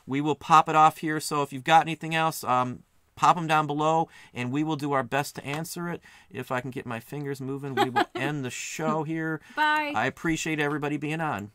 We will pop it off here. So if you've got anything else, pop them down below, and we will do our best to answer it. If I can get my fingers moving, we will end the show here. Bye. I appreciate everybody being on.